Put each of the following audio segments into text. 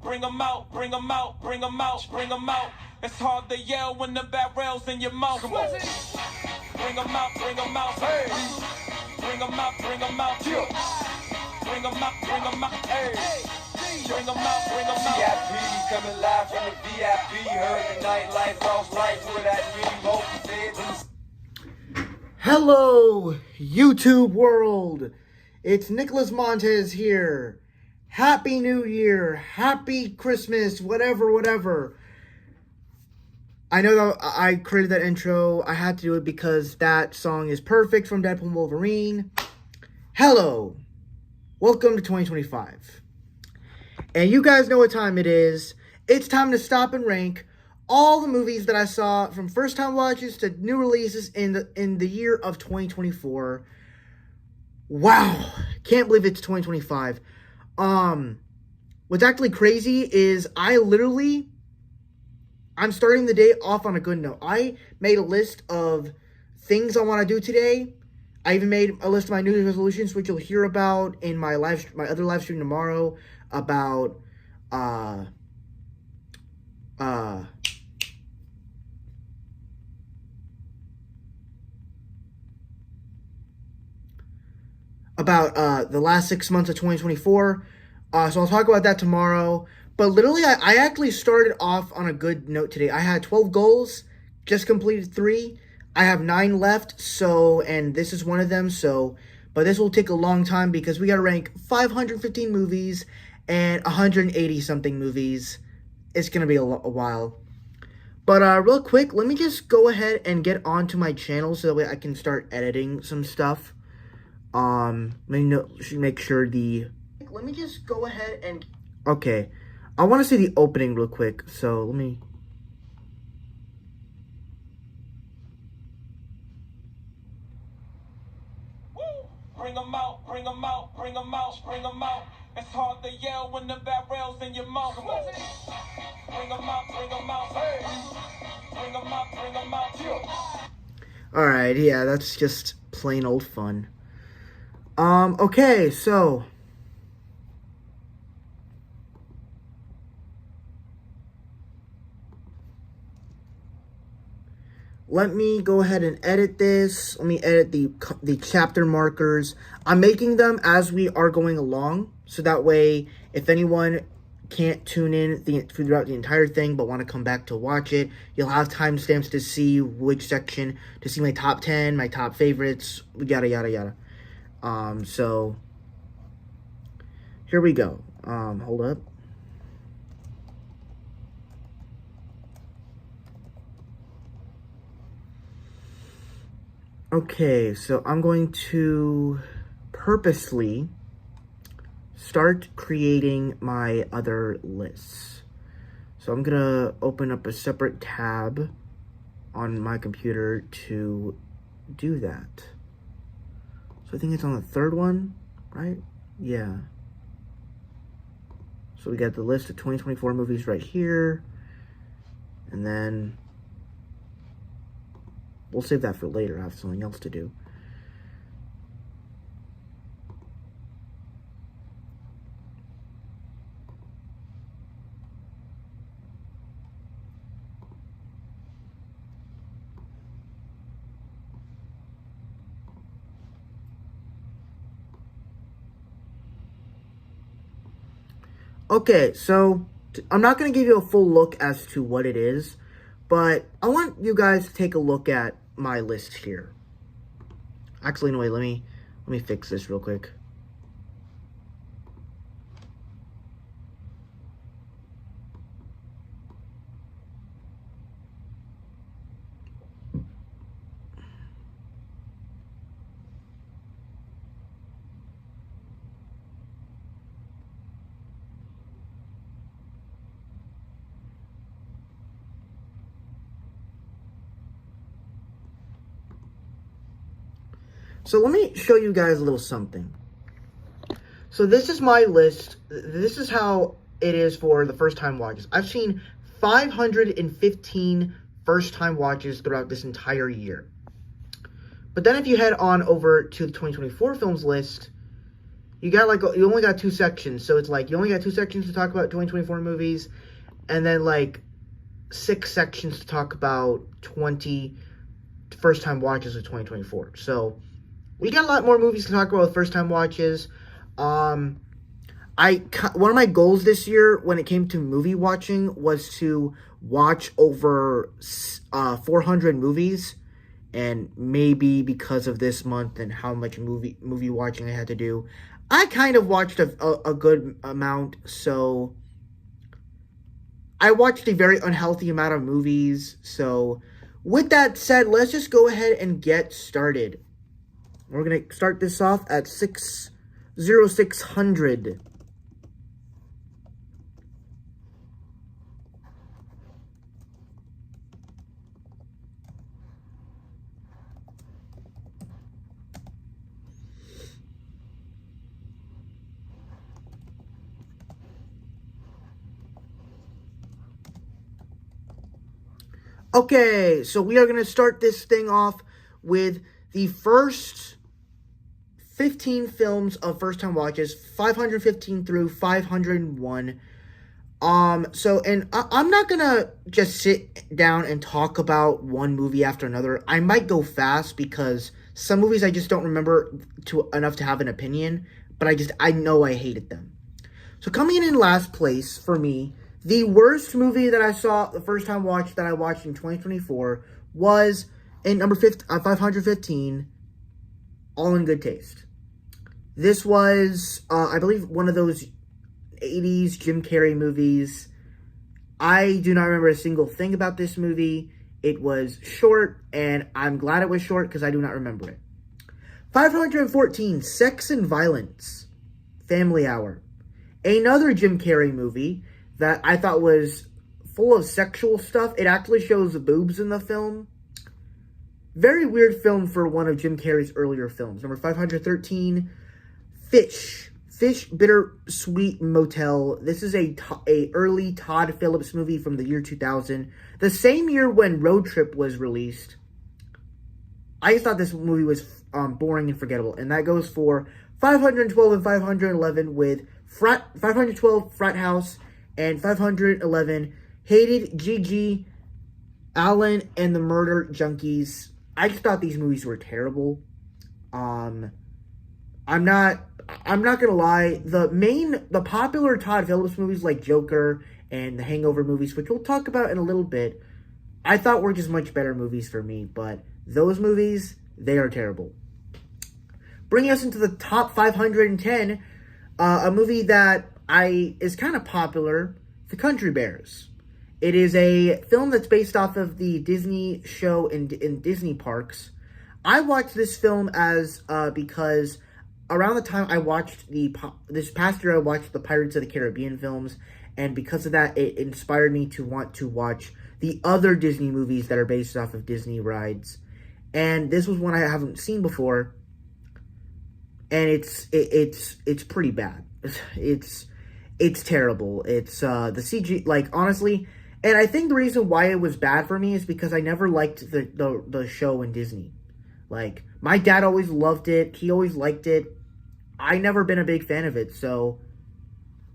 bring 'em out, bring 'em out, bring 'em out, bring 'em out. It's hard to yell when the barrel's in your mouth. Come on. Bring 'em out, bring 'em out. Hey. Bring 'em out, bring 'em out. Yeah. Bring 'em out, bring 'em out. Hey. Bring 'em out, bring 'em out. VIP coming live from the VIP. Heard the nightlife, lost life, what I mean. Hello, YouTube world. It's Nicholas Montez here. Happy New Year, Happy Christmas, whatever. I know that I created that intro. I had to do it because that song is perfect from Deadpool and Wolverine. Hello, welcome to 2025. And you guys know what time it is. It's time to stop and rank all the movies that I saw from first time watches to new releases in the year of 2024. Wow, can't believe it's 2025. What's actually crazy is I'm starting the day off on a good note. I made a list of things I want to do today. I even made a list of my New Year's resolutions, which you'll hear about in my other live stream tomorrow about the last 6 months of 2024. So I'll talk about that tomorrow. But literally, I actually started off on a good note today. I had 12 goals, just completed 3. I have 9 left, and this is one of them. But this will take a long time because we got to rank 515 movies and 180 something movies. It's going to be a while. But real quick, let me just go ahead and get onto my channel so that way I can start editing some stuff. Let me make sure let me just go ahead and... Okay. I want to see the opening real quick, so let me... Bring 'em out, bring 'em out, bring 'em out, bring 'em out. It's hard to yell when the barrel's in your mouth. Come on. Bring 'em out, bring 'em out. Hey. Bring 'em out, bring 'em out. Yeah. Alright, yeah, that's just plain old fun. Okay, so... Let me go ahead and edit this. Let me edit the chapter markers. I'm making them as we are going along. So that way, if anyone can't tune in throughout the entire thing but want to come back to watch it, you'll have timestamps to see which section, to see my top 10, my top favorites, yada, yada, yada. So, here we go. Hold up. Okay, so I'm going to purposely start creating my other lists. So I'm going to open up a separate tab on my computer to do that. So I think it's on the third one, right? Yeah. So we got the list of 2024 movies right here. And then... we'll save that for later. I have something else to do. Okay, so I'm not going to give you a full look as to what it is, but I want you guys to take a look at my list here. Actually, no, wait, let me fix this real quick. So let me show you guys a little something. So this is my list. This is how it is for the first time watches. I've seen 515 first time watches throughout this entire year. But then if you head on over to the 2024 films list, you only got 2 sections, so it's like you only got 2 sections to talk about 2024 movies, and then like 6 sections to talk about 20 first time watches of 2024. So we got a lot more movies to talk about with first time watches. One of my goals this year when it came to movie watching was to watch over 400 movies, and maybe because of this month and how much movie watching I had to do, I kind of watched a good amount. So I watched a very unhealthy amount of movies. So with that said, let's just go ahead and get started. We're going to start this off at 60600. Okay, so we are going to start this thing off with the first 15 films of first time watches, 515 through 501. I'm not going to just sit down and talk about one movie after another. I might go fast because some movies I just don't remember enough to have an opinion, but I know I hated them. So coming in last place for me, the worst movie that I saw the first time watch that I watched in 2024 was in number 515, All in Good Taste. This was, I believe, one of those 80s Jim Carrey movies. I do not remember a single thing about this movie. It was short, and I'm glad it was short because I do not remember it. 514, Sex and Violence, Family Hour. Another Jim Carrey movie that I thought was full of sexual stuff. It actually shows the boobs in the film. Very weird film for one of Jim Carrey's earlier films. Number 513, Fish, Bittersweet Motel. This is a early Todd Phillips movie from the year 2000. The same year when Road Trip was released. I just thought this movie was boring and forgettable. And that goes for 512 and 511 with 512 Frat House and 511 Hated Gigi Allen and the Murder Junkies. I just thought these movies were terrible. I'm not gonna lie. The popular Todd Phillips movies like Joker and the Hangover movies, which we'll talk about in a little bit, I thought were just much better movies for me. But those movies, they are terrible. Bringing us into the top 510, a movie that is kind of popular, The Country Bears. It is a film that's based off of the Disney show in Disney parks. I watched this film because around the time I watched this past year I watched the Pirates of the Caribbean films, and because of that, it inspired me to want to watch the other Disney movies that are based off of Disney rides. And this was one I haven't seen before, and it's pretty bad. It's terrible. It's the CG, like, honestly, and I think the reason why it was bad for me is because I never liked the show in Disney. Like, my dad always loved it. He always liked it. I never been a big fan of it, so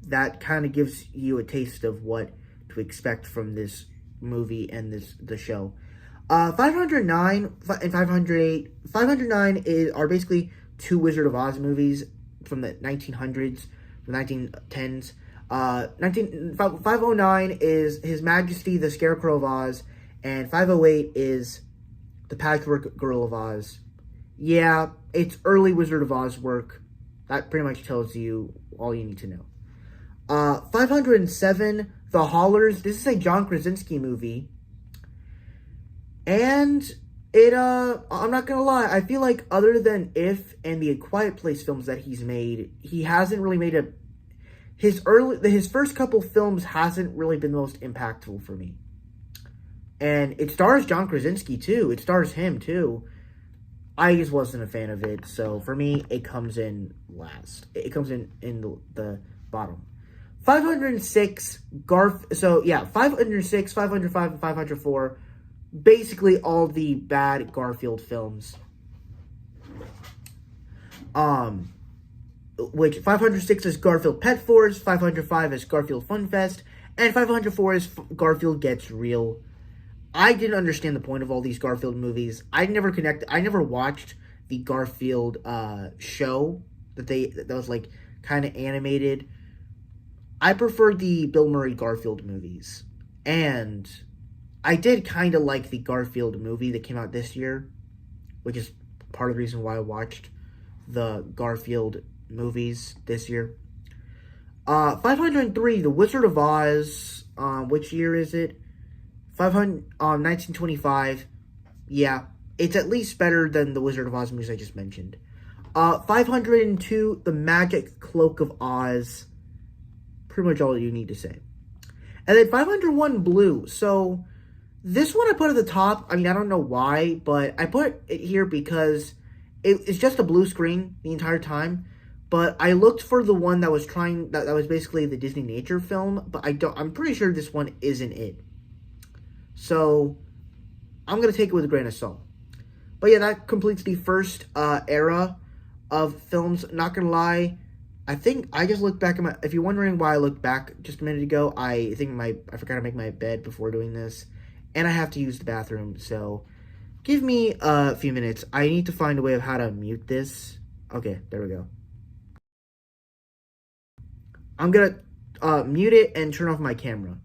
that kind of gives you a taste of what to expect from this movie and the show. 509 and 508. 509 are basically 2 Wizard of Oz movies from the 1900s, the 1910s. 509 is His Majesty the Scarecrow of Oz, and 508 is the Patchwork Girl of Oz. Yeah, it's early Wizard of Oz work. That pretty much tells you all you need to know. 507, The Haulers. This is a John Krasinski movie. And I'm not gonna lie, I feel like other than If and the A Quiet Place films that he's made, he hasn't really made his first couple films hasn't really been the most impactful for me. And it stars John Krasinski too. It stars him too. I just wasn't a fan of it, so for me, it comes in last. It comes in the bottom. 506, 506, 505, and 504. Basically all the bad Garfield films. which 506 is Garfield Pet Force, 505 is Garfield Fun Fest, and 504 is Garfield Gets Real. I didn't understand the point of all these Garfield movies. I never watched the Garfield show that was like kind of animated. I prefer the Bill Murray Garfield movies. And I did kind of like the Garfield movie that came out this year, which is part of the reason why I watched the Garfield movies this year. 503, The Wizard of Oz. Which year is it? 1925. Yeah, it's at least better than the Wizard of Oz movies I just mentioned. 502, The Magic Cloak of Oz. Pretty much all you need to say. And then 501, Blue. So, this one I put at the top. I mean, I don't know why, but I put it here because it's just a blue screen the entire time. But I looked for the one that was that was basically the Disney Nature film, but I'm pretty sure this one isn't it. So, I'm going to take it with a grain of salt. But yeah, that completes the first era of films. Not going to lie, I think I just looked back at if you're wondering why I looked back just a minute ago, I think I forgot to make my bed before doing this. And I have to use the bathroom, so give me a few minutes. I need to find a way of how to mute this. Okay, there we go. I'm going to mute it and turn off my camera.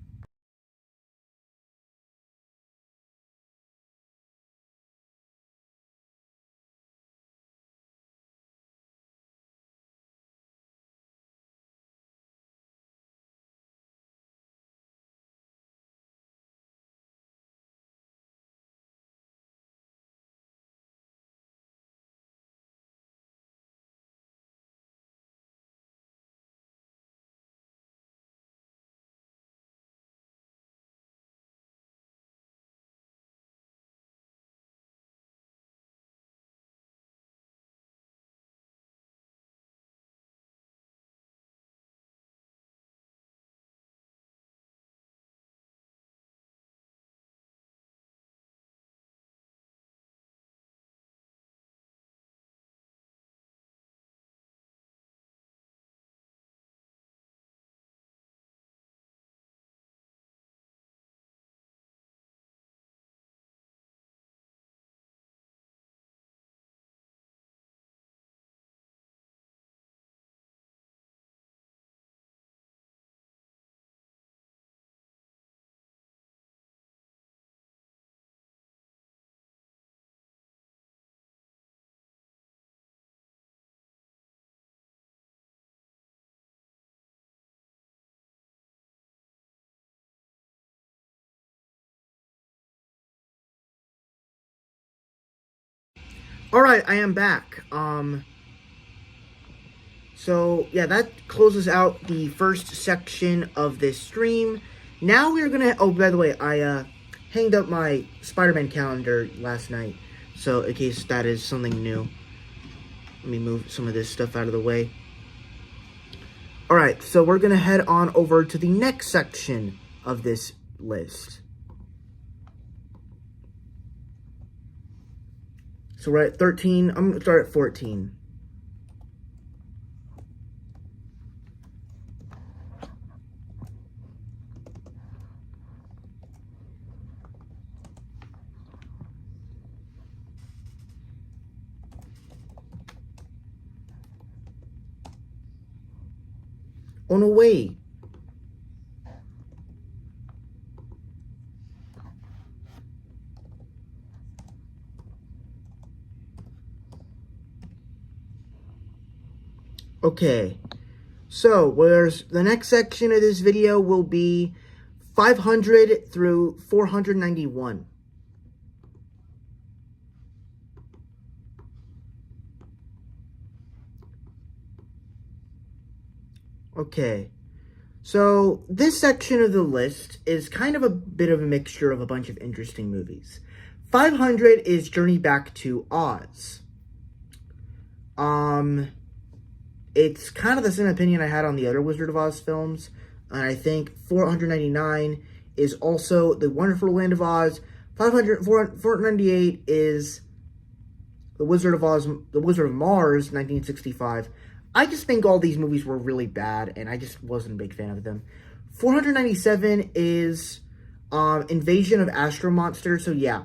Alright, I am back. So, yeah, that closes out the first section of this stream. Now we're gonna... Oh, by the way, I hanged up my Spider-Man calendar last night. So, in case that is something new. Let me move some of this stuff out of the way. Alright, so we're gonna head on over to the next section of this list. So we're at 13. I'm going to start at 14. Oh, no way. Okay, so the next section of this video will be 500 through 491. Okay, so this section of the list is kind of a bit of a mixture of a bunch of interesting movies. 500 is Journey Back to Oz. It's kind of the same opinion I had on the other Wizard of Oz films. And I think 499 is also The Wonderful Land of Oz. 498 is The Wizard of Oz, The Wizard of Mars, 1965. I just think all these movies were really bad, and I just wasn't a big fan of them. 497 is Invasion of Astro Monster. So yeah,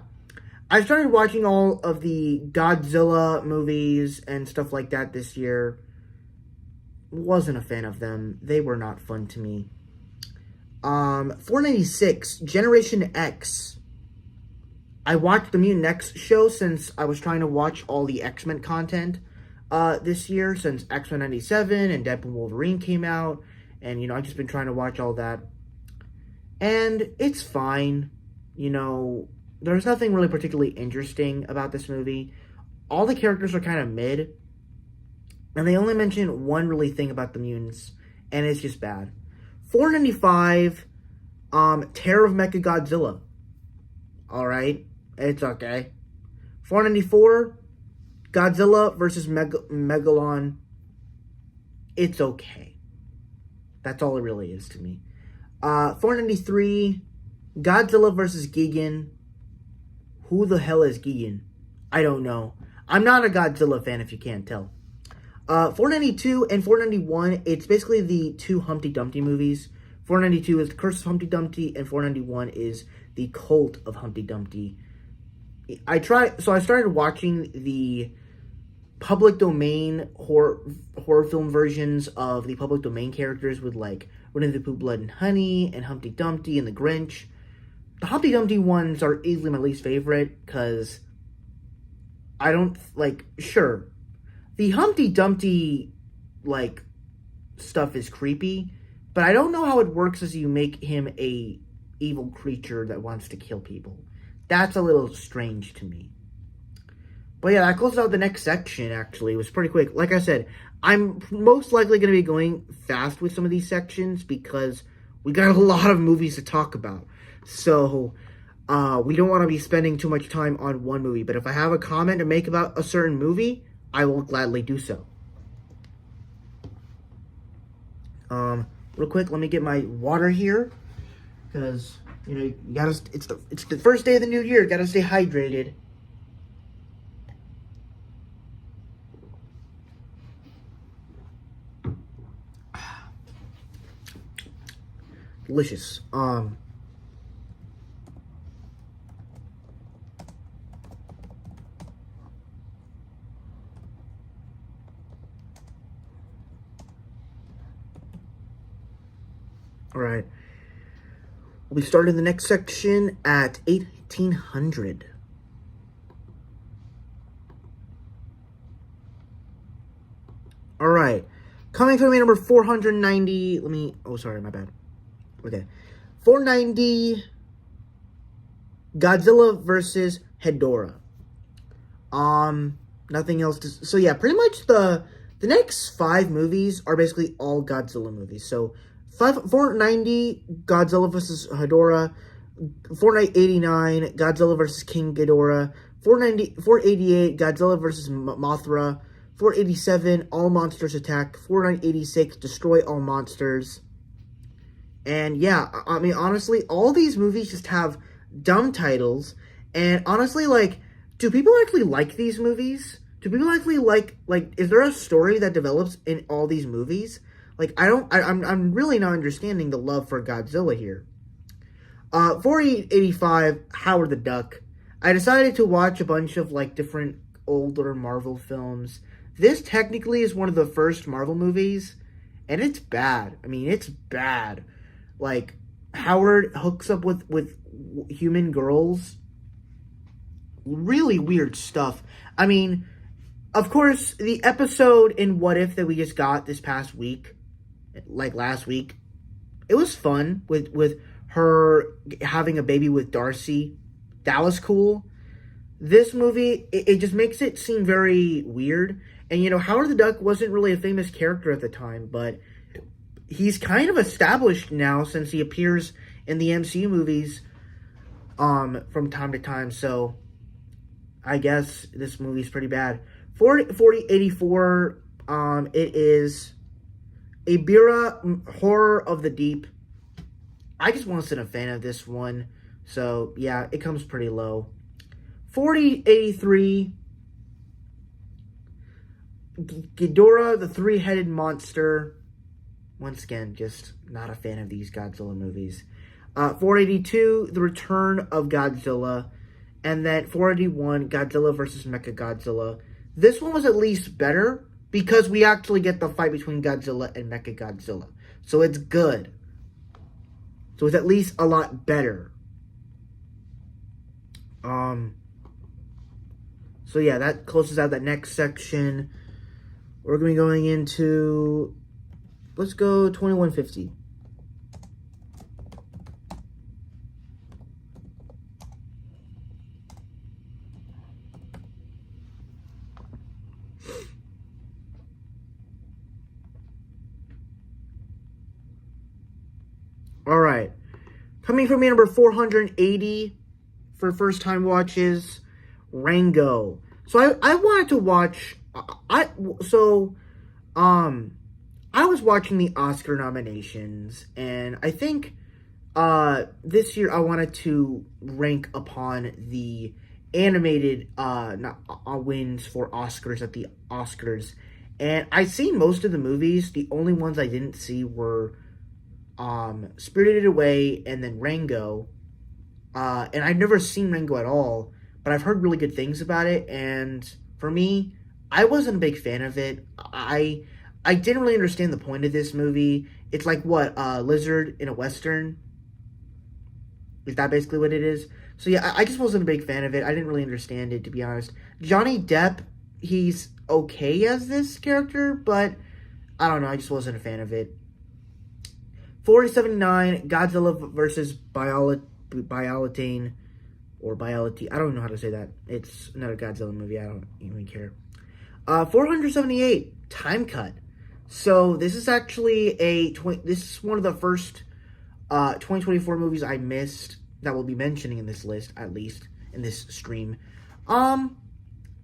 I started watching all of the Godzilla movies and stuff like that this year. Wasn't a fan of them. They were not fun to me. 496, Generation X. I watched the Mutant X show since I was trying to watch all the X-Men content this year, since X-Men 97 and Deadpool Wolverine came out. And, I've just been trying to watch all that. And it's fine. There's nothing really particularly interesting about this movie. All the characters are kind of mid. And they only mention one really thing about the mutants. And it's just bad. 495, Terror of Mechagodzilla. Alright, it's okay. 494, Godzilla versus Megalon. It's okay. That's all it really is to me. 493, Godzilla versus Gigan. Who the hell is Gigan? I don't know. I'm not a Godzilla fan if you can't tell. 492 and 491, it's basically the two Humpty Dumpty movies. 492 is The Curse of Humpty Dumpty, and 491 is The Cult of Humpty Dumpty. I started watching the public domain horror film versions of the public domain characters with like Winnie the Pooh, Blood and Honey, and Humpty Dumpty and the Grinch. The Humpty Dumpty ones are easily my least favorite because I don't sure. The Humpty Dumpty, stuff is creepy, but I don't know how it works as you make him a evil creature that wants to kill people. That's a little strange to me. But yeah, that closes out the next section, actually. It was pretty quick. Like I said, I'm most likely going to be going fast with some of these sections because we got a lot of movies to talk about. So, we don't want to be spending too much time on one movie. But if I have a comment to make about a certain movie, I will gladly do so. Real quick, let me get my water here, because you gotta. It's the first day of the new year. Gotta stay hydrated. Delicious. Alright. We'll be starting the next section at 1800. Alright. Coming from me, number 490. Oh, sorry, my bad. Okay. 490. Godzilla versus Hedorah. Nothing else to... So, yeah, pretty much the next 5 movies are basically all Godzilla movies. So, 490, Godzilla vs. Hedorah. 489, Godzilla vs. King Ghidorah. 488, Godzilla vs. Mothra. 487, All Monsters Attack. 486, Destroy All Monsters. And yeah, I mean, honestly, all these movies just have dumb titles. And honestly, do people actually like these movies? Do people actually is there a story that develops in all these movies? I'm really not understanding the love for Godzilla here. 485, Howard the Duck. I decided to watch a bunch of, different older Marvel films. This technically is one of the first Marvel movies, and it's bad. I mean, it's bad. Howard hooks up with human girls. Really weird stuff. I mean, of course, the episode in What If that we just got this past week, last week, it was fun with her having a baby with Darcy. That was cool. This movie, it just makes it seem very weird. And, Howard the Duck wasn't really a famous character at the time, but he's kind of established now since he appears in the MCU movies from time to time. So, I guess this movie's pretty bad. 4084, it is Ibira, Horror of the Deep. I just wasn't a fan of this one. So, yeah, it comes pretty low. 4083, Ghidorah, the three-headed monster. Once again, just not a fan of these Godzilla movies. 482, The Return of Godzilla. And then 481, Godzilla vs. Mechagodzilla. This one was at least better because we actually get the fight between Godzilla and Mechagodzilla. So it's good. So it's at least a lot better. So yeah, that closes out that next section. We're going to be going into, let's go 2150. All right. Coming from me, number 480 for first time watches, Rango. So I wanted to watch, I was watching the Oscar nominations, and I think this year I wanted to rank upon the animated wins for Oscars at the Oscars. And I've seen most of the movies. The only ones I didn't see were Spirited Away and then Rango. And I've never seen Rango at all, but I've heard really good things about it. And for me, I wasn't a big fan of it. I didn't really understand the point of this movie. It's like what, Lizard in a Western? Is that basically what it is? So yeah, I just wasn't a big fan of it. I didn't really understand it, to be honest. Johnny Depp, he's okay as this character, but I don't know, I just wasn't a fan of it. 479, Godzilla vs. Biollantine, or Biollantine, I don't know how to say that. It's another Godzilla movie, I don't even care. 478, Time Cut. So this is actually this is one of the first 2024 movies I missed that we'll be mentioning in this list, at least in this stream. I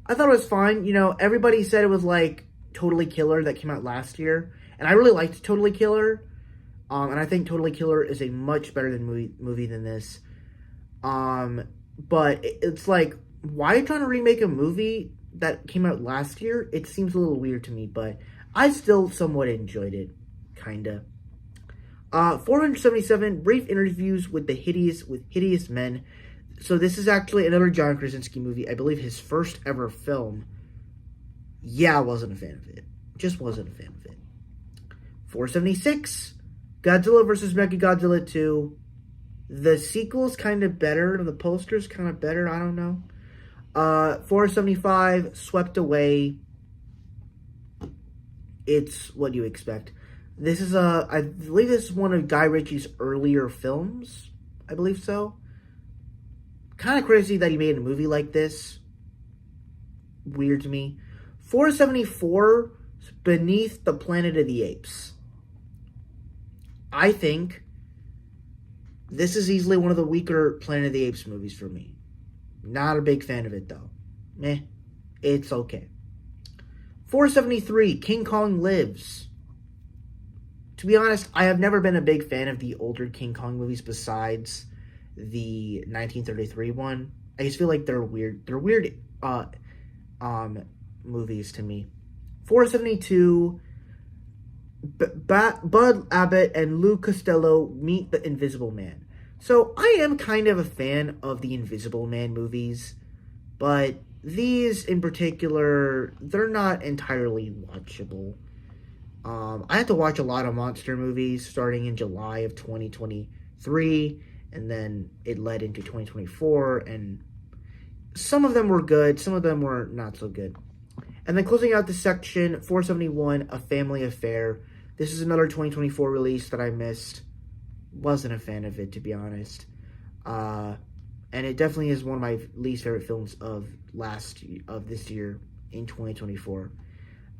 thought it was fine. You know, everybody said it was like Totally Killer that came out last year, and I really liked Totally Killer. And I think Totally Killer is a much better movie than this. But it's like, why are you trying to remake a movie that came out last year? It seems a little weird to me, but I still somewhat enjoyed it, kinda. 477, Brief Interviews with Hideous Men. So this is actually another John Krasinski movie. I believe his first ever film. Yeah, I wasn't a fan of it. Just wasn't a fan of it. 476, Godzilla vs. Mechagodzilla 2. The sequel's kind of better, and the poster's kind of better, I don't know. 475, Swept Away. It's what you expect. This is I believe this is one of Guy Ritchie's earlier films. I believe so. Kind of crazy that he made a movie like this. Weird to me. 474, Beneath the Planet of the Apes. I think this is easily one of the weaker Planet of the Apes movies for me. Not a big fan of it, though. Meh. It's okay. 473, King Kong Lives. To be honest, I have never been a big fan of the older King Kong movies besides the 1933 one. I just feel like they're weird. They're weird movies to me. 472, Bud Abbott and Lou Costello meet the Invisible Man. So I am kind of a fan of the Invisible Man movies, but these in particular, they're not entirely watchable. I had to watch a lot of monster movies starting in July of 2023, and then it led into 2024, and some of them were good, some of them were not so good. And then closing out this section, 471, A Family Affair. This is another 2024 release that I missed. Wasn't a fan of it, to be honest. And it definitely is one of my least favorite films of this year in 2024.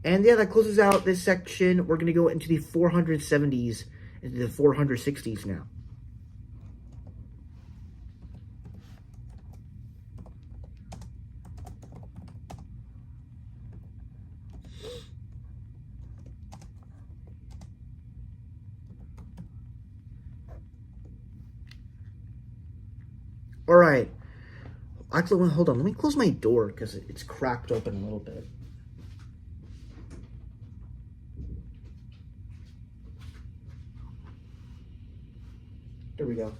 And yeah, that closes out this section. We're going to go into the 470s, into the 460s now. All right. Actually, hold on. Let me close my door because it's cracked open a little bit. There we go.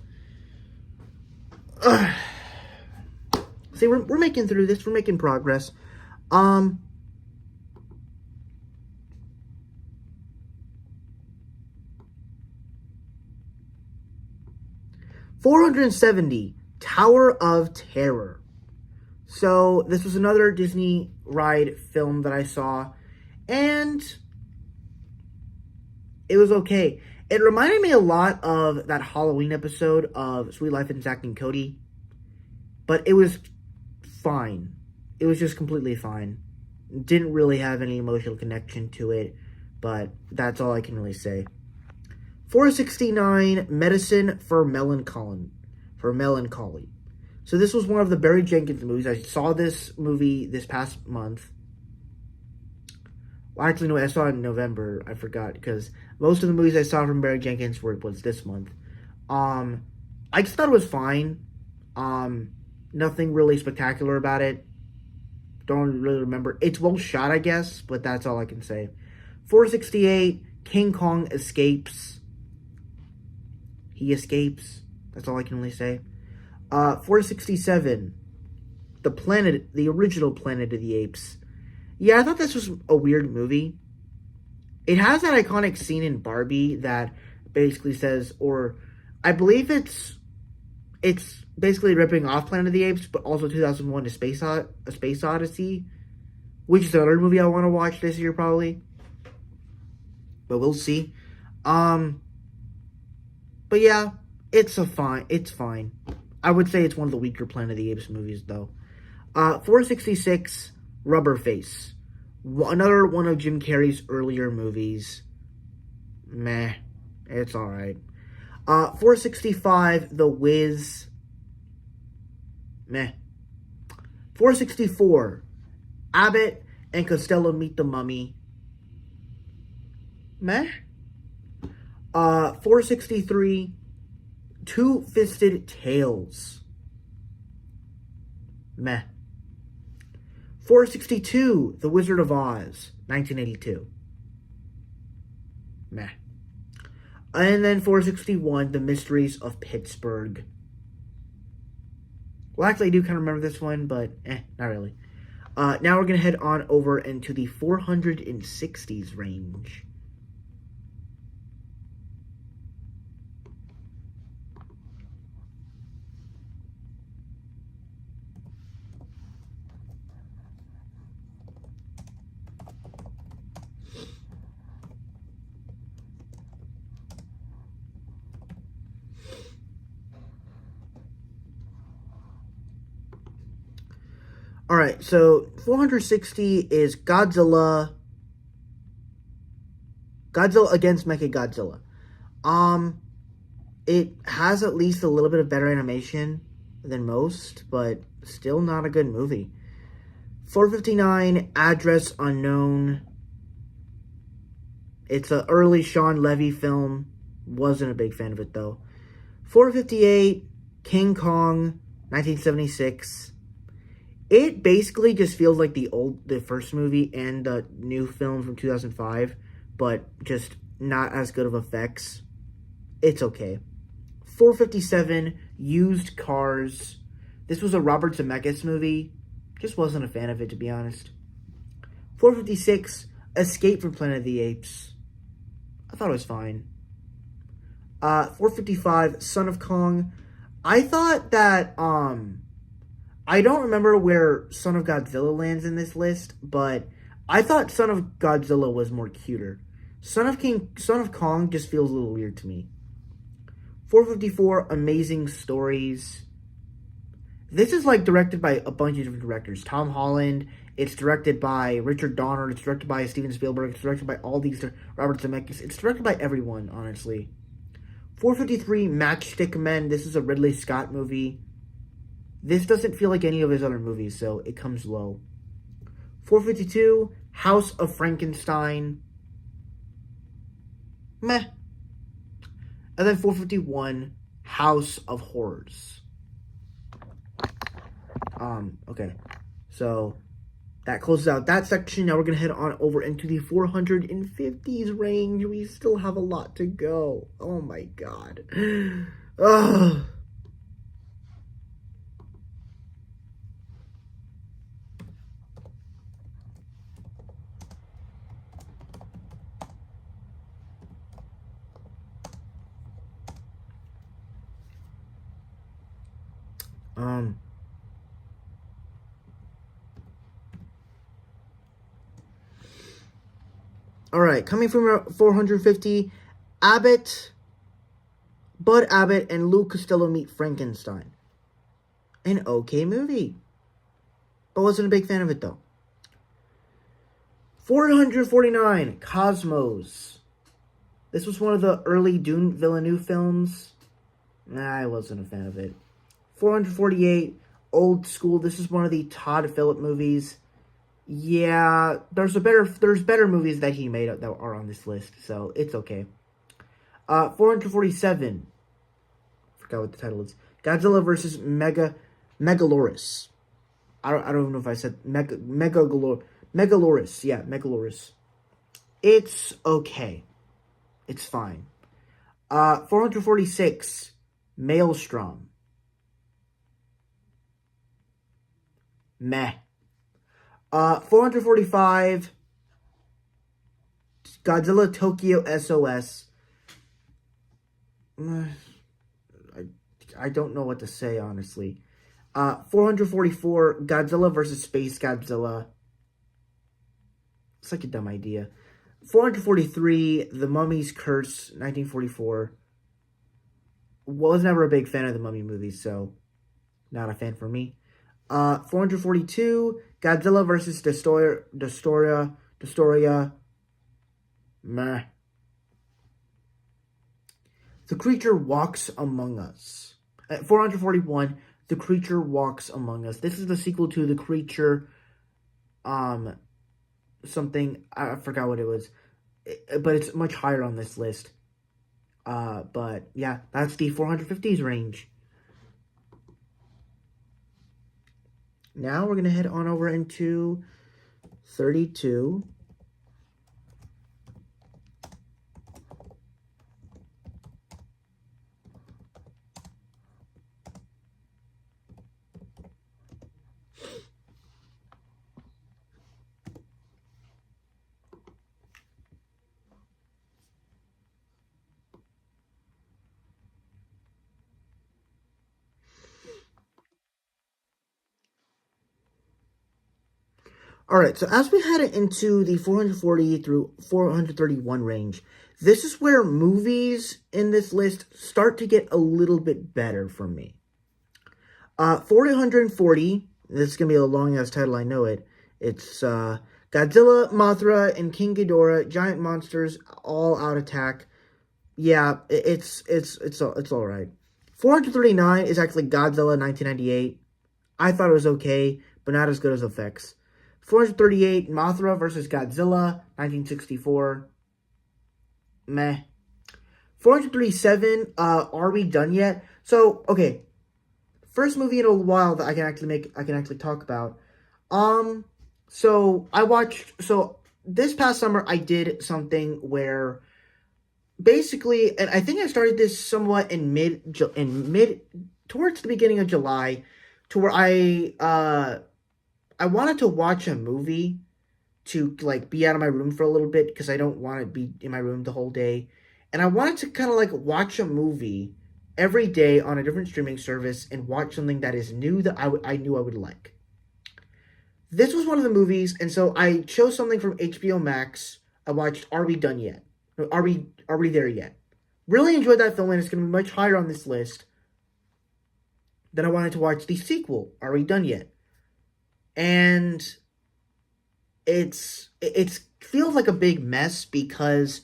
See, we're making through this. We're making progress. 470, Tower of Terror. So, this was another Disney ride film that I saw, and it was okay. It reminded me a lot of that Halloween episode of Sweet Life of Zack and Cody, but it was fine. It was just completely fine. Didn't really have any emotional connection to it, but that's all I can really say. 469, Medicine for Melancholy. So this was one of the Barry Jenkins movies. I saw this movie this past month. Well, actually, no, I saw it in November. I forgot, because most of the movies I saw from Barry Jenkins was this month. I just thought it was fine. Nothing really spectacular about it. Don't really remember. It's well shot, I guess, but that's all I can say. 468, King Kong escapes. He escapes. That's all I can really say. 467, the original Planet of the Apes. Yeah, I thought this was a weird movie. It has that iconic scene in Barbie that basically says, or I believe it's basically ripping off Planet of the Apes, but also 2001: A Space Odyssey, which is another movie I want to watch this year probably. But we'll see. But yeah, it's fine. I would say it's one of the weaker Planet of the Apes movies though. 466, Rubber Face. Another one of Jim Carrey's earlier movies. Meh. It's alright. 465, The Wiz. Meh. 464, Abbott and Costello Meet the Mummy. Meh. 463, Two-Fisted Tales. Meh. 462, The Wizard of Oz, 1982. Meh. And then 461, The Mysteries of Pittsburgh. Well, actually, I do kind of remember this one, but not really. Now we're going to head on over into the 460s range. Alright, so 460 is Godzilla against Mechagodzilla. It has at least a little bit of better animation than most, but still not a good movie. 459, Address Unknown. It's an early Sean Levy film. Wasn't a big fan of it, though. 458, King Kong, 1976. It basically just feels like the first movie and the new film from 2005, but just not as good of effects. It's okay. 457, Used Cars. This was a Robert Zemeckis movie. Just wasn't a fan of it, to be honest. 456, Escape from Planet of the Apes. I thought it was fine. 455, Son of Kong. I thought that, I don't remember where Son of Godzilla lands in this list, but I thought Son of Godzilla was more cuter. Son of Kong just feels a little weird to me. 454, Amazing Stories. This is like directed by a bunch of different directors. Tom Holland. It's directed by Richard Donner. It's directed by Steven Spielberg. It's directed by all these Robert Zemeckis. It's directed by everyone, honestly. 453, Matchstick Men. This is a Ridley Scott movie. This doesn't feel like any of his other movies, so it comes low. 452, House of Frankenstein. Meh. And then 451, House of Horrors. Okay. So, that closes out that section. Now we're going to head on over into the 450s range. We still have a lot to go. Oh my god. Ugh. Um. All right, coming from 450, Bud Abbott, and Lou Costello meet Frankenstein. An okay movie, but wasn't a big fan of it though. 449, Cosmos. This was one of the early Dune Villeneuve films. Nah, I wasn't a fan of it. 448, Old School. This is one of the Todd Phillip movies. Yeah, there's better movies that he made that are on this list, so it's okay. 447. Forgot what the title is. Godzilla versus Megalosaurus. I don't even know if I said Megalosaurus. Yeah, Megalosaurus. It's okay. It's fine. 446. Maelstrom. Meh. 445. Godzilla Tokyo SOS. I don't know what to say, honestly. 444. Godzilla versus Space Godzilla. It's like a dumb idea. 443. The Mummy's Curse, 1944. Was never a big fan of the Mummy movies, so not a fan for me. 442. Godzilla versus Destoria. Meh. The Creature Walks Among Us. At 441, The Creature Walks Among Us. This is the sequel to The Creature, something, I forgot what it was, but it's much higher on this list. But yeah, that's the 450s range. Now we're going to head on over into 32. All right, so as we head into the 440 through 431 range, this is where movies in this list start to get a little bit better for me. 440, this is going to be a long-ass title, I know it. It's Godzilla, Mothra, and King Ghidorah, Giant Monsters, All Out Attack. Yeah, it's all right. 439 is actually Godzilla 1998. I thought it was okay, but not as good as effects. 438, Mothra versus Godzilla, 1964. Meh. 437, Are We Done Yet? So, okay. First movie in a while that I can actually talk about. So this past summer I did something where basically, and I think I started this somewhat towards the beginning of July, to where I wanted to watch a movie to, like, be out of my room for a little bit because I don't want to be in my room the whole day. And I wanted to kind of, like, watch a movie every day on a different streaming service and watch something that is new that I knew I would like. This was one of the movies, and so I chose something from HBO Max. I watched Are We Done Yet? Are We There Yet? Really enjoyed that film, and it's going to be much higher on this list. Then I wanted to watch the sequel, Are We Done Yet? And it feels like a big mess because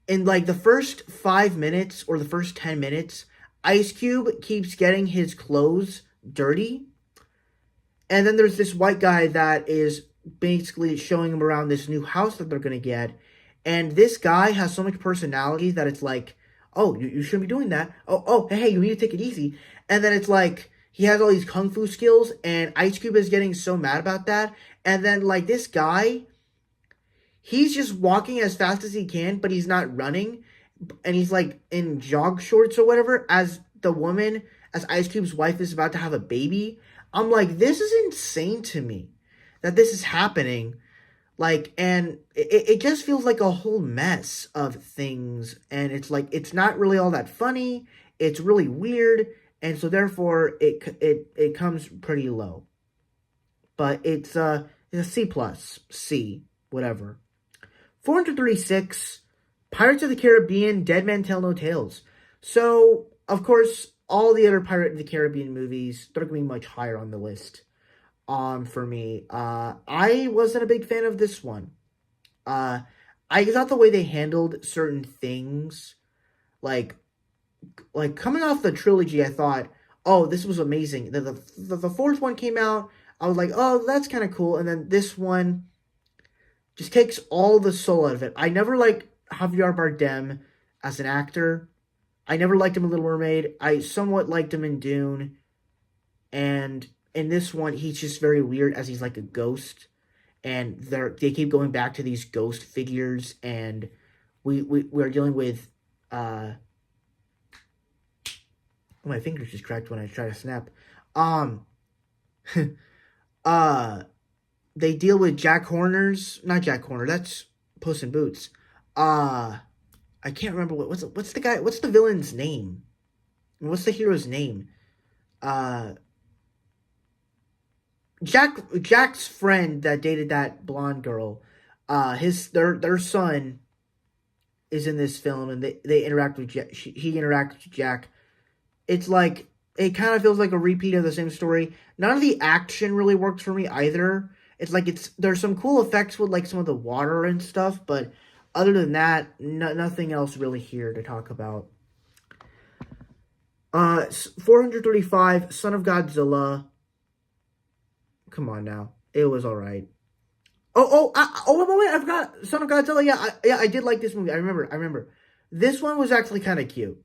in like the first 5 minutes or the first 10 minutes, Ice Cube keeps getting his clothes dirty. And then there's this white guy that is basically showing him around this new house that they're going to get. And this guy has so much personality that it's like, oh, you shouldn't be doing that. Oh, hey, you need to take it easy. And then it's like, he has all these kung fu skills, and Ice Cube is getting so mad about that. And then, like, this guy, he's just walking as fast as he can, but he's not running. And he's, like, in jog shorts or whatever, as the woman as Ice Cube's wife is about to have a baby. I'm like, this is insane to me that this is happening. Like, and it just feels like a whole mess of things. And it's like, it's not really all that funny. It's really weird. And so therefore it comes pretty low. But it's a C+, C, whatever. 436, Pirates of the Caribbean, Dead Man Tell No Tales. So, of course, all the other Pirate of the Caribbean movies, they're going to be much higher on the list. For me, I wasn't a big fan of this one. I thought the way they handled certain things, like coming off the trilogy, I thought, oh, this was amazing. The fourth one came out, I was like, oh, that's kind of cool. And then this one just takes all the soul out of it. I never liked Javier Bardem as an actor. I never liked him in Little Mermaid. I somewhat liked him in Dune. And in this one, he's just very weird as he's like a ghost. And they keep going back to these ghost figures. And we're dealing with... my fingers just cracked when I try to snap. They deal with Jack Horner's... Not Jack Horner, that's Puss in Boots. I can't remember what's the villain's name? What's the hero's name? Jack's friend that dated that blonde girl. Their son is in this film, and they interact with Jack. He interacts with Jack. It's like, it kind of feels like a repeat of the same story. None of the action really works for me either. It's like there's some cool effects with like some of the water and stuff, but other than that, nothing else really here to talk about. 435, Son of Godzilla. Come on now, it was all right. Wait, I forgot Son of Godzilla. Yeah, I did like this movie. I remember. This one was actually kind of cute.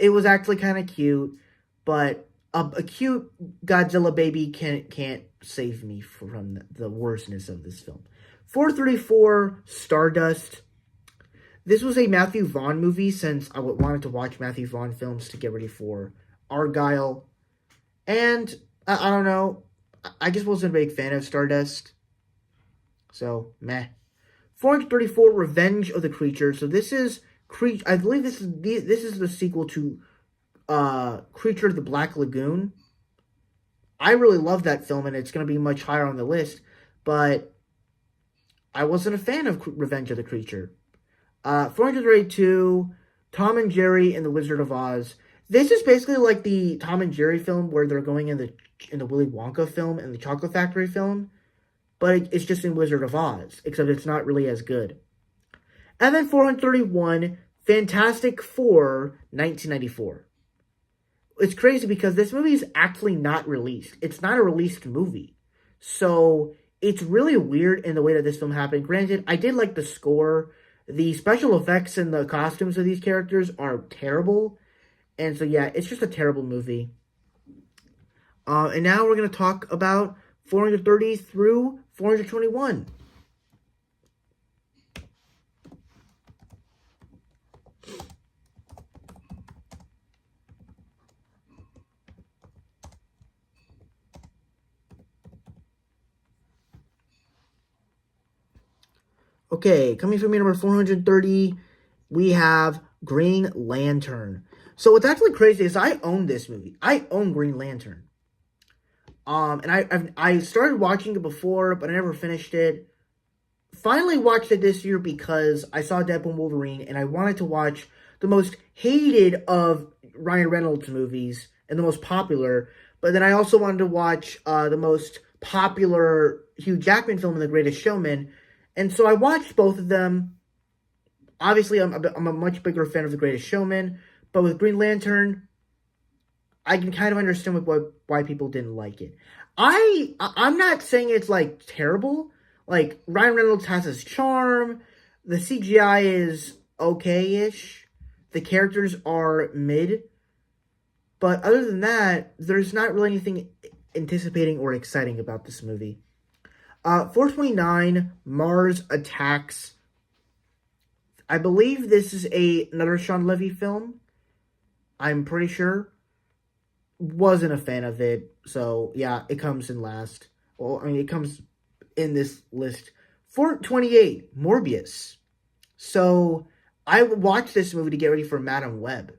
It was actually kind of cute, but a cute Godzilla baby can't save me from the worstness of this film. 434, Stardust. This was a Matthew Vaughn movie, since I wanted to watch Matthew Vaughn films to get ready for Argyle. And I don't know, I just wasn't a big fan of Stardust. So, meh. 434, Revenge of the Creature. So this is I believe this is the sequel to Creature of the Black Lagoon. I really love that film, and it's going to be much higher on the list, but I wasn't a fan of Revenge of the Creature. 432, Tom and Jerry and the Wizard of Oz. This is basically like the Tom and Jerry film where they're going in the Willy Wonka film and the Chocolate Factory film, but it's just in Wizard of Oz, except it's not really as good. And then 431, Fantastic Four, 1994. It's crazy because this movie is actually not released. It's not a released movie. So it's really weird in the way that this film happened. Granted, I did like the score. The special effects and the costumes of these characters are terrible. And so yeah, it's just a terrible movie. And now we're going to talk about 430 through 421. Okay, coming from me, number 430, we have Green Lantern. So what's actually crazy is I own this movie. I own Green Lantern. And I started watching it before, but I never finished it. Finally watched it this year because I saw Deadpool and Wolverine, and I wanted to watch the most hated of Ryan Reynolds movies and the most popular. But then I also wanted to watch the most popular Hugh Jackman film, The Greatest Showman. And so I watched both of them. Obviously, I'm a much bigger fan of The Greatest Showman. But with Green Lantern, I can kind of understand why people didn't like it. I'm not saying it's, like, terrible. Like, Ryan Reynolds has his charm. The CGI is okay-ish. The characters are mid. But other than that, there's not really anything anticipating or exciting about this movie. 429, Mars Attacks. I believe this is another Shawn Levy film. I'm pretty sure. wasn't a fan of it. So yeah, it comes in last. Well, I mean, it comes in this list. 428, Morbius. So I watched this movie to get ready for Madame Web.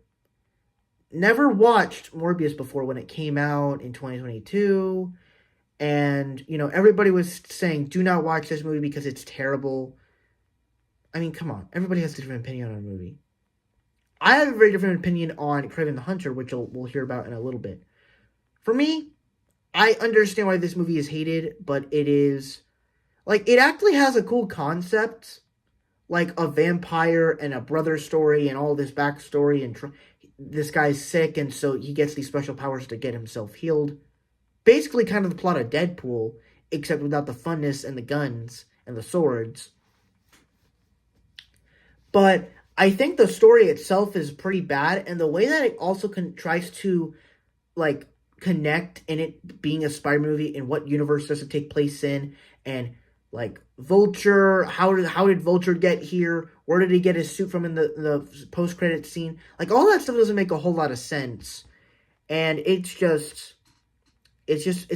Never watched Morbius before when it came out in 2022. And, everybody was saying, do not watch this movie because it's terrible. I mean, come on. Everybody has a different opinion on a movie. I have a very different opinion on Kraven the Hunter, which we'll hear about in a little bit. For me, I understand why this movie is hated, but it is... it actually has a cool concept. Like a vampire and a brother story and all this backstory. And this guy's sick, and so he gets these special powers to get himself healed. Basically kind of the plot of Deadpool, except without the funness and the guns and the swords. But I think the story itself is pretty bad, and the way that it also tries to, connect in it being a Spider movie and what universe does it take place in, and, Vulture, how did Vulture get here? Where did he get his suit from in the post-credit scene? All that stuff doesn't make a whole lot of sense. And it's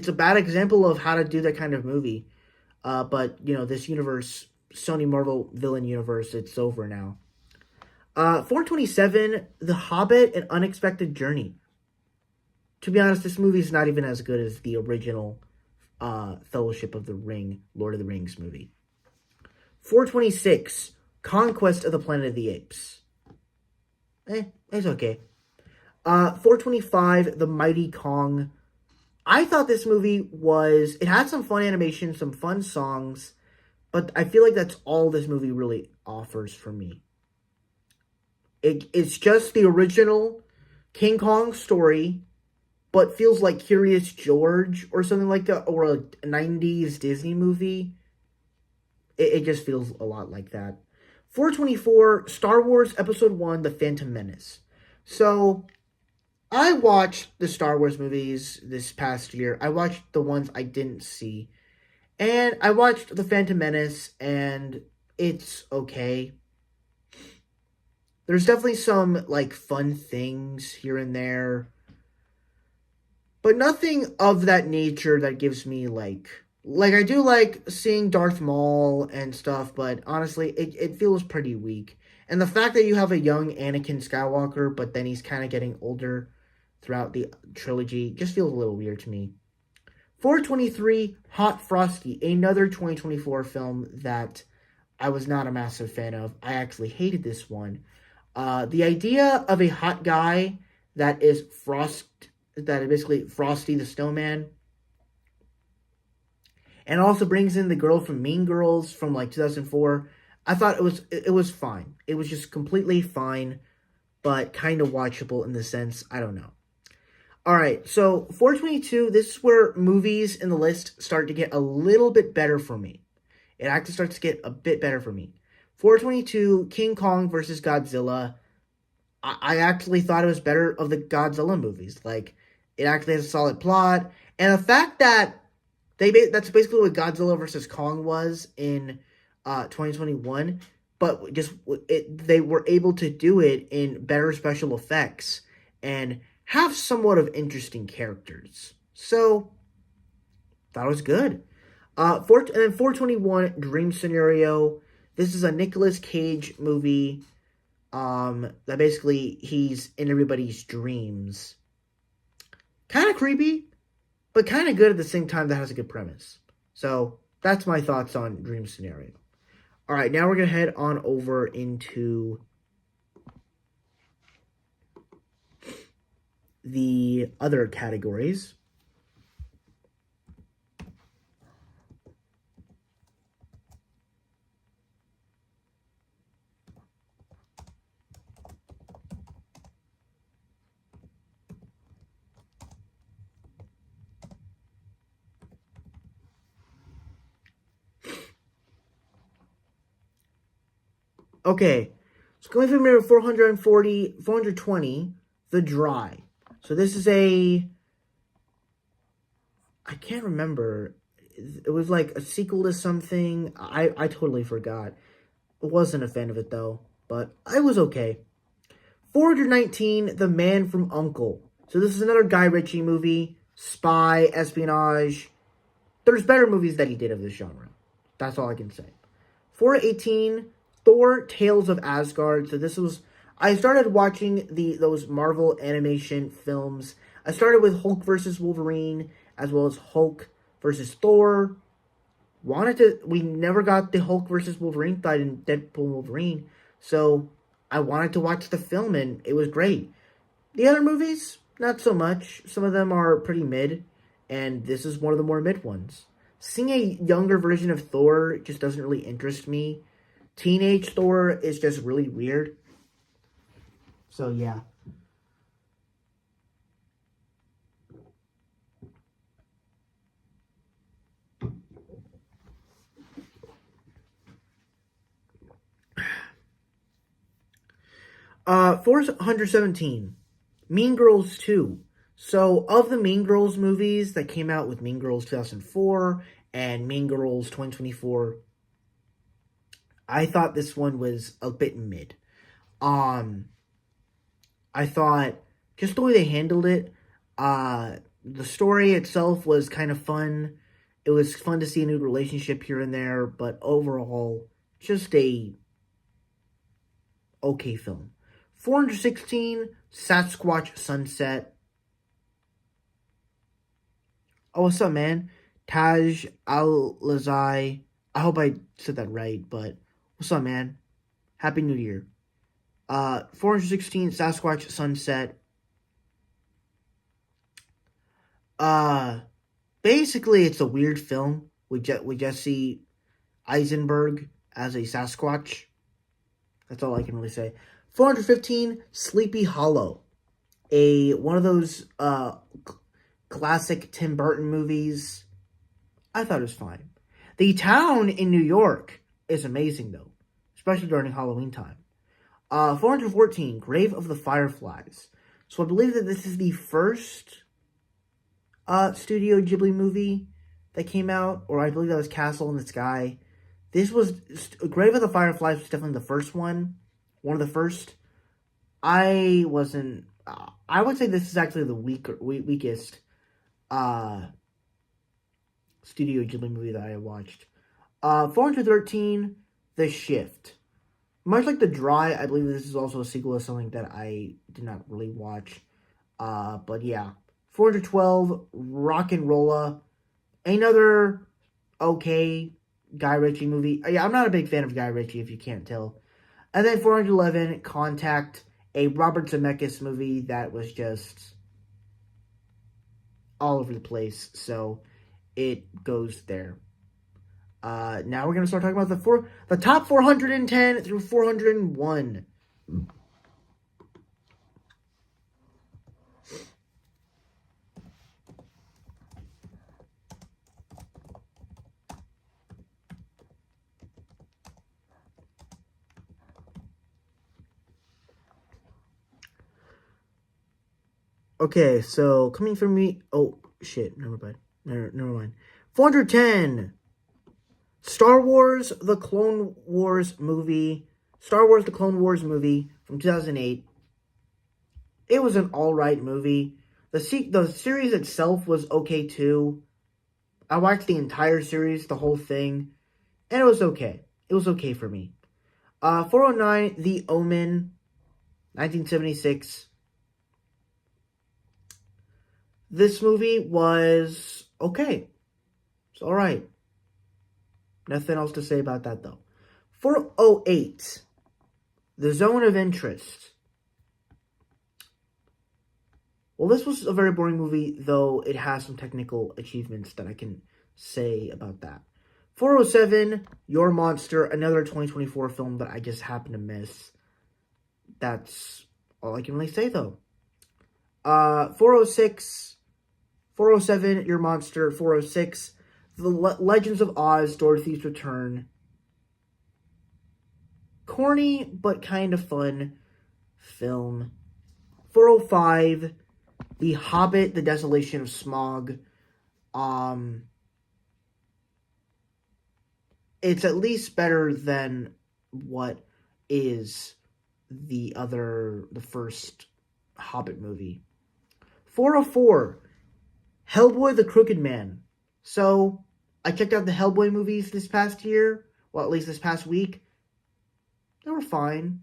a bad example of how to do that kind of movie. But, this universe, Sony Marvel villain universe, it's over now. 427, The Hobbit, An Unexpected Journey. To be honest, this movie is not even as good as the original Fellowship of the Ring, Lord of the Rings movie. 426, Conquest of the Planet of the Apes. It's okay. 425, The Mighty Kong. I thought this movie it had some fun animation, some fun songs, but I feel like that's all this movie really offers for me. It's just the original King Kong story, but feels like Curious George or something like that, or a 90s Disney movie. It just feels a lot like that. 424, Star Wars Episode 1, The Phantom Menace. So, I watched the Star Wars movies this past year. I watched the ones I didn't see. And I watched The Phantom Menace, and it's okay. There's definitely some, fun things here and there. But nothing of that nature that gives me, I do like seeing Darth Maul and stuff, but honestly, it feels pretty weak. And the fact that you have a young Anakin Skywalker, but then he's kind of getting older throughout the trilogy, just feels a little weird to me. 423, Hot Frosty, another 2024 film that I was not a massive fan of. I actually hated this one. The idea of a hot guy that is basically Frosty the Snowman, and also brings in the girl from Mean Girls from 2004. I thought it was fine. It was just completely fine, but kind of watchable in the sense, I don't know. All right, so 422, this is where movies in the list start to get a little bit better for me. It actually starts to get a bit better for me. 422, King Kong versus Godzilla. I actually thought it was better of the Godzilla movies. It actually has a solid plot. And the fact that that's basically what Godzilla versus Kong was in 2021. But they were able to do it in better special effects and have somewhat of interesting characters. So, that was good. And then 421, Dream Scenario. This is a Nicolas Cage movie that basically he's in everybody's dreams. Kind of creepy, but kind of good at the same time. That has a good premise. So, that's my thoughts on Dream Scenario. All right, now we're going to head on over into the other categories. Okay, so going through mirror 420, The Dry. So this is I can't remember. It was a sequel to something. I totally forgot. I wasn't a fan of it though, but I was okay. 419, The Man from U.N.C.L.E. So this is another Guy Ritchie movie, spy, espionage. There's better movies that he did of this genre. That's all I can say. 418, Thor: Tales of Asgard. So this was, I started watching those Marvel animation films. I started with Hulk versus Wolverine, as well as Hulk versus Thor. We never got the Hulk versus Wolverine fight in Deadpool Wolverine, so I wanted to watch the film, and it was great. The other movies, not so much. Some of them are pretty mid, and this is one of the more mid ones. Seeing a younger version of Thor just doesn't really interest me. Teenage Thor is just really weird. So, yeah. Uh, 417, Mean Girls 2. So, of the Mean Girls movies that came out with Mean Girls 2004 and Mean Girls 2024, I thought this one was a bit mid. I thought just the way they handled it, the story itself was kind of fun. It was fun to see a new relationship here and there, but overall, just a okay film. 416, Sasquatch Sunset. Oh, what's up, man? Taj Al-Lazai. I hope I said that right, but what's up, man? Happy New Year. 416, Sasquatch Sunset. Basically, it's a weird film with Jesse Eisenberg as a Sasquatch. That's all I can really say. 415, Sleepy Hollow. One of those classic Tim Burton movies. I thought it was fine. The town in New York is amazing, though, especially during Halloween time. 414, Grave of the Fireflies. So I believe that this is the first Studio Ghibli movie that came out, or I believe that was Castle in the Sky. This was Grave of the Fireflies was definitely the first one of the first. I would say this is actually the weakest Studio Ghibli movie that I watched. 413, The Shift. Much like The Dry, I believe this is also a sequel to something that I did not really watch. But yeah. 412, Rock and Rolla. Another okay Guy Ritchie movie. Yeah, I'm not a big fan of Guy Ritchie, if you can't tell. And then 411, Contact, a Robert Zemeckis movie that was just all over the place. So it goes there. Now we're going to start talking about the top 410 through 401. Okay, so coming from me. Oh shit! Never mind. Never mind. 410. Star Wars: The Clone Wars movie. Star Wars: The Clone Wars movie from 2008. It was an alright movie. The series itself was okay too. I watched the entire series, the whole thing, and it was okay. It was okay for me. 409, The Omen, 1976. This movie was okay. It's alright. Nothing else to say about that, though. 408, The Zone of Interest. Well, this was a very boring movie, though it has some technical achievements that I can say about that. 407, Your Monster, another 2024 film that I just happened to miss. That's all I can really say, though. 406, 407, Your Monster. 406, The Legends of Oz, Dorothy's Return. Corny, but kind of fun film. 405, The Hobbit, The Desolation of Smaug. It's at least better than what is the first Hobbit movie. 404, Hellboy the Crooked Man. So, I checked out the Hellboy movies this past year. Well, at least this past week. They were fine.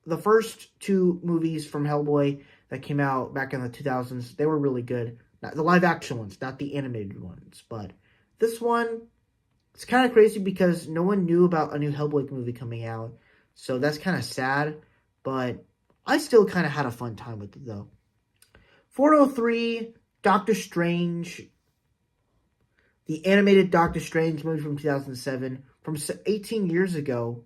The first two movies from Hellboy that came out back in the 2000s, they were really good. Not the live action ones, not the animated ones. But this one, it's kind of crazy because no one knew about a new Hellboy movie coming out. So that's kind of sad. But I still kind of had a fun time with it, though. 403, Doctor Strange. The animated Doctor Strange movie from 2007. From 18 years ago.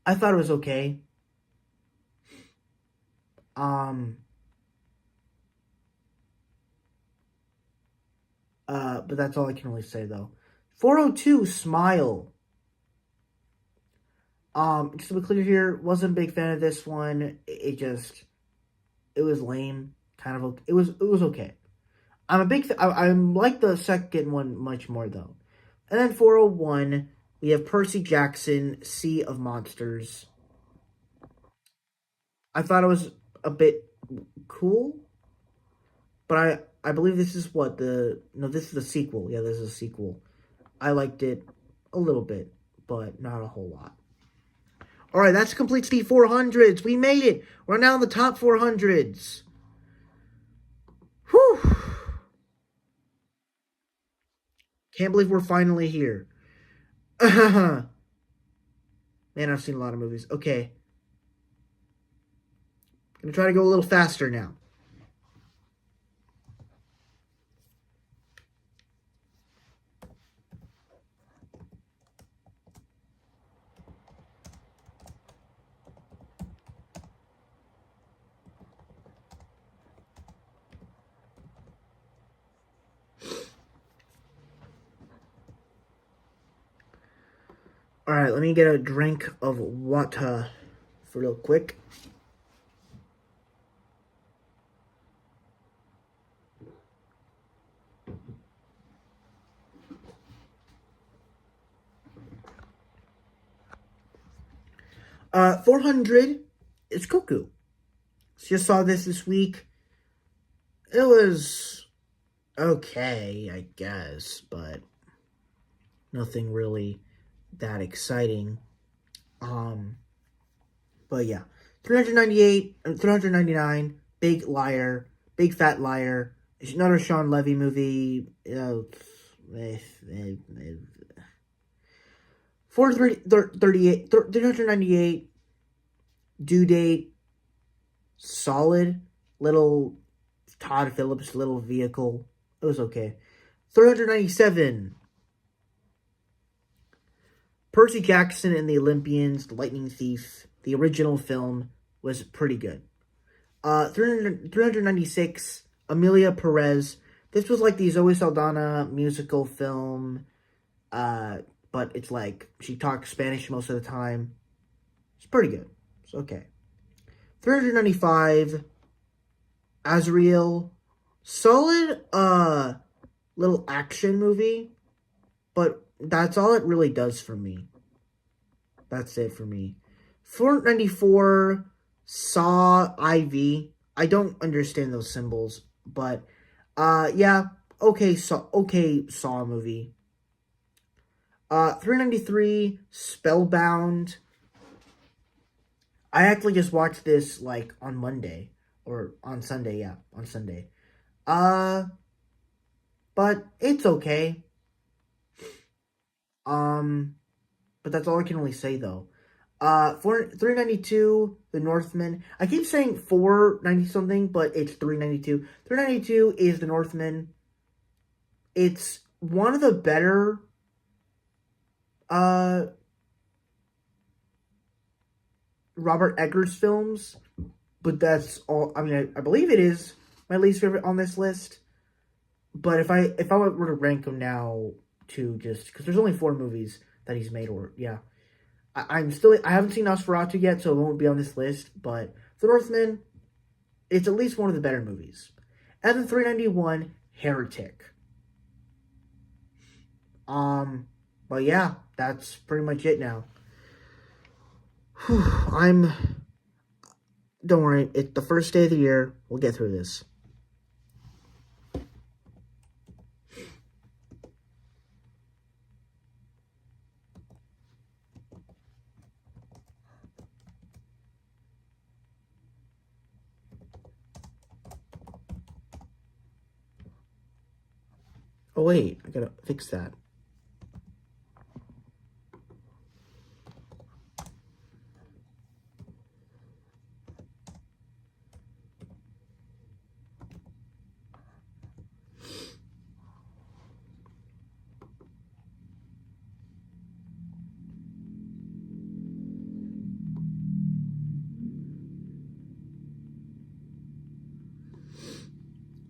I thought it was okay. But that's all I can really say, though. 402, Smile. Just to be clear here, wasn't a big fan of this one. It was lame. Kind of, it was okay. I'm a big, I like the second one much more, though. And then 401, we have Percy Jackson, Sea of Monsters. I thought it was a bit cool, but I believe this is this is the sequel. Yeah, this is a sequel. I liked it a little bit, but not a whole lot. All right, that's complete the 400s. We made it. We're now in the top 400s. Whew. Can't believe we're finally here. Man, I've seen a lot of movies. Okay. I'm going to try to go a little faster now. Alright, let me get a drink of water for real quick. Uh, 400 is Cuckoo. Just saw this week. It was okay, I guess, but nothing really that exciting. But yeah, 399, Big Liar, Big Fat Liar. It's another Sean Levy movie. 398, Due Date, solid. Little Todd Phillips, little vehicle. It was okay. 397, Percy Jackson and the Olympians, The Lightning Thief. The original film was pretty good. 396, Amelia Perez. This was like the Zoe Saldana musical film. But it's like, she talks Spanish most of the time. It's pretty good. It's okay. 395, Azrael. Solid, little action movie. But that's all it really does for me. That's it for me. 494, Saw IV. I don't understand those symbols. But, yeah. Okay, Saw movie. 393, Spellbound. I actually just watched this, like, on Monday. Or on Sunday, yeah. On Sunday. But it's okay. But that's all I can really say, though. 392, The Northman. I keep saying 490 something, but it's 392. 392 is The Northman. It's one of the better Robert Eggers films, but that's all. I mean, I believe it is my least favorite on this list. But if I were to rank them now, to just because there's only 4 movies that he's made, or yeah, I haven't seen Nosferatu yet, so it won't be on this list. But The Northman, it's at least one of the better movies. And then 391, Heretic. But yeah, that's pretty much it now. Whew, don't worry. It's the first day of the year. We'll get through this. Oh, wait. I gotta fix that.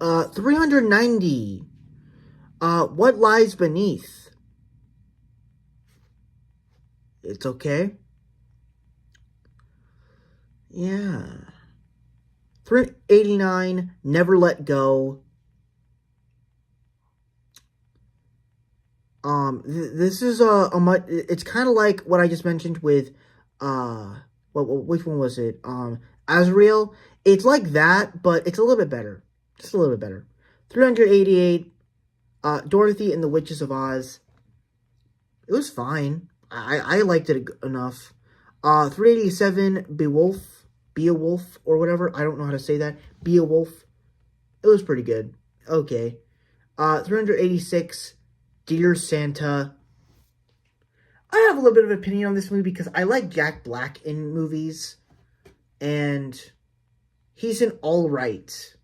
Uh, 390. What lies beneath? It's okay. Yeah. 389, Never Let Go. This is it's kind of like what I just mentioned with, which one was it? Azrael. It's like that, but it's a little bit better. Just a little bit better. 388, Dorothy and the Witches of Oz. It was fine. I liked it enough. 387, Beowulf, or whatever. I don't know how to say that. Beowulf. It was pretty good. Okay. 386, Dear Santa. I have a little bit of opinion on this movie because I like Jack Black in movies. And he's an alright,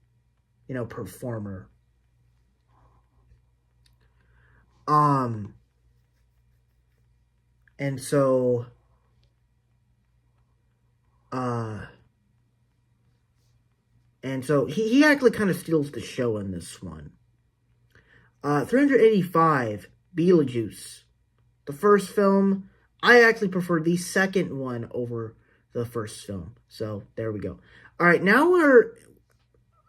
performer. And so, he actually kind of steals the show in this one. 385, Beetlejuice. The first film, I actually prefer the second one over the first film. So, there we go. Alright, now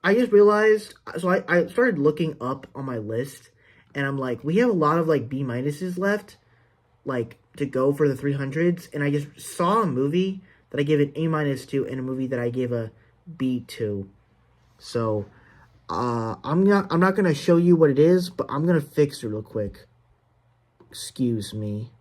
I just realized, so I started looking up on my list, and I'm like, we have a lot of, B minuses left, to go for the 300s, and I just saw a movie that I gave an A minus to, and a movie that I gave a B to. So, I'm not going to show you what it is, but I'm going to fix it real quick. Excuse me.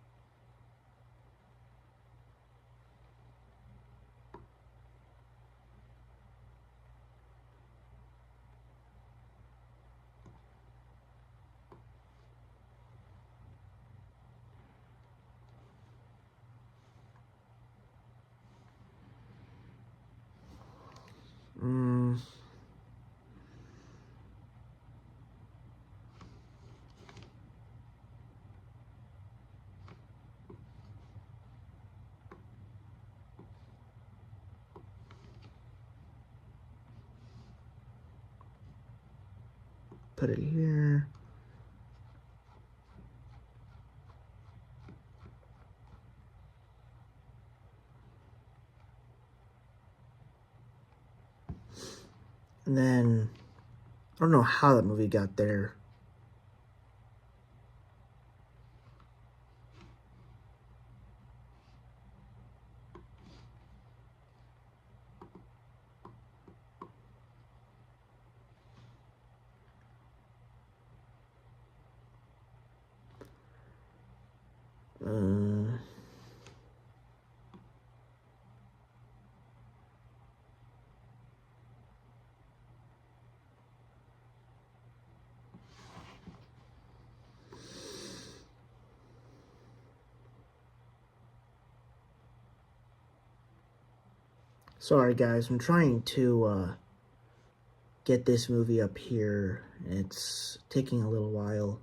Put it here. And then, I don't know how that movie got there. Sorry guys, I'm trying to get this movie up here. It's taking a little while.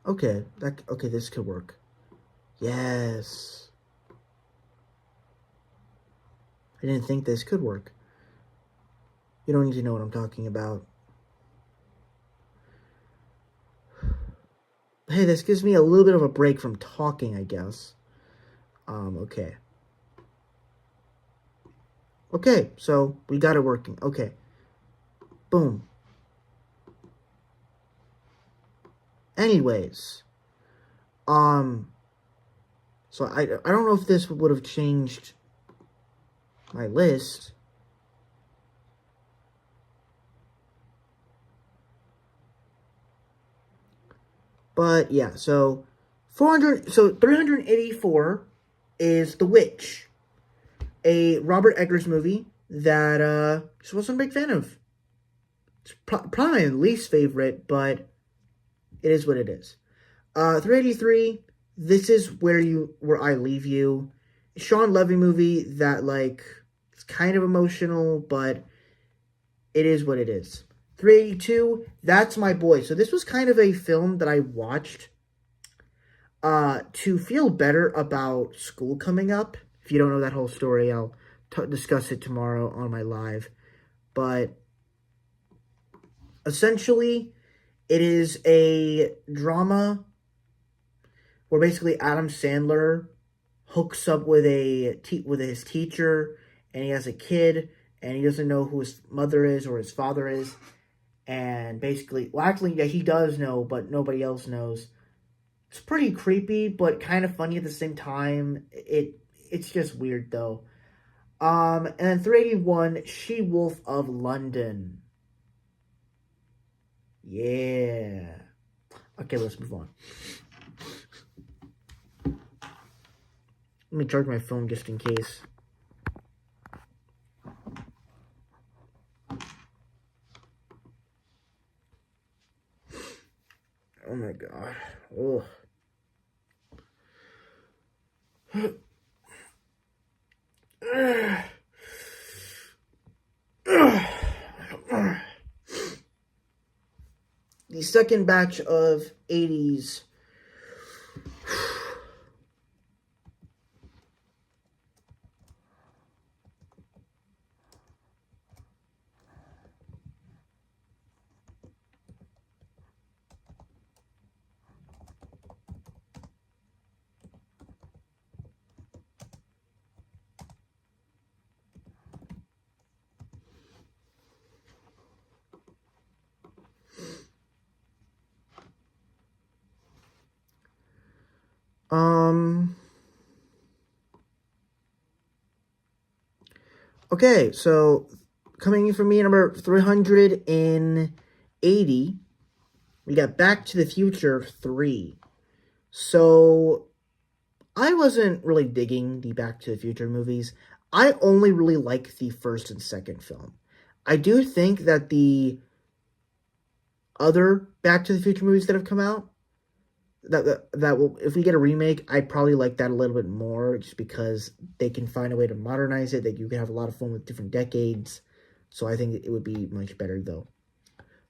Okay, this could work. Yes. I didn't think this could work. You don't need to know what I'm talking about. Hey, this gives me a little bit of a break from talking, I guess. Okay. Okay, so we got it working. Okay. Boom. Anyways. So I don't know if this would have changed my list. But yeah, so 384 is The Witch, a Robert Eggers movie that just wasn't a big fan of. It's probably my least favorite, but it is what it is. 383, This Is Where I Leave You. Sean Levy movie that, like, it's kind of emotional, but it is what it is. 382, That's My Boy. So this was kind of a film that I watched to feel better about school coming up. If you don't know that whole story, I'll discuss it tomorrow on my live. But essentially, it is a drama where basically Adam Sandler hooks up with his teacher, and he has a kid, and he doesn't know who his mother is or his father is. And basically, well, actually, yeah, he does know, but nobody else knows. It's pretty creepy, but kind of funny at the same time. It's just weird, though. And then 381, She-Wolf of London. Yeah. Okay, let's move on. Let me charge my phone just in case. Oh my god. Ugh. The second batch of 80s. Okay, so coming in for me, number 380, we got Back to the Future 3. So I wasn't really digging the Back to the Future movies. I only really like the first and second film. I do think that the other Back to the Future movies that have come out, that will, if we get a remake, I'd probably like that a little bit more, just because they can find a way to modernize it, that you can have a lot of fun with different decades. So I think it would be much better, though.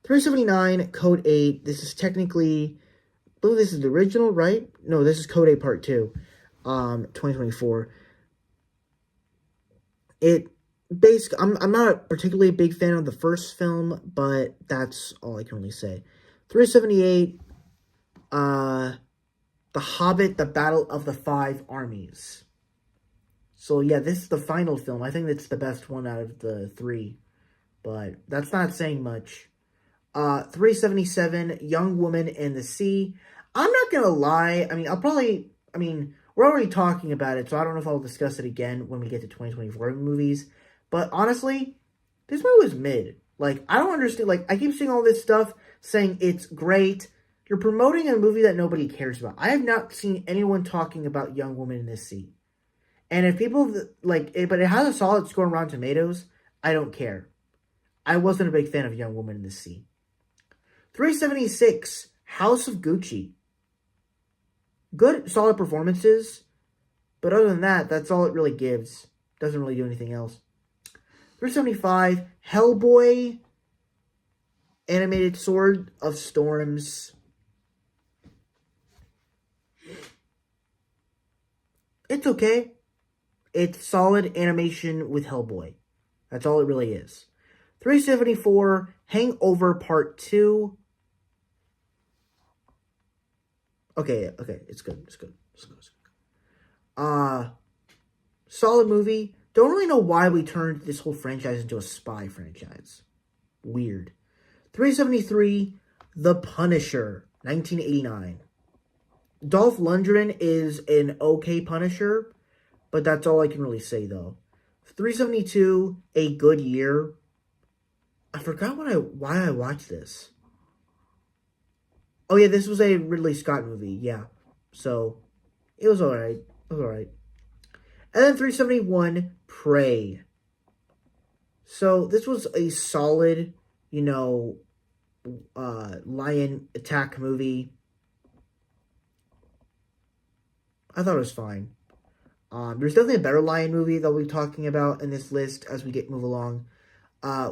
379, Code 8. This is technically, I believe this is the original, right? No, this is Code 8 Part 2, 2024. I'm not particularly a big fan of the first film, but that's all I can really say. 378, The Hobbit, The Battle of the Five Armies. So yeah, this is the final film. I think that's the best one out of the three, but that's not saying much. 377, Young Woman in the Sea. I'm not gonna lie, we're already talking about it, so I don't know if I'll discuss it again when we get to 2024 movies. But honestly, this movie was mid. Like, I don't understand. Like, I keep seeing all this stuff saying it's great. You're promoting a movie that nobody cares about. I have not seen anyone talking about Young Woman in the Sea. And if people, like, but it has a solid score on Rotten Tomatoes, I don't care. I wasn't a big fan of Young Woman in the Sea. 376, House of Gucci. Good, solid performances. But other than that, that's all it really gives. Doesn't really do anything else. 375, Hellboy, Animated Sword of Storms. It's okay. It's solid animation with Hellboy. That's all it really is. 374, Hangover Part 2. Okay, it's good. Solid movie. Don't really know why we turned this whole franchise into a spy franchise. Weird. 373, The Punisher, 1989. Dolph Lundgren is an okay Punisher, but that's all I can really say, though. 372, a good year. I forgot why I watched this. Oh, yeah, this was a Ridley Scott movie, yeah. So, it was alright. It was alright. And then 371, Prey. So, this was a solid, lion attack movie. I thought it was fine. There's definitely a better lion movie that we'll be talking about in this list as we move along.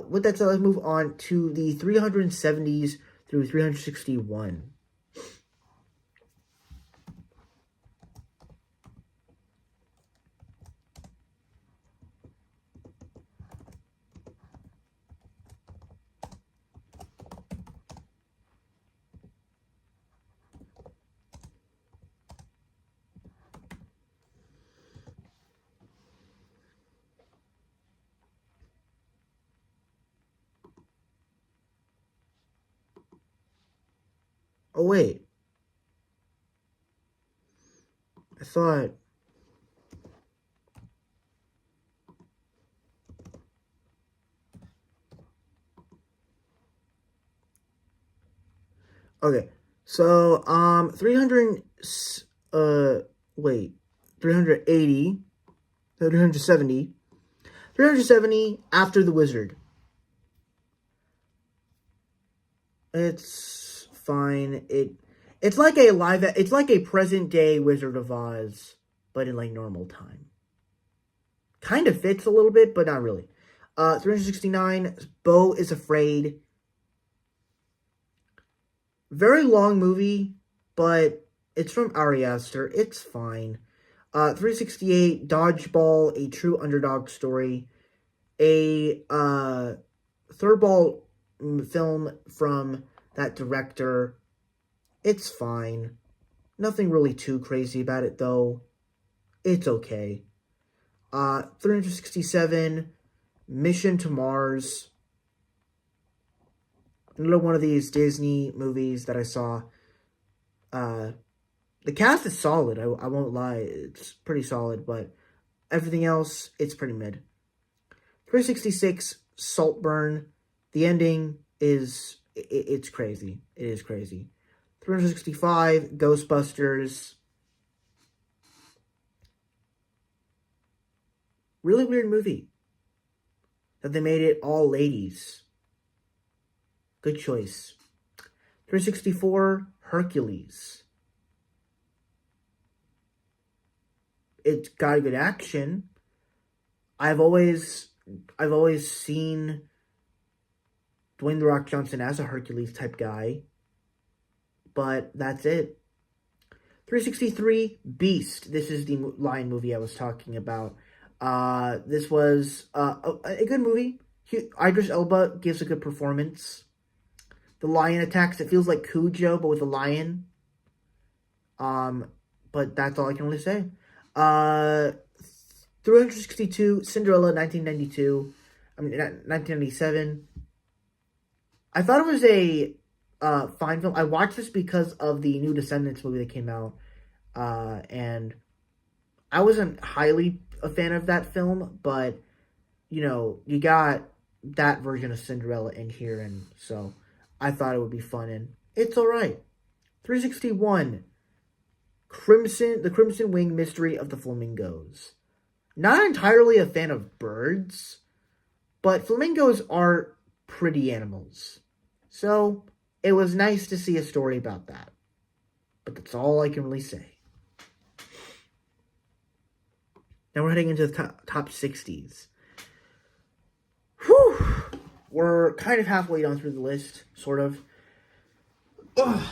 With that said, let's move on to the 370s through 361. Oh, wait. I thought... Okay. So, 300... wait. 380... 370... 370, After the Wizard. It's fine. It's like a present day Wizard of Oz, but in like normal time. Kind of fits a little bit, but not really. 369, Beau is Afraid. Very long movie, but it's from Ari Aster. It's fine. 368, Dodgeball, a true underdog story. A third ball film from that director. It's fine. Nothing really too crazy about it, though. It's okay. 367, Mission to Mars. Another one of these Disney movies that I saw. The cast is solid, I won't lie. It's pretty solid, but everything else, it's pretty mid. 366, Saltburn. The ending is... It's crazy. It is crazy. 365, Ghostbusters. Really weird movie. That they made it all ladies. Good choice. 364, Hercules. It's got good action. I've always seen Dwayne "The Rock" Johnson as a Hercules type guy. But that's it. 363, Beast. This is the lion movie I was talking about. This was a good movie. Idris Elba gives a good performance. The lion attacks. It feels like Cujo, but with a lion. But that's all I can really say. 362, Cinderella, 1997. I thought it was a fine film. I watched this because of the new Descendants movie that came out. And I wasn't highly a fan of that film, but, you got that version of Cinderella in here, and so I thought it would be fun, and it's alright. 361, The Crimson Wing Mystery of the Flamingos. Not entirely a fan of birds, but flamingos are pretty animals. So, it was nice to see a story about that. But that's all I can really say. Now we're heading into the top 60s. Whew! We're kind of halfway down through the list, sort of. Ugh.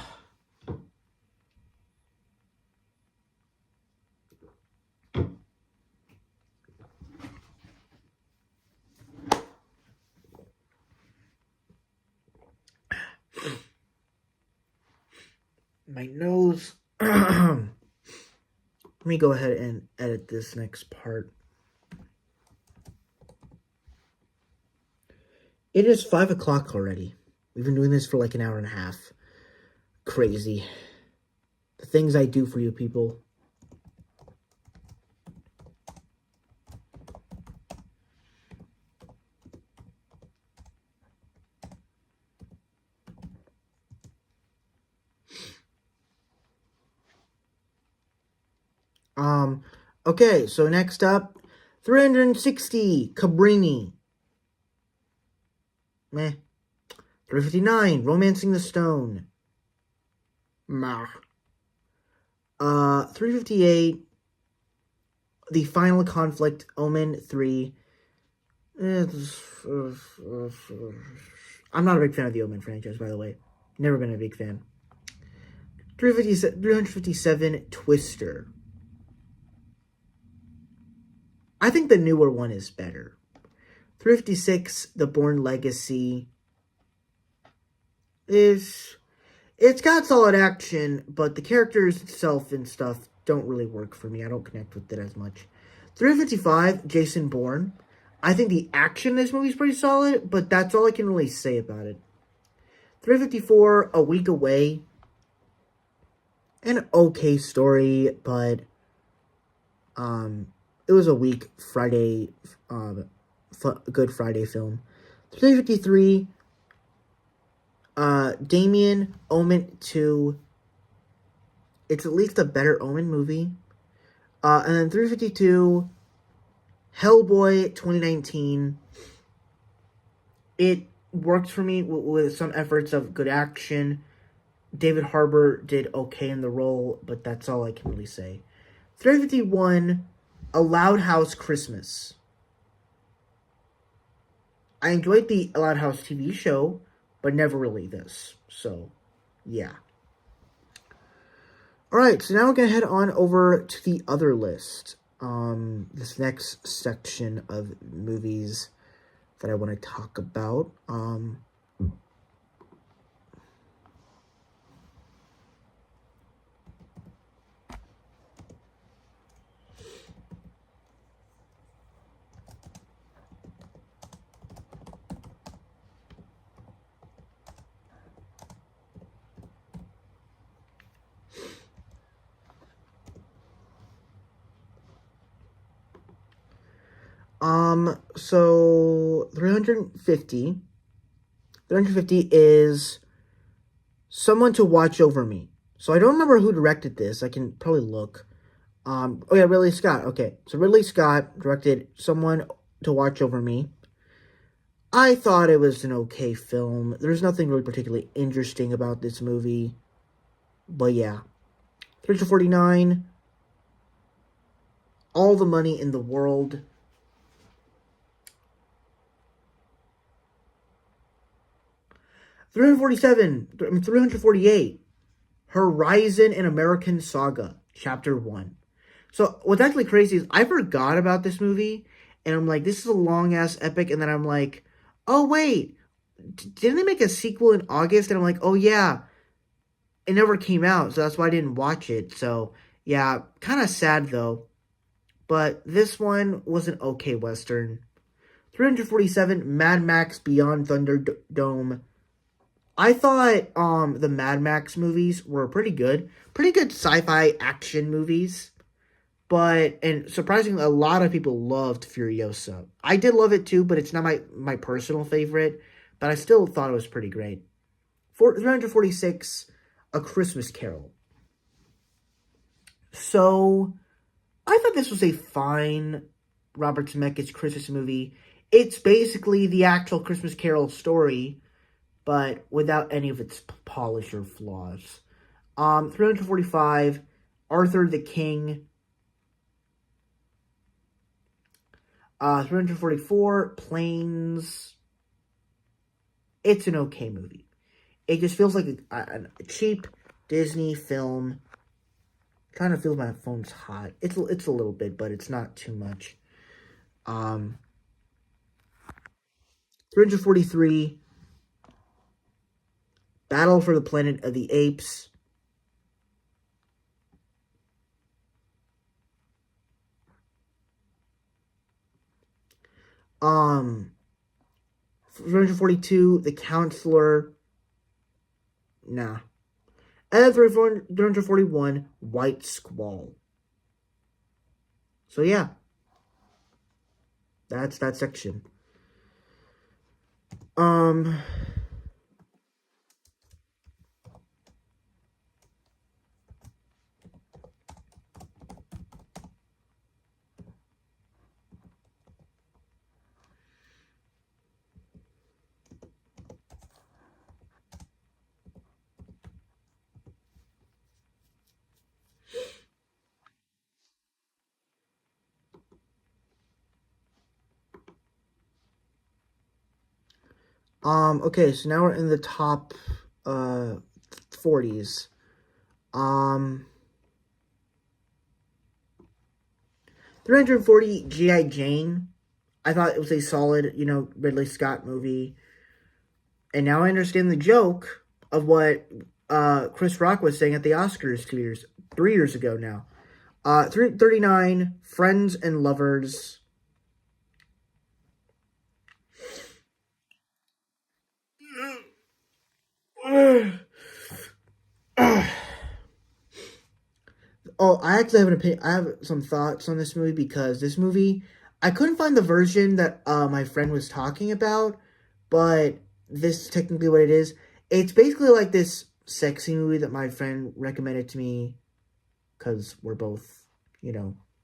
My nose. Let me go ahead and edit this next part. It is 5 o'clock already. We've been doing this for like an hour and a half. Crazy. The things I do for you people. Okay, so next up, 360, Cabrini. Meh. 359, Romancing the Stone. Meh. 358, The Final Conflict, Omen 3. I'm not a big fan of the Omen franchise, by the way. Never been a big fan. 357, Twister. I think the newer one is better. 356, The Bourne Legacy. It's got solid action, but the characters itself and stuff don't really work for me. I don't connect with it as much. 355, Jason Bourne. I think the action in this movie is pretty solid, but that's all I can really say about it. 354, A Week Away. An okay story, but it was a weak Friday, Good Friday film. 353, Damien, Omen 2. It's at least a better Omen movie. And then 352, Hellboy 2019. It worked for me with some efforts of good action. David Harbour did okay in the role, but that's all I can really say. 351, A Loud House Christmas. I enjoyed the Loud House TV show, but never really this. So, yeah. Alright, so now we're going to head on over to the other list. This next section of movies that I want to talk about. So 350 is Someone to Watch Over Me. So I don't remember who directed this. I can probably look. Oh yeah, Ridley Scott. Okay, so Ridley Scott directed Someone to Watch Over Me. I thought it was an okay film. There's nothing really particularly interesting about this movie. But yeah. 349, All the Money in the World. 348, Horizon: An American Saga, Chapter 1. So, what's actually crazy is I forgot about this movie, and I'm like, this is a long-ass epic, and then I'm like, oh, wait, didn't they make a sequel in August? And I'm like, oh, yeah, it never came out, so that's why I didn't watch it. So, yeah, kind of sad, though. But this one was an okay Western. 347, Mad Max Beyond Thunderdome. I thought the Mad Max movies were pretty good. Pretty good sci-fi action movies. And surprisingly, a lot of people loved Furiosa. I did love it too, but it's not my personal favorite. But I still thought it was pretty great. 346, A Christmas Carol. So, I thought this was a fine Robert Zemeckis Christmas movie. It's basically the actual Christmas Carol story, but without any of its polish or flaws. 345, Arthur the King. 344, Planes. It's an okay movie. It just feels like a cheap Disney film. Kind of feels my phone's hot. It's a little bit, but it's not too much. 343, Battle for the Planet of the Apes. 342, The Counselor. Nah. And then 341, White Squall. So yeah, that's that section. Okay, so now we're in the top 40s. 340 G.I. Jane. I thought it was a solid, Ridley Scott movie. And now I understand the joke of what Chris Rock was saying at the Oscars 3 years ago now. 339, Friends and Lovers. Oh, I actually have an opinion. I have some thoughts on this movie because this movie, I couldn't find the version that my friend was talking about, but this is technically what it is. It's basically like this sexy movie that my friend recommended to me because we're both,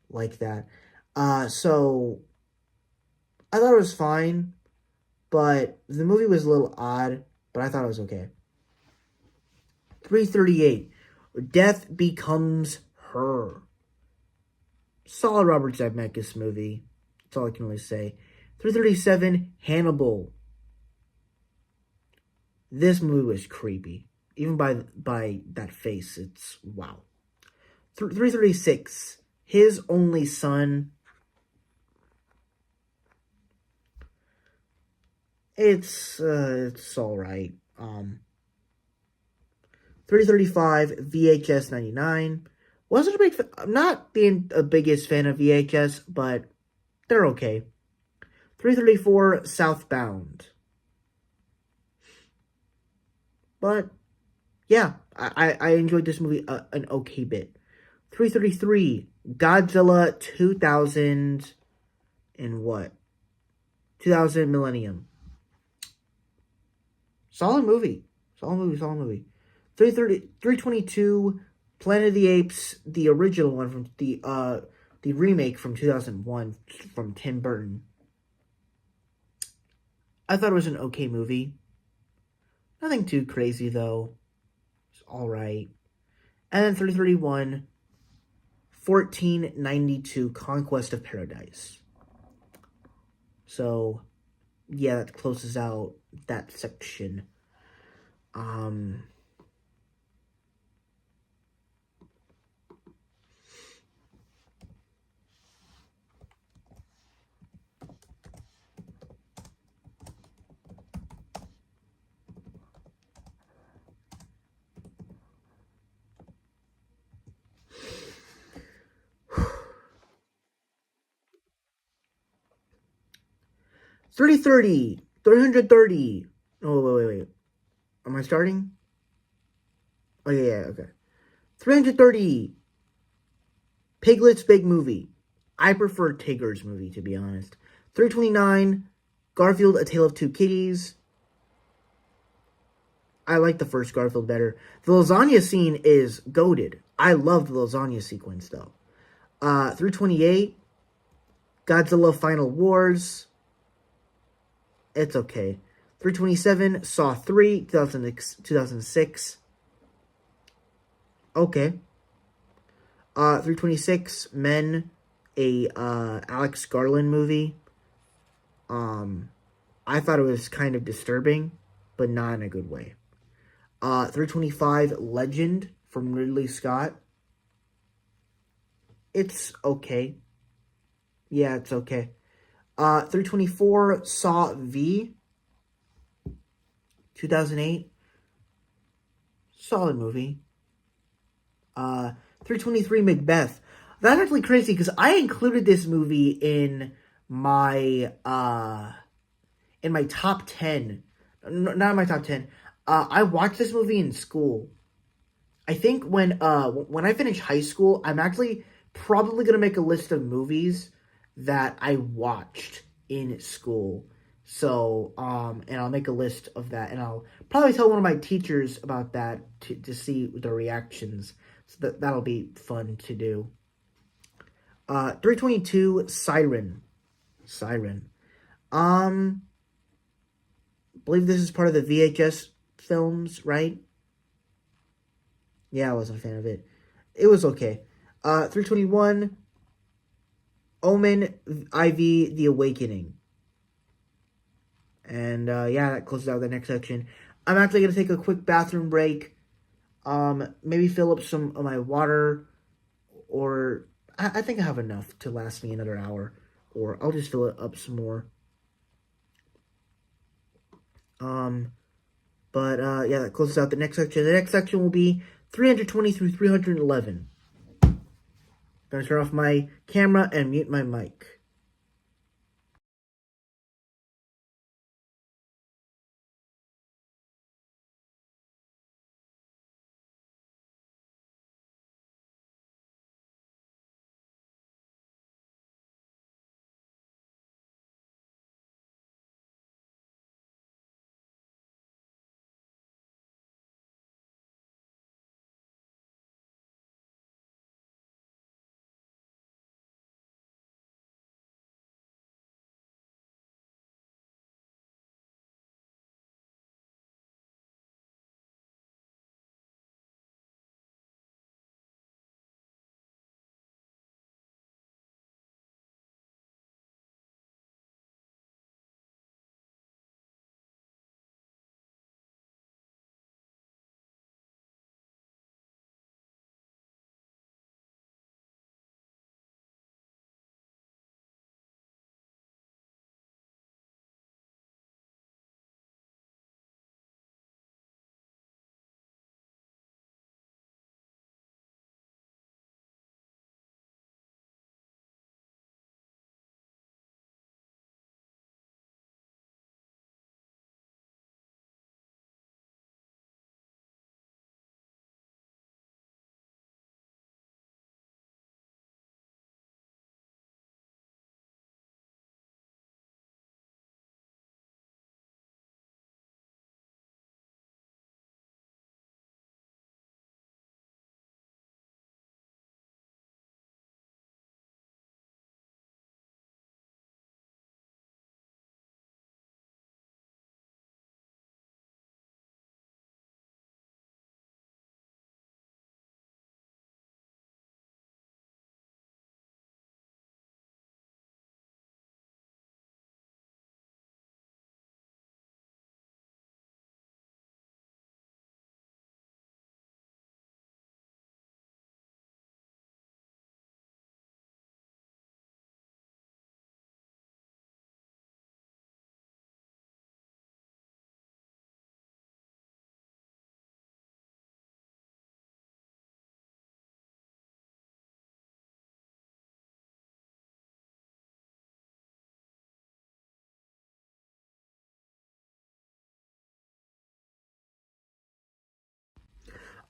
like that. So I thought it was fine, but the movie was a little odd, but I thought it was okay. 338, Death Becomes Her. Solid Robert Zemeckis movie. That's all I can really say. 337, Hannibal. This movie was creepy. Even by that face, it's wow. 336, His Only Son. It's all right. 335, VHS 99. Wasn't a big fan. I'm not being a biggest fan of VHS, but they're okay. 334, Southbound. But yeah, I enjoyed this movie an okay bit. 333, Godzilla 2000 and what? 2000 Millennium. Solid movie. 322, Planet of the Apes, the original one from the remake from 2001 from Tim Burton. I thought it was an okay movie. Nothing too crazy though. It's alright. And then 331, 1492, Conquest of Paradise. So, yeah, that closes out that section. 330. Oh, wait. Am I starting? Oh, yeah, okay. 330, Piglet's Big Movie. I prefer Tigger's movie, to be honest. 329, Garfield, A Tale of Two Kitties. I like the first Garfield better. The lasagna scene is goated. I love the lasagna sequence, though. 328, Godzilla Final Wars. It's okay. 327, Saw 3, 2006. Okay. 326, Men, a Alex Garland movie. I thought it was kind of disturbing, but not in a good way. 325, Legend from Ridley Scott. It's okay. Yeah, it's okay. 324, Saw V, 2008. Solid movie. 323, Macbeth. That's actually crazy because I included this movie in my top 10. Not in my top 10. I watched this movie in school. I think when I finish high school, I'm actually probably gonna make a list of movies that I watched in school. So and I'll make a list of that, and I'll probably tell one of my teachers about that to see the reactions. So that'll be fun to do. 322 Siren. Siren. Um, believe this is part of the VHS films, right? Yeah, I wasn't a fan of it. It was okay. 321 Omen IV The Awakening. And yeah, that closes out the next section. I'm actually gonna take a quick bathroom break. Maybe fill up some of my water, or I think I have enough to last me another hour, or I'll just fill it up some more. Um, but yeah, that closes out the next section. The next section will be 320 through 311. Gonna turn off my camera and mute my mic.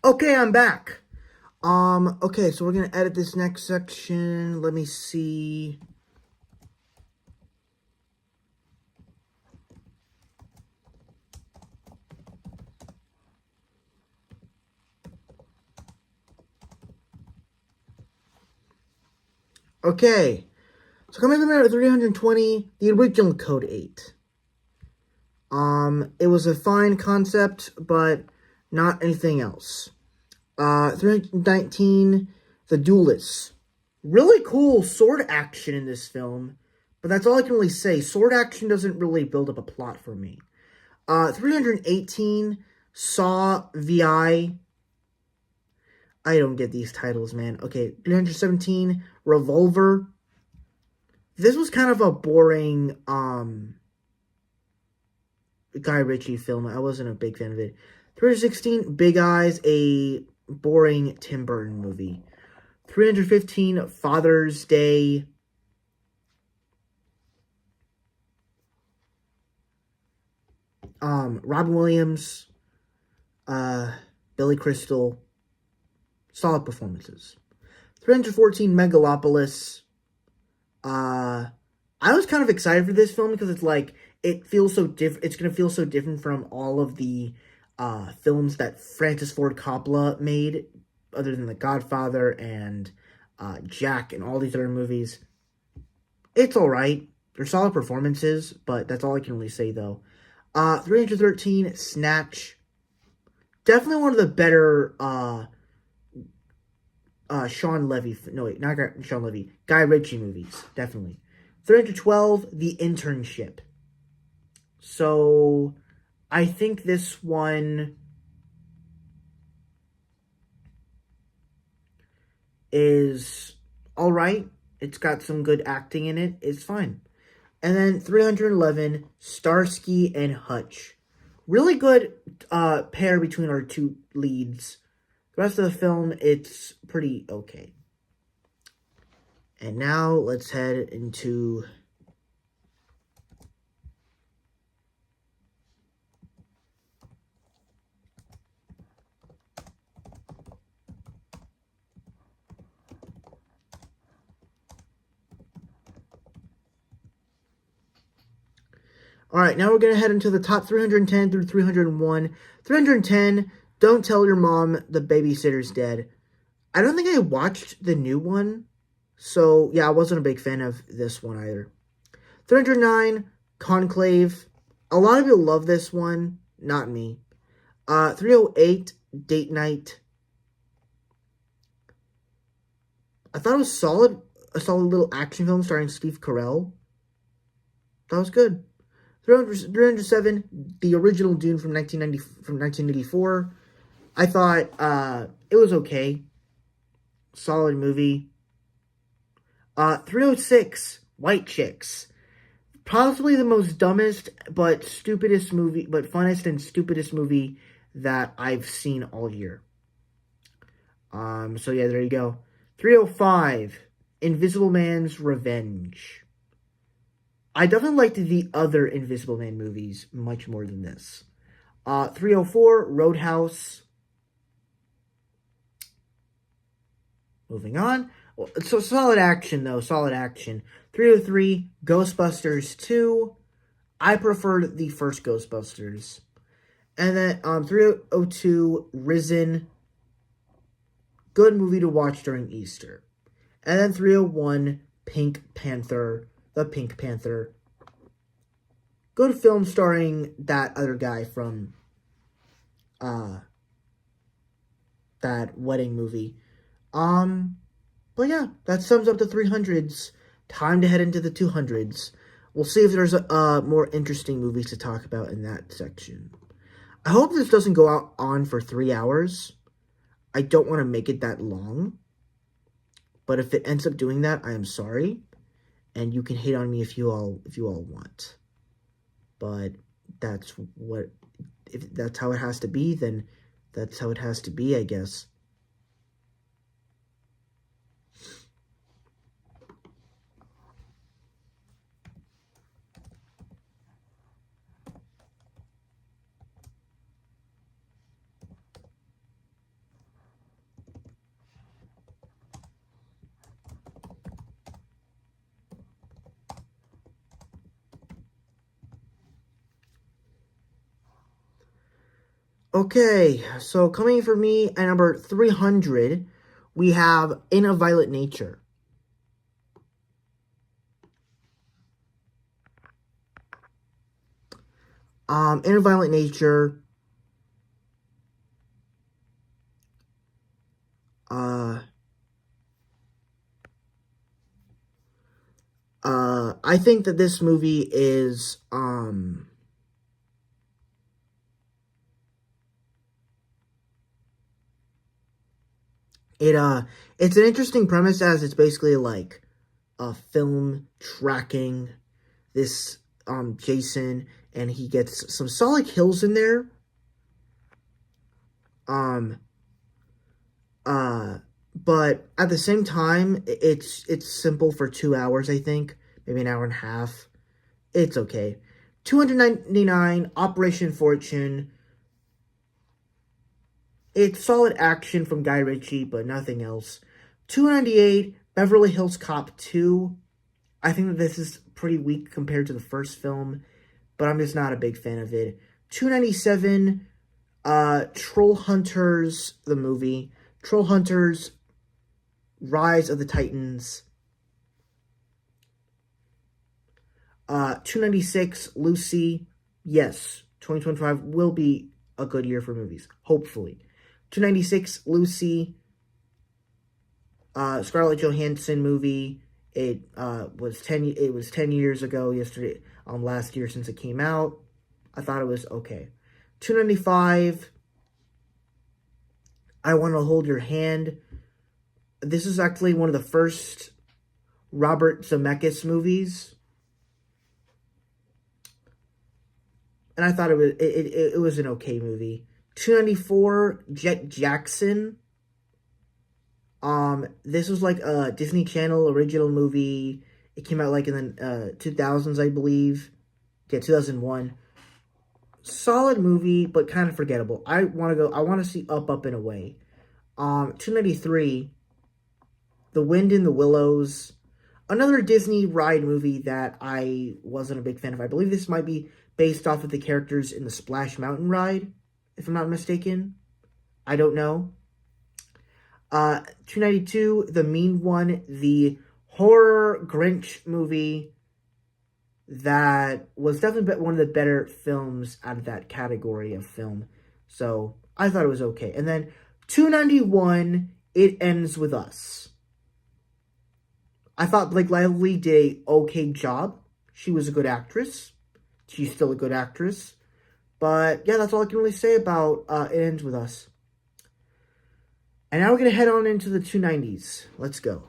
Okay, I'm back. Okay, so we're gonna edit this next section. Let me see. Okay, so coming in at 320, the original Code 8. It was a fine concept, but not anything else. 319, The Duelists. Really cool sword action in this film, but that's all I can really say. Sword action doesn't really build up a plot for me. 318, Saw VI. I don't get these titles, man. Okay, 317, Revolver. This was kind of a boring, Guy Ritchie film. I wasn't a big fan of it. 316, Big Eyes, a boring Tim Burton movie. 315, Father's Day. Robin Williams, Billy Crystal. solid performances. 314, Megalopolis. I was kind of excited for this film because it's like, it feels so different. It's going to feel so different from all of the films that Francis Ford Coppola made, other than The Godfather and Jack and all these other movies. It's alright. They're solid performances, but that's all I can really say, though. 313, Snatch. Definitely one of the better Sean Levy... No, wait, not Sean Levy. Guy Ritchie movies. Definitely. 312, The Internship. So, I think this one is alright. It's got some good acting in it. It's fine. And then 311, Starsky and Hutch. Really good pair between our two leads. The rest of the film, it's pretty okay. And now let's head into... Alright, now we're going to head into the top 310 through 301. 310, Don't Tell Your Mom the Babysitter's Dead. I don't think I watched the new one. So, yeah, I wasn't a big fan of this one either. 309, Conclave. A lot of people love this one. Not me. 308, Date Night. I thought it was solid. A solid little action film starring Steve Carell. That was good. 307, the original Dune from 1984. I thought it was okay. Solid movie. 306, White Chicks. Possibly the most dumbest but stupidest movie, but funnest and stupidest movie that I've seen all year. So yeah, there you go. 305, Invisible Man's Revenge. I definitely liked the other Invisible Man movies much more than this. 304, Roadhouse. Moving on. So solid action, though. Solid action. 303, Ghostbusters 2. I preferred the first Ghostbusters. And then 302, Risen. Good movie to watch during Easter. And then 301, Pink Panther. The Pink Panther. Good film starring that other guy from that wedding movie. But yeah, that sums up the 300s. Time to head into the 200s. We'll see if there's more interesting movies to talk about in that section. I hope this doesn't go on for 3 hours. I don't want to make it that long. But if it ends up doing that, I am sorry. And you can hate on me if you all want. But that's what, if that's how it has to be, then that's how it has to be, I guess. Okay, so coming for me at number 300, we have In a Violet Nature. In a Violet Nature, I think that this movie is, it's an interesting premise, as it's basically like a film tracking this Jason, and he gets some solid kills in there. But at the same time, it's simple for 2 hours, I think. Maybe an hour and a half. It's okay. 299, Operation Fortune. It's solid action from Guy Ritchie, but nothing else. 298, Beverly Hills Cop 2. I think that this is pretty weak compared to the first film, but I'm just not a big fan of it. 297, Troll Hunters, the movie. Troll Hunters, Rise of the Titans. 296, Lucy. Yes, 2025 will be a good year for movies, hopefully. 296, Lucy. Scarlett Johansson movie. It was 10 years ago yesterday, last year since it came out. I thought it was okay. 295, I Want to Hold Your Hand. This is actually one of the first Robert Zemeckis movies. And I thought it was an okay movie. 294, Jet Jackson. This was like a Disney Channel original movie. It came out like in the 2000s, I believe. Yeah, 2001. Solid movie, but kind of forgettable. I want to see Up and Away. 293, The Wind in the Willows. Another Disney ride movie that I wasn't a big fan of. I believe this might be based off of the characters in the Splash Mountain ride, if I'm not mistaken. I don't know. 292, The Mean One, the horror Grinch movie that was definitely one of the better films out of that category of film. So, I thought it was okay. And then, 291, It Ends With Us. I thought Blake Lively did an okay job. She was a good actress. She's still a good actress. But, yeah, that's all I can really say about It Ends With Us. And now we're going to head on into the 290s. Let's go.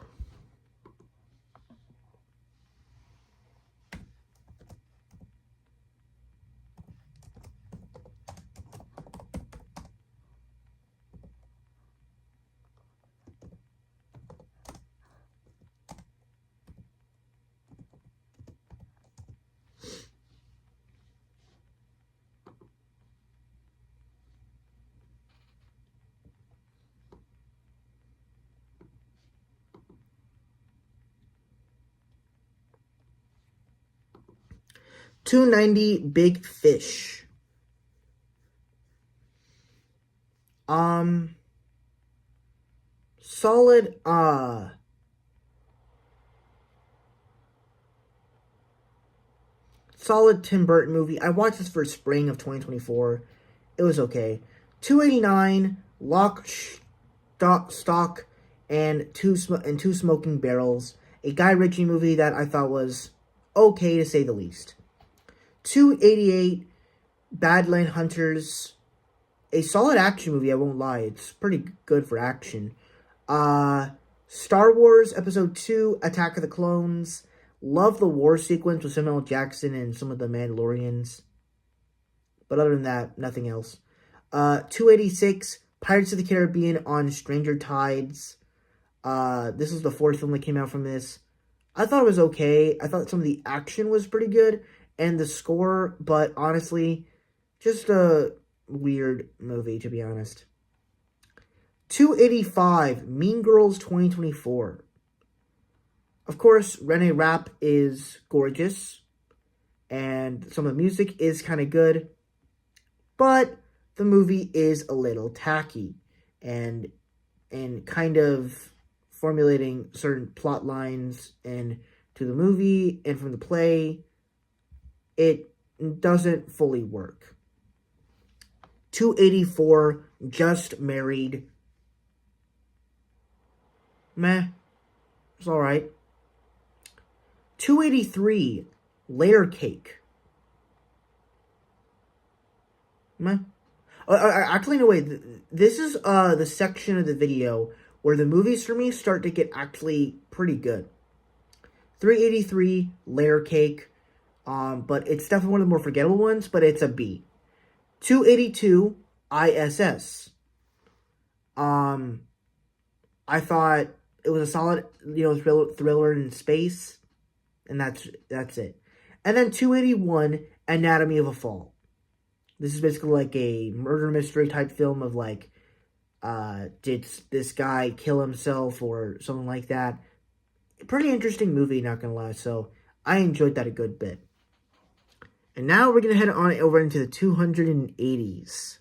$290 Big Fish. Solid, solid Tim Burton movie. I watched this for spring of 2024. It was okay. 289, Lock, Stock, and Two Smoking Barrels. A Guy Ritchie movie that I thought was okay to say the least. 288, Badland Hunters. A solid action movie, I won't lie. It's pretty good for action. Star Wars Episode 2, Attack of the Clones. Love the war sequence with Samuel L. Jackson and some of the Mandalorians. But other than that, nothing else. 286, Pirates of the Caribbean on Stranger Tides. This was the fourth film that came out from this. I thought it was okay. I thought some of the action was pretty good. And the score, but honestly, just a weird movie, to be honest. 285, Mean Girls 2024. Of course, Renee Rapp is gorgeous, and some of the music is kind of good, but the movie is a little tacky, and kind of formulating certain plot lines and to the movie and from the play, it doesn't fully work. 284, Just Married. Meh. It's alright. 283, Layer Cake. Meh. Actually, no, wait. This is the section of the video where the movies for me start to get actually pretty good. 383, Layer Cake. But it's definitely one of the more forgettable ones, but it's a B. 282, ISS. I thought it was a solid, thriller in space, and that's it. And then 281, Anatomy of a Fall. This is basically like a murder mystery type film of like Did this guy kill himself or something like that? Pretty interesting movie, not gonna lie. So I enjoyed that a good bit. And now we're gonna head on over into the 280s.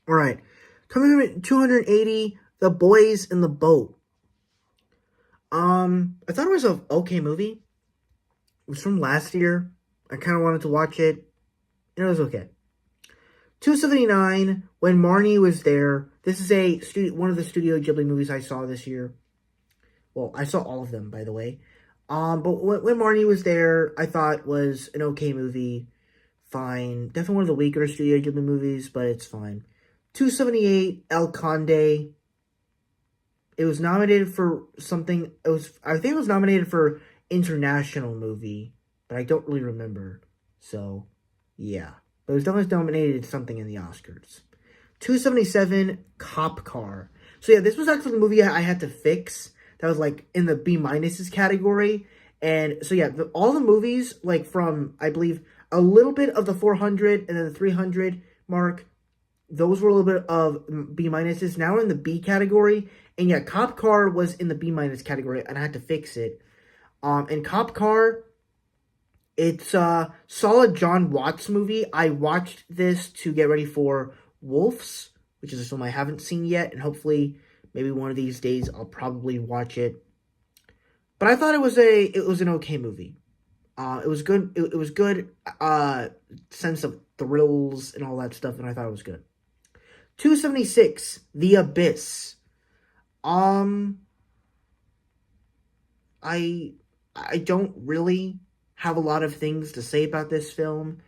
All right, coming in at 280, The Boys in the Boat. I thought it was an okay movie. It was from last year. I kind of wanted to watch it, and it was okay. 279, When Marnie Was There. This is one of the Studio Ghibli movies I saw this year. Well, I saw all of them, by the way. But when Marnie Was There, I thought was an okay movie. Fine. Definitely one of the weaker Studio Ghibli movies, but it's fine. 278, El Conde. It was nominated for something. I think it was nominated for International Movie, but I don't really remember. So, yeah. But it was definitely nominated something in the Oscars. 277, Cop Car. So yeah, this was actually the movie I had to fix. That was like in the B- category. And so yeah, all the movies like from, I believe, a little bit of the 400 and then the 300 mark, those were a little bit of B-. Now we're in the B category. And yeah, Cop Car was in the B- category, and I had to fix it. And Cop Car, it's a solid John Watts movie. I watched this to get ready for Wolves, which is a film I haven't seen yet, and hopefully maybe one of these days I'll probably watch it. But I thought it was an okay movie. It was good. It was good. Sense of thrills and all that stuff, and I thought it was good. 276, The Abyss. I don't really have a lot of things to say about this film.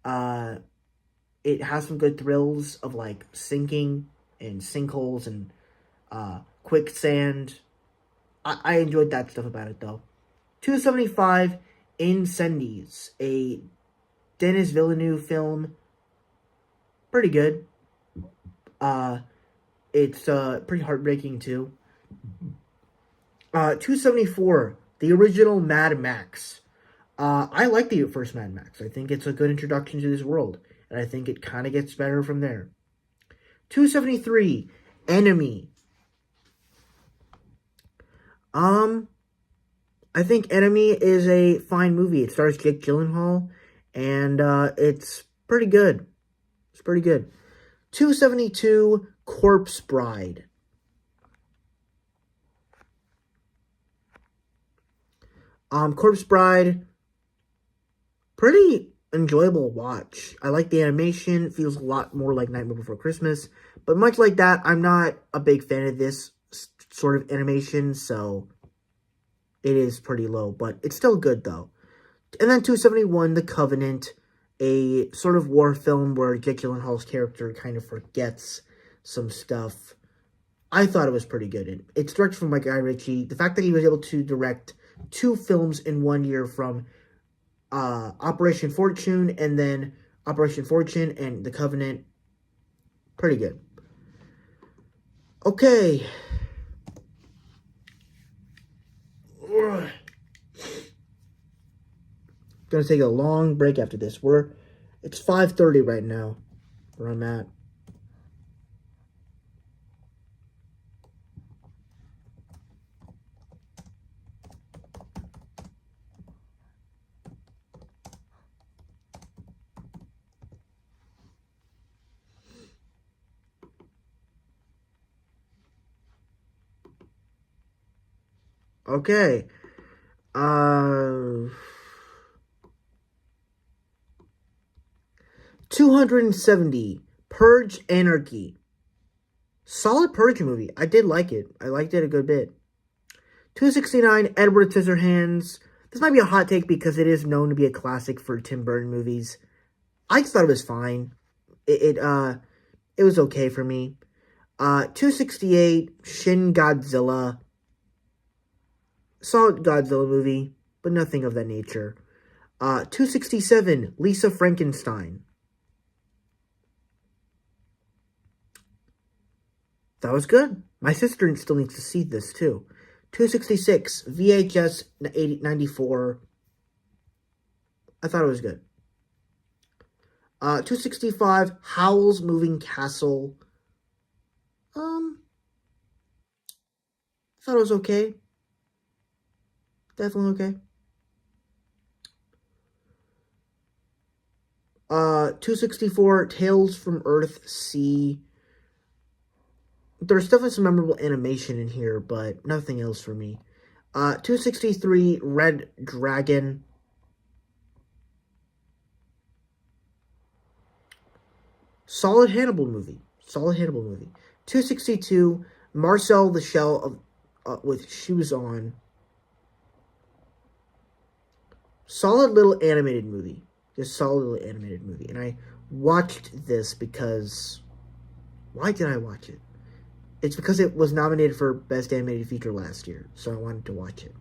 It has some good thrills of like sinking and sinkholes and quicksand. I enjoyed that stuff about it though. 275, Incendies, a Denis Villeneuve film. Pretty good. It's pretty heartbreaking too. 274, the original Mad Max. I like the first Mad Max. I think it's a good introduction to this world, and I think it kind of gets better from there. 273, Enemy. I think Enemy is a fine movie. It stars Jake Gyllenhaal, and it's pretty good. It's pretty good. 272, Corpse Bride. Corpse Bride, pretty enjoyable watch. I like the animation. It feels a lot more like Nightmare Before Christmas. But much like that, I'm not a big fan of this sort of animation, so it is pretty low. But it's still good, though. And then 271, The Covenant, a sort of war film where Jake Gyllenhaal's character kind of forgets some stuff. I thought it was pretty good. It's directed from Guy Ritchie. The fact that he was able to direct 2 films in 1 year from Operation Fortune and then Operation Fortune and The Covenant, pretty good. Okay. Gonna take a long break after this. It's 5:30 right now where I'm at. Okay. 270, Purge Anarchy. Solid Purge movie. I did like it. I liked it a good bit. 269, Edward Scissorhands. This might be a hot take because it is known to be a classic for Tim Burton movies. I thought it was fine. It was okay for me. 268, Shin Godzilla. Solid Godzilla movie, but nothing of that nature. 267, Lisa Frankenstein. That was good. My sister still needs to see this too. 266, VHS 94. I thought it was good. 265, Howl's Moving Castle. I thought it was okay. Definitely okay. 264, Tales from Earthsea. There's definitely some memorable animation in here, but nothing else for me. 263, Red Dragon. Solid Hannibal movie. 262, Marcel the Shell with Shoes On. Solid little animated movie. Just solid little animated movie. And I watched this because... Why did I watch it? It's because it was nominated for Best Animated Feature last year, so I wanted to watch it.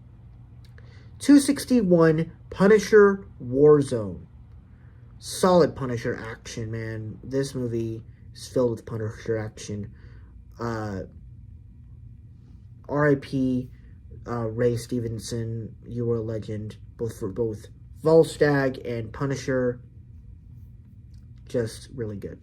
261, Punisher Warzone. Solid Punisher action, man. This movie is filled with Punisher action. R.I.P. Ray Stevenson, you were a legend, both Volstagg and Punisher. Just really good.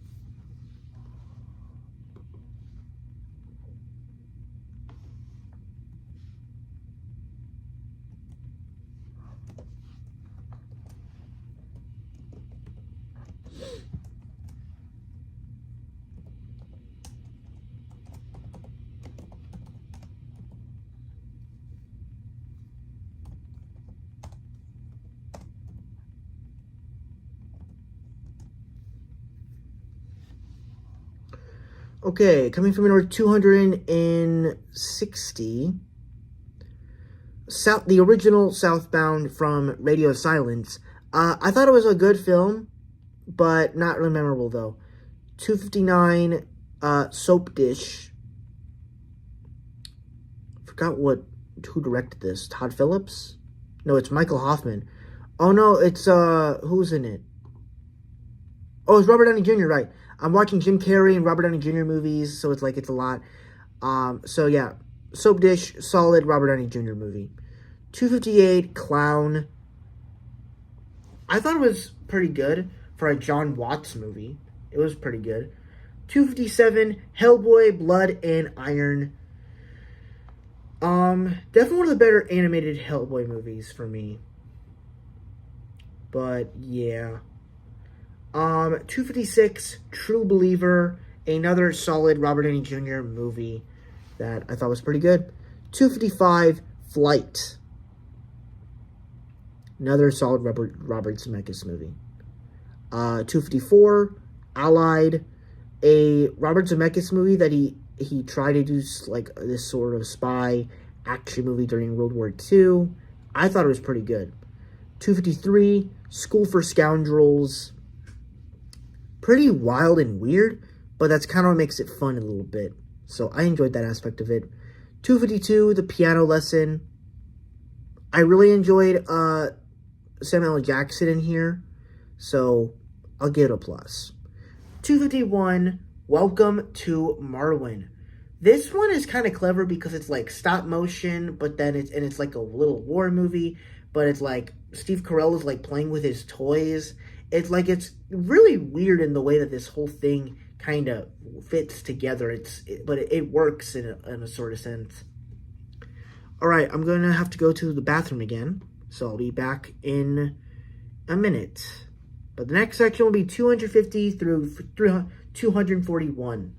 Okay, coming from number 260, the original Southbound from Radio Silence. I thought it was a good film, but not really memorable though. 259, Soap Dish. Forgot who directed this. Todd Phillips? No, it's Michael Hoffman. Oh no, it's who's in it? Oh, it's Robert Downey Jr., right. I'm watching Jim Carrey and Robert Downey Jr. movies, so it's a lot. So yeah, Soap Dish, solid Robert Downey Jr. movie. 258, Clown. I thought it was pretty good for a John Watts movie. It was pretty good. 257, Hellboy, Blood and Iron. Definitely one of the better animated Hellboy movies for me. But yeah. 256, True Believer, another solid Robert Downey Jr. movie that I thought was pretty good. 255, Flight, another solid Robert Zemeckis movie. 254, Allied, a Robert Zemeckis movie that he tried to do like this sort of spy action movie during World War II. I thought it was pretty good. 253, School for Scoundrels. Pretty wild and weird, but that's kind of what makes it fun a little bit. So I enjoyed that aspect of it. 252, The Piano Lesson. I really enjoyed Samuel L. Jackson in here, so I'll give it a plus. 251, Welcome to Marwen. This one is kind of clever because it's like stop motion, but then it's like a little war movie, but it's like Steve Carell is like playing with his toys. It's really weird in the way that this whole thing kind of fits together. But it works in a sort of sense. All right, I'm going to have to go to the bathroom again, so I'll be back in a minute. But the next section will be 250 through 241.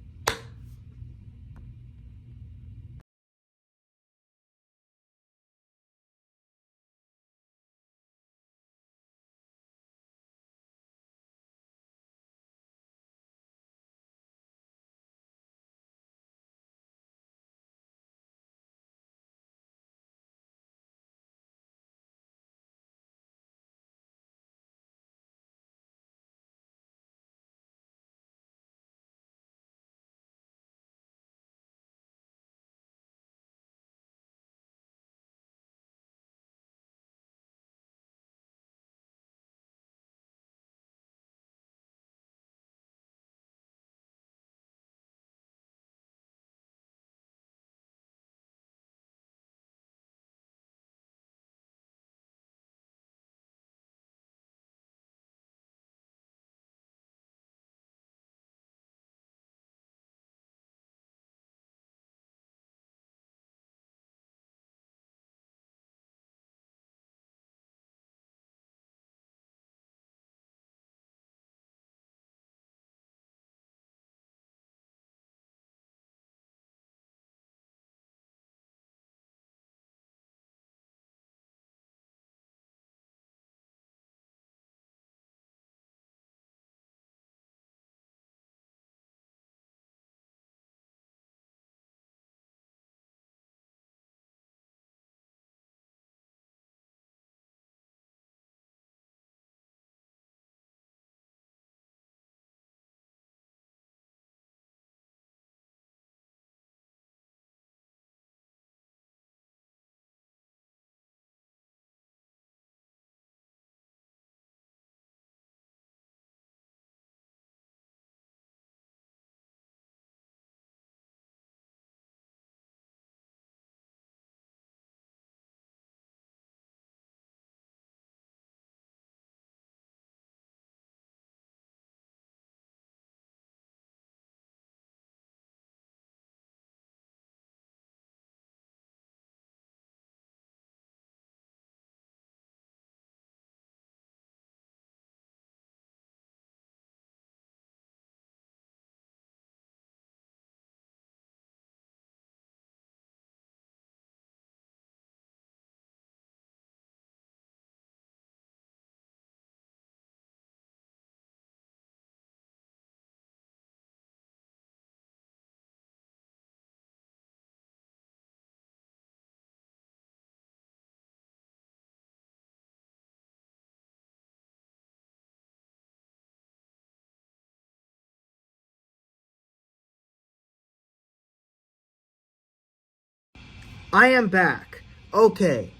I am back. Okay.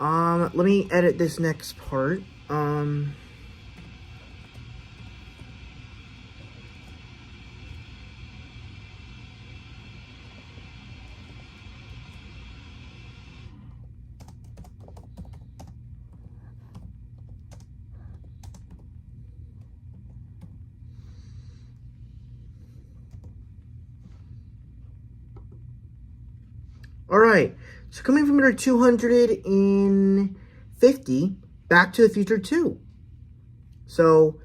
Let me edit this next part. Alright, so coming from number 250, Back to the Future 2. So,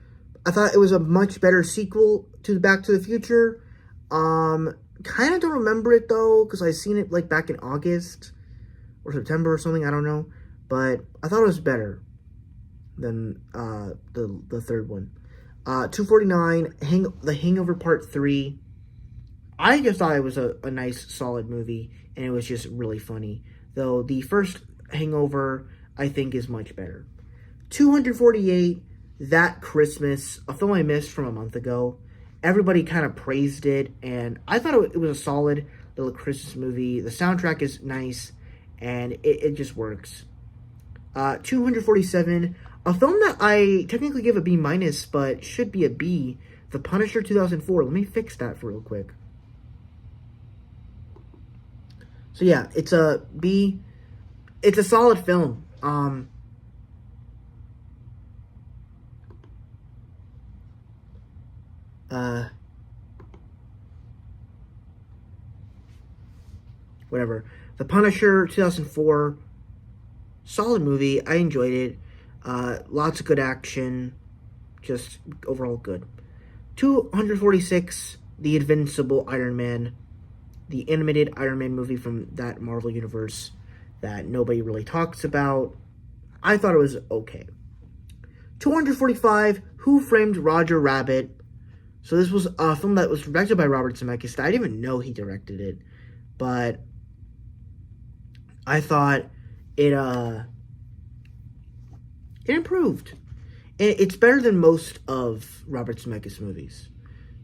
I thought it was a much better sequel to Back to the Future. Kind of don't remember it, though, because I seen it, like, back in August or September or something, I don't know. But I thought it was better than the third one. 249, The Hangover Part 3. I just thought it was a nice, solid movie, and it was just really funny. Though the first Hangover, I think, is much better. 248, That Christmas, a film I missed from a month ago. Everybody kind of praised it, and I thought it was a solid little Christmas movie. The soundtrack is nice, and it just works. 247, a film that I technically give a B-, but should be a B, The Punisher 2004. Let me fix that real quick. So yeah, it's a B. It's a solid film. Whatever. The Punisher 2004. Solid movie. I enjoyed it. Lots of good action. Just overall good. 246. The Invincible Iron Man. The animated Iron Man movie from that Marvel universe that nobody really talks about. I thought it was okay. 245, Who Framed Roger Rabbit? So this was a film that was directed by Robert Zemeckis. I didn't even know he directed it, but I thought it improved. It's better than most of Robert Zemeckis' movies.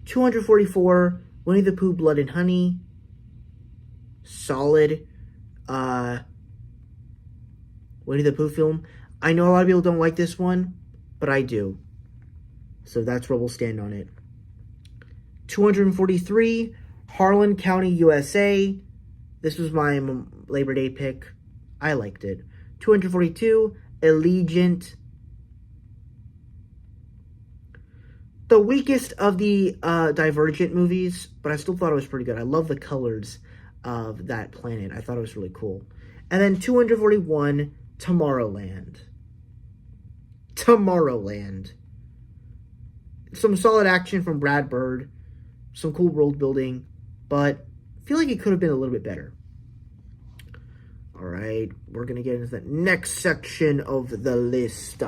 244, Winnie the Pooh, Blood and Honey. Solid Winnie the Pooh film. I know a lot of people don't like this one, but I do. So that's where we'll stand on it. 243, Harlan County, USA. This was my Labor Day pick. I liked it. 242, Allegiant. The weakest of the Divergent movies, but I still thought it was pretty good. I love the colors of that planet. I thought it was really cool. And then 241, Tomorrowland. Tomorrowland. Some solid action from Brad Bird. Some cool world building. But I feel like it could have been a little bit better. Alright, we're going to get into the next section of the list.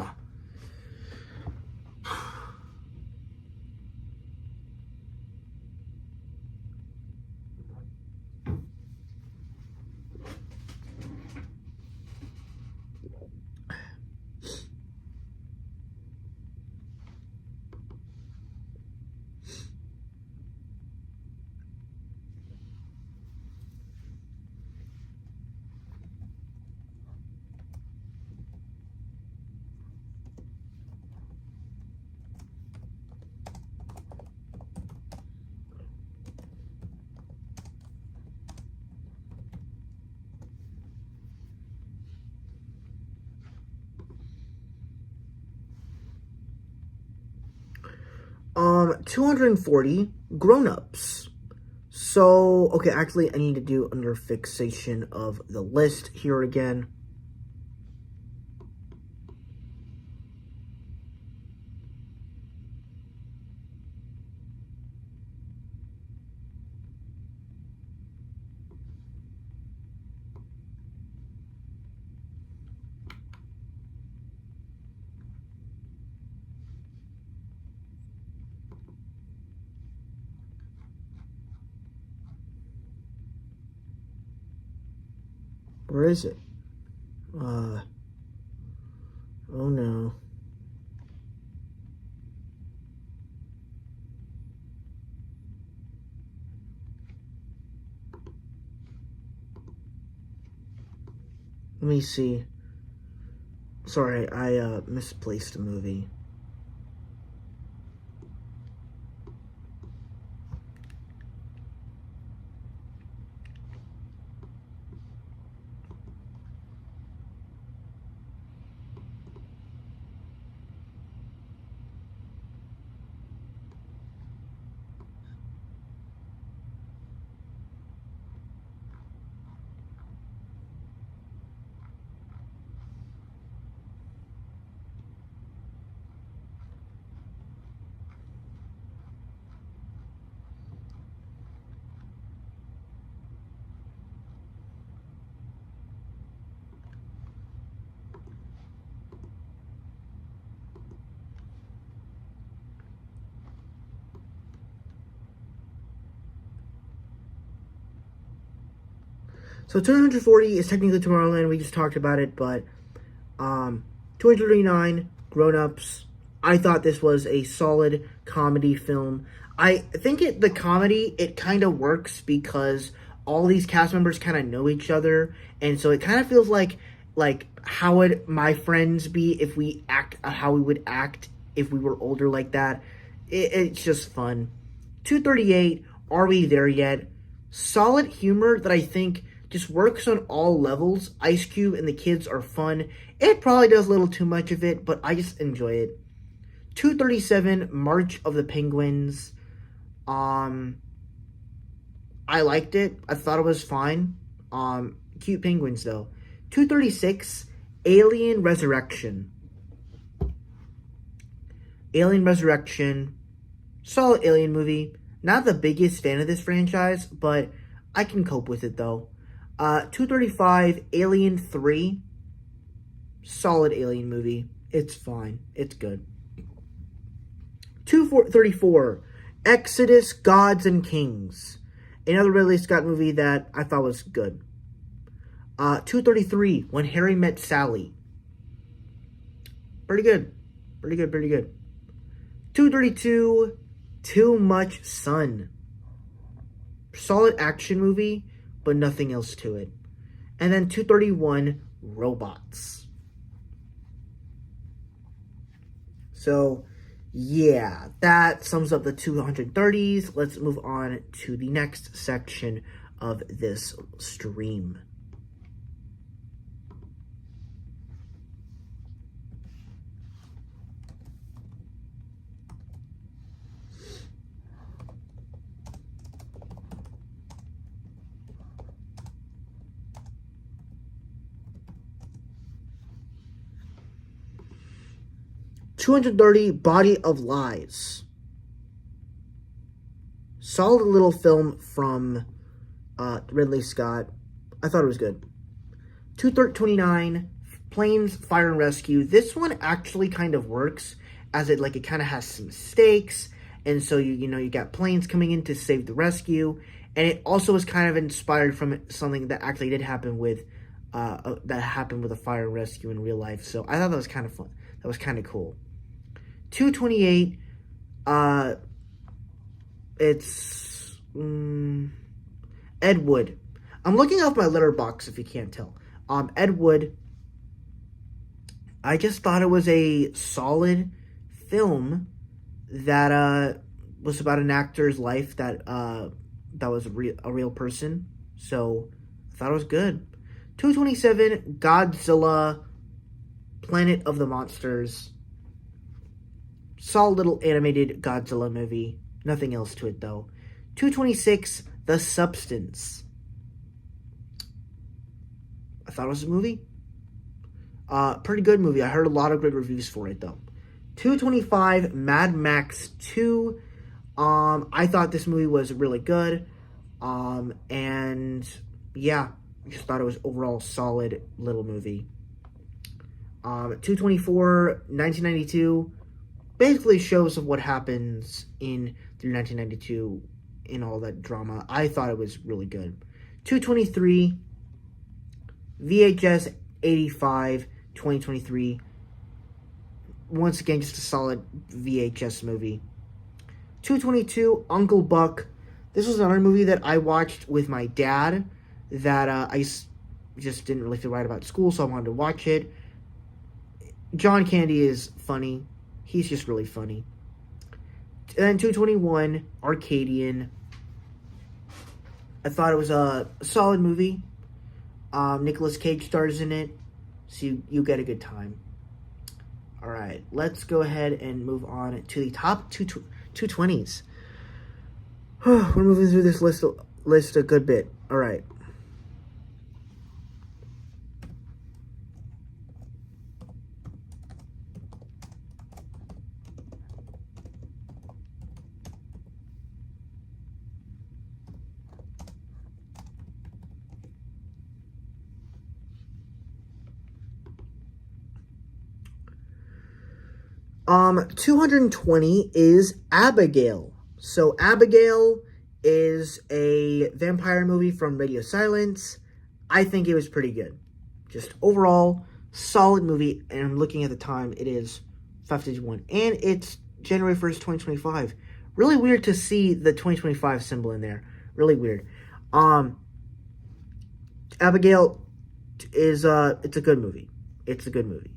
240, Grown-Ups. So, okay, actually, I need to do under fixation of the list here again. Where is it? Oh no. Let me see. Sorry, I misplaced a movie. So 240 is technically Tomorrowland. We just talked about it, but 239 Grown Ups. I thought this was a solid comedy film. I think the comedy, it kind of works because all these cast members kind of know each other, and so it kind of feels like how would my friends be if we act how we would act if we were older like that. It's just fun. 238, Are We There Yet? Solid humor that I think just works on all levels. Ice Cube and the kids are fun. It probably does a little too much of it, but I just enjoy it. 237, March of the Penguins. I liked it. I thought it was fine. Cute penguins though. 236, Alien Resurrection. Alien Resurrection. Solid Alien movie. Not the biggest fan of this franchise, but I can cope with it though. 235, Alien 3. Solid Alien movie. It's fine. It's good. 234, Exodus, Gods and Kings. Another Ridley Scott movie that I thought was good. 233, When Harry Met Sally. Pretty good. Pretty good. 232, Too Much Sun. Solid action movie, but nothing else to it. And then 231, Robots. So, yeah, that sums up the 230s. Let's move on to the next section of this stream. $230, Body of Lies. Solid little film from Ridley Scott. I thought it was good. 229, Planes, Fire and Rescue. This one actually kind of works as it kind of has some stakes, and so you got planes coming in to save the rescue, and it also was kind of inspired from something that actually did happen with a fire and rescue in real life. So I thought that was kind of fun. That was kind of cool. 228, it's Ed Wood. I'm looking off my letterbox if you can't tell. Ed Wood, I just thought it was a solid film that was about an actor's life that was a real person. So I thought it was good. 227, Godzilla, Planet of the Monsters. Solid little animated Godzilla movie. Nothing else to it though. 226, The Substance. I thought it was a movie. Pretty good movie. I heard a lot of good reviews for it though. 225, Mad Max 2. I thought this movie was really good. And yeah, I just thought it was overall solid little movie. 224, 1992. Basically shows of what happens through 1992 in all that drama. I thought it was really good. 223, VHS 85, 2023. Once again, just a solid VHS movie. 222, Uncle Buck. This was another movie that I watched with my dad that just didn't really feel right about school, so I wanted to watch it. John Candy is funny. He's just really funny. And then 221, Arcadian. I thought it was a solid movie. Nicolas Cage stars in it, so you get a good time. All right, let's go ahead and move on to the top 220s. We're moving through this list a good bit. All right. Um, 220 is Abigail. So Abigail is a vampire movie from Radio Silence. I think it was pretty good. Just overall, solid movie. And I'm looking at the time, it is 5:51. And it's January 1st, 2025. Really weird to see the 2025 symbol in there. Really weird. Abigail is, it's a good movie. It's a good movie.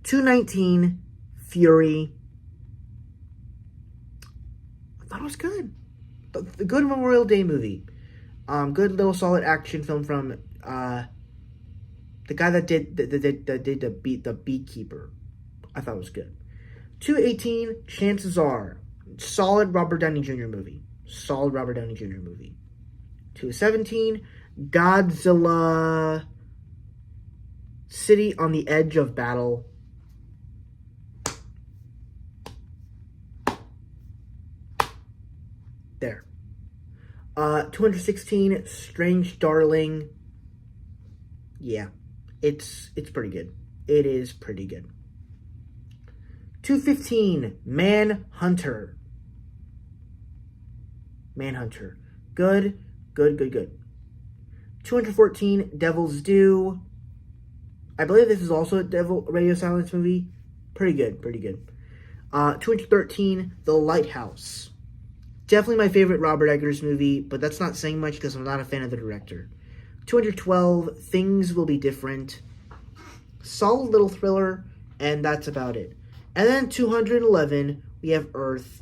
219, Fury. I thought it was good. The good Memorial Day movie. Good little solid action film from the guy that did the Beekeeper. I thought it was good. 218, Chances Are. Solid Robert Downey Jr. movie. Solid Robert Downey Jr. movie. 217, Godzilla City on the Edge of Battle. There. 216, Strange Darling. Yeah, it's pretty good. It is pretty good. 215, Manhunter. Manhunter. Good. 214, Devil's Due. I believe this is also a Radio Silence movie. Pretty good. 213, The Lighthouse. Definitely my favorite Robert Eggers movie, but that's not saying much because I'm not a fan of the director. 212, Things Will Be Different. Solid little thriller, and that's about it. And then 211, we have Earth.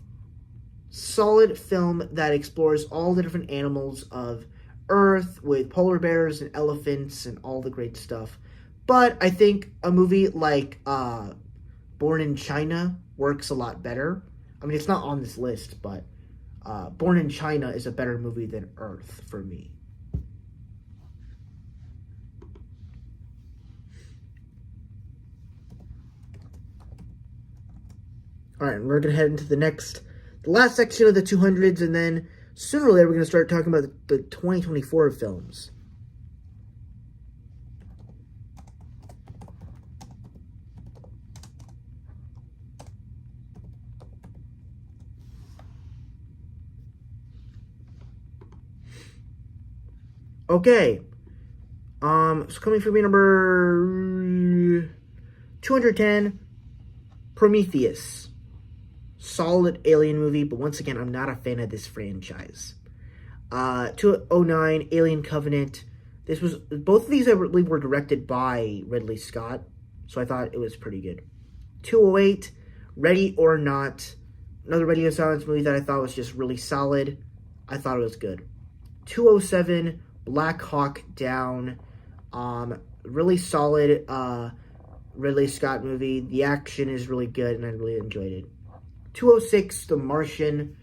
Solid film that explores all the different animals of Earth with polar bears and elephants and all the great stuff. But I think a movie like Born in China works a lot better. I mean, it's not on this list, but Born in China is a better movie than Earth for me. Alright, we're going to head into the last section of the 200s, and then sooner or later we're going to start talking about the 2024 films. Okay. So coming from me, number 210, Prometheus. Solid alien movie, but once again, I'm not a fan of this franchise. 209, Alien Covenant. Both of these I believe were directed by Ridley Scott, so I thought it was pretty good. 208, Ready or Not. Another Radio Silence movie that I thought was just really solid. I thought it was good. 207, Black Hawk Down. Really solid Ridley Scott movie. The action is really good, and I really enjoyed it. 206, The Martian.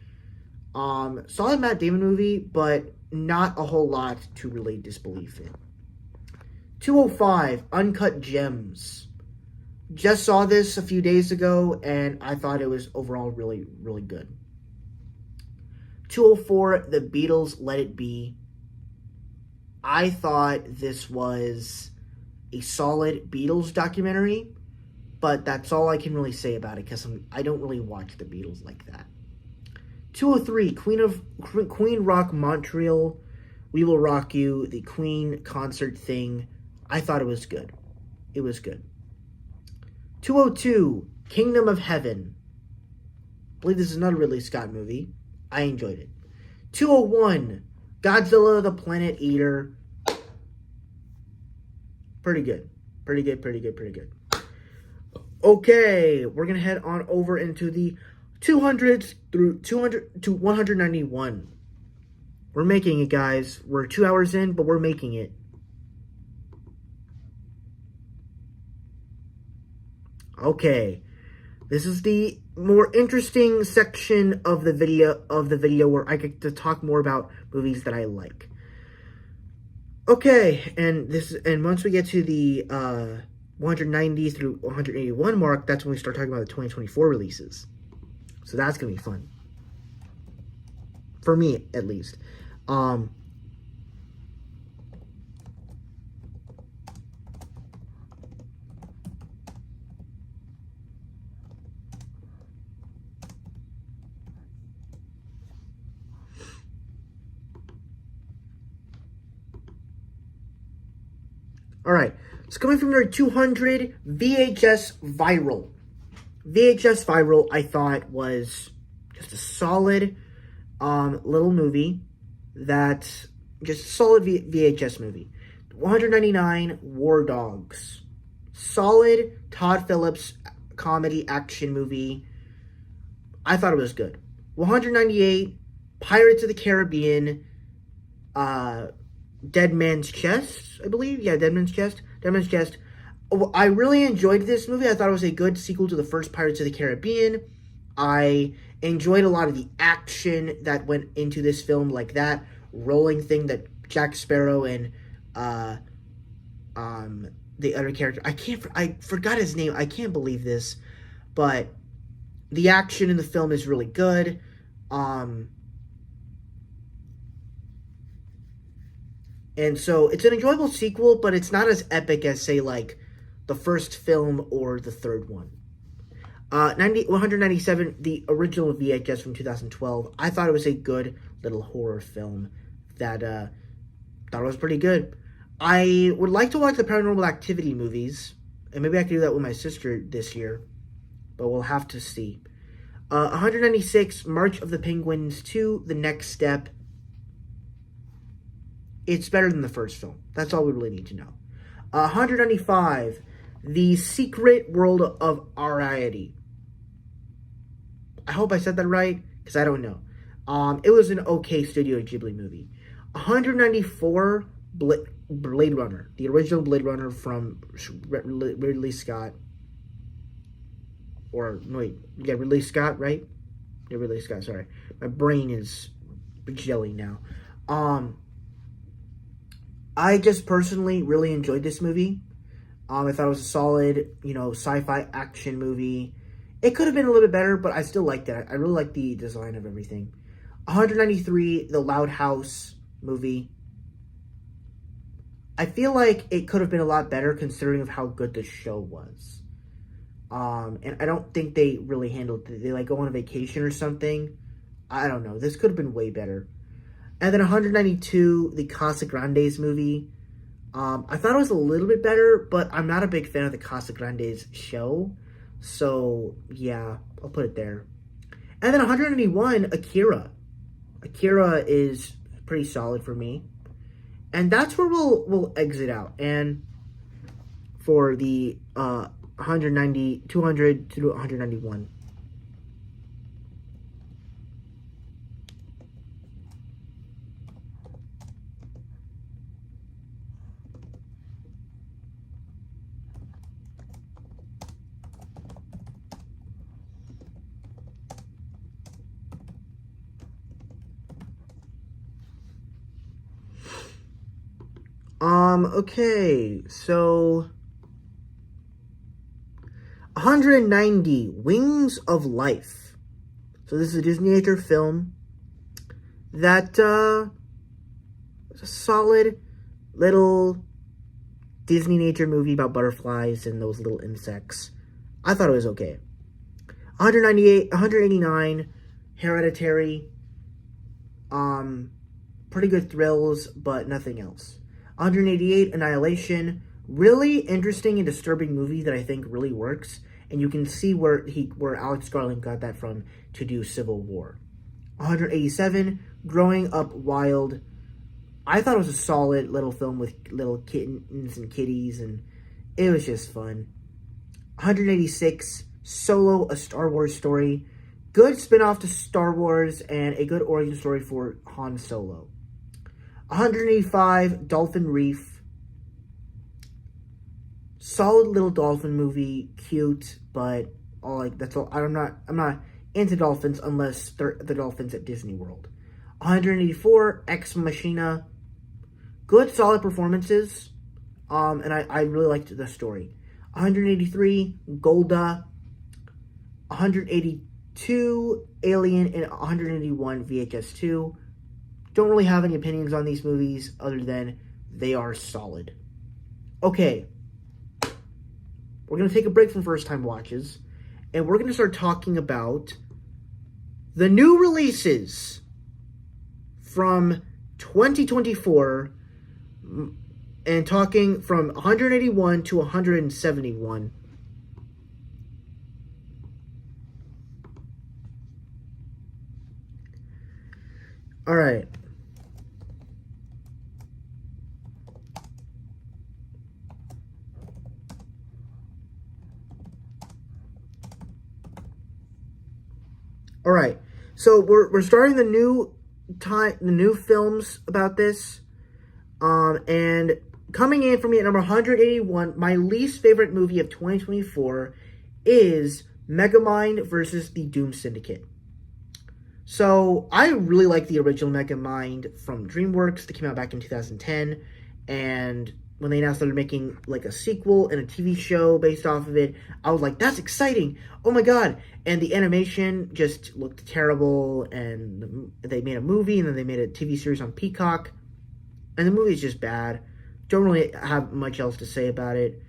Solid Matt Damon movie, but not a whole lot to really disbelief in. 205, Uncut Gems. Just saw this a few days ago, and I thought it was overall really, really good. 204, The Beatles, Let It Be. I thought this was a solid Beatles documentary, but that's all I can really say about it because I don't really watch the Beatles like that. 203, Queen Rock Montreal, We Will Rock You, the Queen concert thing. I thought it was good. It was good. 202, Kingdom of Heaven. I believe this is another Ridley Scott movie. I enjoyed it. 201, Godzilla the Planet Eater. Pretty good. Pretty good, pretty good, pretty good. Okay, we're going to head on over into the 200s through 200 to 191. We're making it, guys. We're 2 hours in, but we're making it. Okay. This is the more interesting section of the video where I get to talk more about movies that I like. Okay, and once we get to the 190 through 181 mark, that's when we start talking about the 2024 releases. So that's gonna be fun. For me, at least. All right, it's coming from their 200 VHS Viral. VHS Viral, I thought, was just a solid little movie. That's just a solid VHS movie. 199 War Dogs. Solid Todd Phillips comedy action movie. I thought it was good. 198 Pirates of the Caribbean. Dead Man's Chest, I believe. Yeah, Dead Man's Chest. Dead Man's Chest. I really enjoyed this movie. I thought it was a good sequel to the first Pirates of the Caribbean. I enjoyed a lot of the action that went into this film, like that rolling thing that Jack Sparrow and the other character. I forgot his name. I can't believe this, but the action in the film is really good. And so it's an enjoyable sequel, but it's not as epic as, say, like the first film or the third one. 197, the original VHS from 2012. I thought it was a good little horror film that thought it was pretty good. I would like to watch the Paranormal Activity movies, and maybe I can do that with my sister this year, but we'll have to see. 196, March of the Penguins 2, The Next Step. It's better than the first film. That's all we really need to know. 195, The Secret World of Arrietty. I hope I said that right, because I don't know. It was an okay Studio Ghibli movie. 194, Blade Runner. The original Blade Runner from Ridley Scott. Or, no, wait, yeah, Ridley Scott, right? Yeah, Ridley Scott, sorry. My brain is jelly now. I just personally really enjoyed this movie. I thought it was a solid, sci-fi action movie. It could have been a little bit better, but I still liked it. I really liked the design of everything. 193, The Loud House movie. I feel like it could have been a lot better considering of how good the show was. And I don't think they really handled it. They go on a vacation or something. I don't know. This could have been way better. And then 192, the Casa Grandes movie. I thought it was a little bit better, but I'm not a big fan of the Casa Grandes show. So, yeah, I'll put it there. And then 191, Akira. Akira is pretty solid for me. And that's where we'll exit out. And for the 190, 200 to 191. Okay, so 190, Wings of Life. So this is a Disney nature film that was a solid little Disney nature movie about butterflies and those little insects. I thought it was okay. 189, Hereditary. Pretty good thrills, but nothing else. 188, Annihilation. Really interesting and disturbing movie that I think really works. And you can see where Alex Garland got that from to do Civil War. 187, Growing Up Wild. I thought it was a solid little film with little kittens and kitties, and it was just fun. 186, Solo, a Star Wars story. Good spin-off to Star Wars and a good origin story for Han Solo. 185, Dolphin Reef. Solid little dolphin movie, cute, but that's all. I'm not into dolphins unless they're the dolphins at Disney World. 184, Ex Machina. Good, solid performances, and I really liked the story. 183, Golda. 182, Alien, and 181, VHS 2. Don't really have any opinions on these movies other than they are solid. Okay, we're going to take a break from first-time watches, and we're going to start talking about the new releases from 2024, and talking from 181 to 171. All right. All right. So we're starting the new films about this. And coming in for me at number 181, my least favorite movie of 2024 is Megamind versus the Doom Syndicate. So, I really like the original Megamind from DreamWorks that came out back in 2010, and when they now started making, like, a sequel and a TV show based off of it, I was like, that's exciting! Oh my god! And the animation just looked terrible, and they made a movie, and then they made a TV series on Peacock, and the movie is just bad. Don't really have much else to say about it.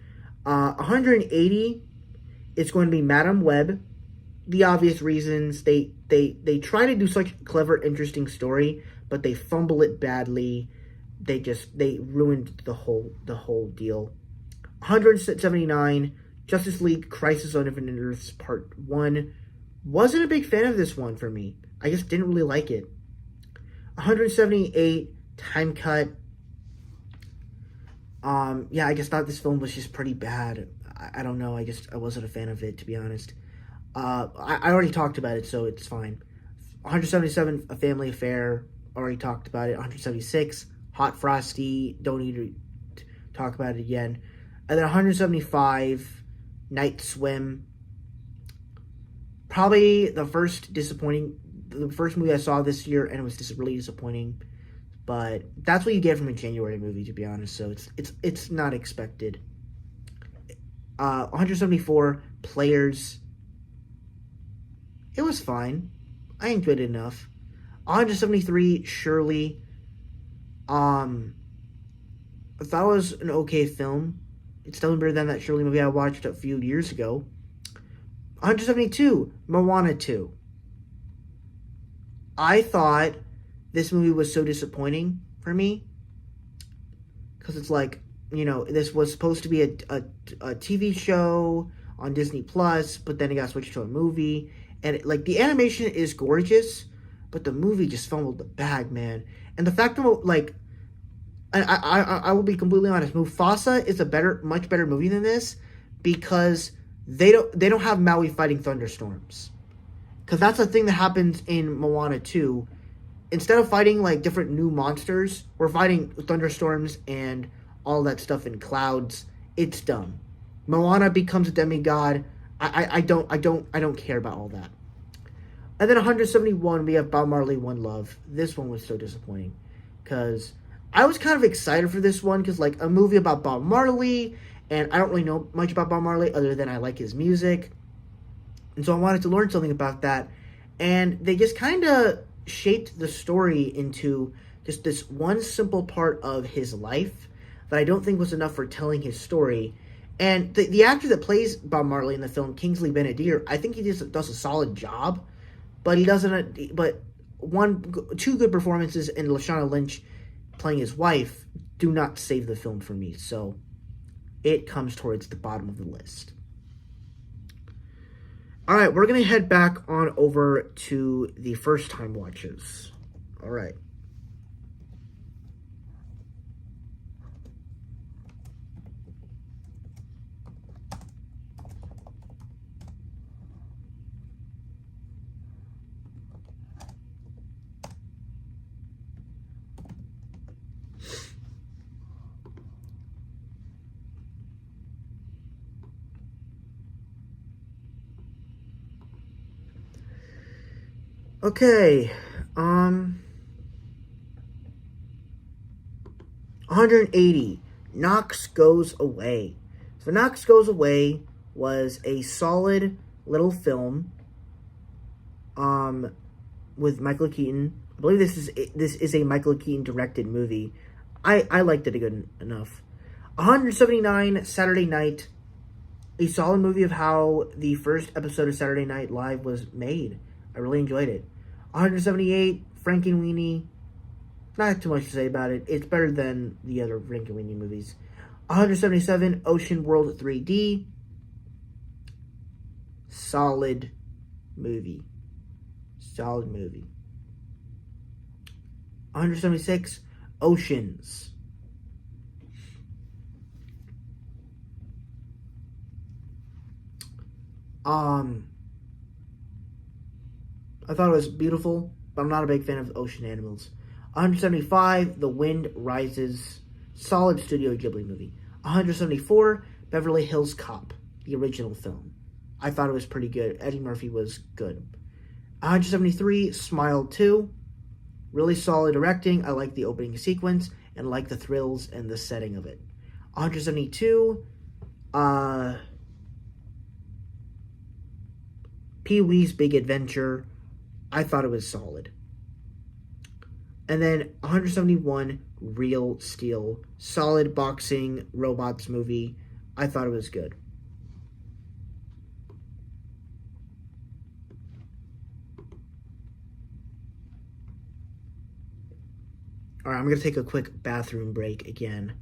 180, it's going to be Madame Web. The obvious reasons, they try to do such a clever, interesting story, but they fumble it badly. They ruined the whole deal. 179, Justice League Crisis on Infinite Earths Part 1. Wasn't a big fan of this one for me. I just didn't really like it. 178, Time Cut. Yeah, I just thought this film was just pretty bad. I don't know, I wasn't a fan of it, to be honest. I already talked about it, so it's fine. 177, A Family Affair. Already talked about it. 176, Hot Frosty. Don't need to talk about it again. And then 175, Night Swim. Probably the first movie I saw this year, and it was really disappointing. But that's what you get from a January movie, to be honest. So it's not expected. 174, Players. It was fine. I enjoyed it enough. 173, Shirley. I thought it was an okay film. It's still better than that Shirley movie I watched a few years ago. 172, Moana 2. I thought this movie was so disappointing for me. Because it's like, this was supposed to be a TV show on Disney Plus, but then it got switched to a movie. And, the animation is gorgeous, but the movie just fumbled the bag, man. And the fact that, I will be completely honest, Mufasa is a much better movie than this, because they don't have Maui fighting thunderstorms. Because that's the thing that happens in Moana 2. Instead of fighting, different new monsters, we're fighting thunderstorms and all that stuff in clouds. It's dumb. Moana becomes a demigod. I don't care about all that. And then 171, we have Bob Marley, One Love. This one was so disappointing. Because I was kind of excited for this one. Because, a movie about Bob Marley. And I don't really know much about Bob Marley other than I like his music. And so I wanted to learn something about that. And they just kind of shaped the story into just this one simple part of his life that I don't think was enough for telling his story. And the actor that plays Bob Marley in the film, Kingsley Ben-Adir, I think he just does a solid job, but he doesn't. But two good performances in Lashana Lynch playing his wife do not save the film for me. So it comes towards the bottom of the list. All right, we're gonna head back on over to the first time watches. All right. Okay, 180. Knox Goes Away. So Knox Goes Away was a solid little film, with Michael Keaton. I believe this is a Michael Keaton directed movie. I liked it good enough. 179. Saturday Night. A solid movie of how the first episode of Saturday Night Live was made. I really enjoyed it. 178. Frankenweenie. Not too much to say about it. It's better than the other Frankenweenie movies. 177. Ocean World 3D. Solid movie. Solid movie. 176. Oceans. I thought it was beautiful, but I'm not a big fan of ocean animals. 175, The Wind Rises. Solid Studio Ghibli movie. 174, Beverly Hills Cop, the original film. I thought it was pretty good. Eddie Murphy was good. 173, Smile 2. Really solid directing. I like the opening sequence and like the thrills and the setting of it. 172, Pee-wee's Big Adventure. I thought it was solid. And then 171, Real Steel. Solid boxing robots movie. I thought it was good. Alright, I'm going to take a quick bathroom break again.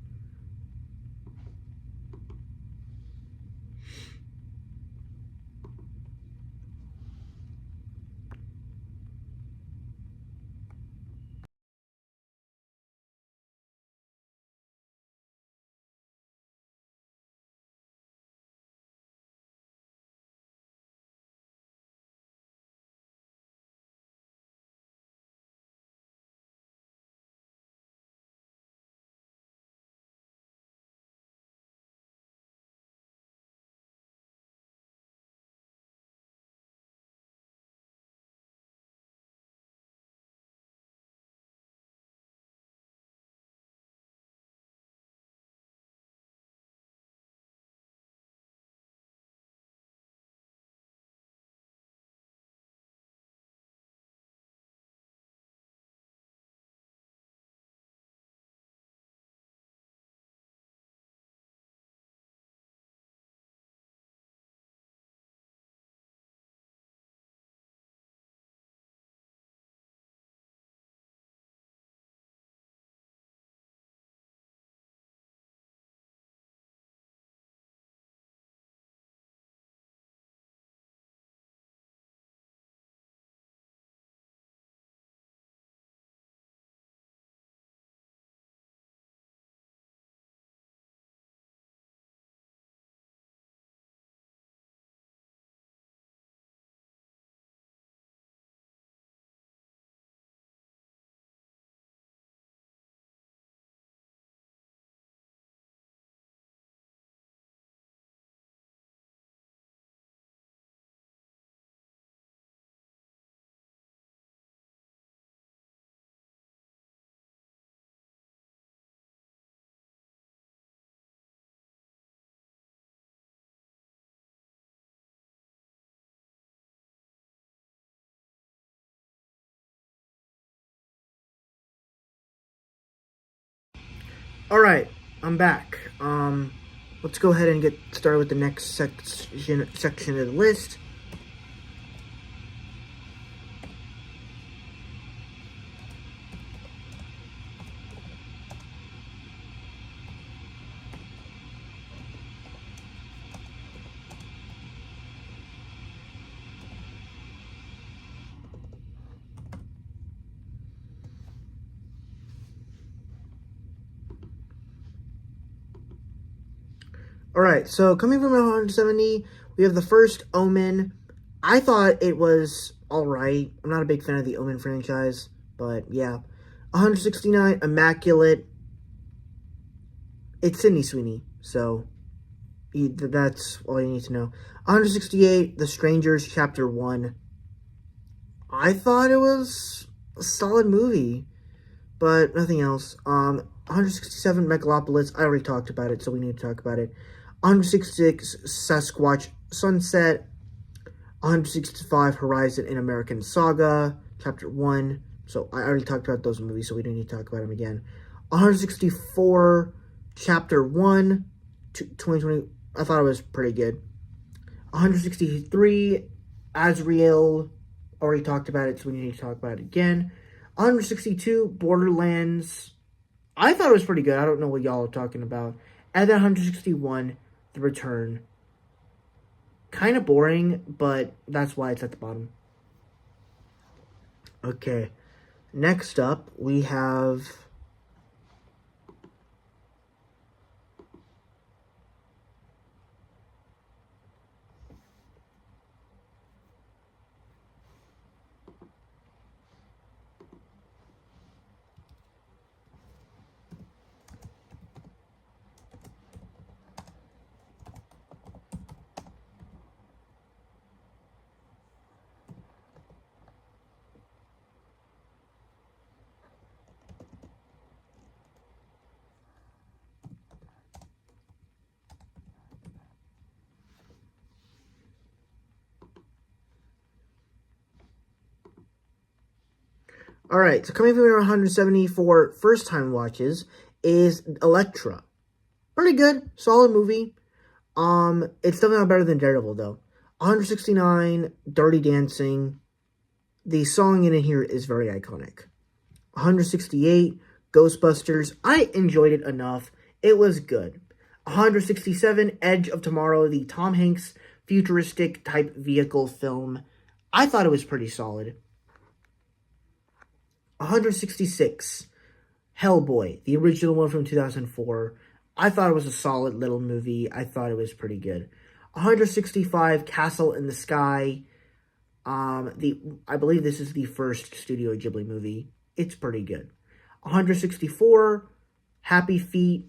Alright, I'm back. Let's go ahead and get started with the next section of the list. Alright, so coming from 170, we have the first Omen. I thought it was alright. I'm not a big fan of the Omen franchise, but yeah. 169, Immaculate. It's Sydney Sweeney, so that's all you need to know. 168, The Strangers, Chapter 1. I thought it was a solid movie, but nothing else. 167 Megalopolis, I already talked about it, so we need to talk about it. 166 Sasquatch Sunset. 165 Horizon in American Saga, Chapter 1. So I already talked about those movies, so we don't need to talk about them again. 164 Chapter 1, 2020. I thought it was pretty good. 163 Azrael. Already talked about it, so we need to talk about it again. 162 Borderlands. I thought it was pretty good. I don't know what y'all are talking about. And then 161 The Return. Kind of boring, but that's why it's at the bottom. Okay. Next up, we have... Alright, so coming from 174 first-time watches is Elektra. Pretty good, solid movie. It's definitely not better than Daredevil, though. 169, Dirty Dancing. The song in here is very iconic. 168, Ghostbusters. I enjoyed it enough. It was good. 167, Edge of Tomorrow, the Tom Hanks futuristic type vehicle film. I thought it was pretty solid. 166, Hellboy, the original one from 2004. I thought it was a solid little movie. I thought it was pretty good. 165, Castle in the Sky. I believe this is the first Studio Ghibli movie. It's pretty good. 164, Happy Feet.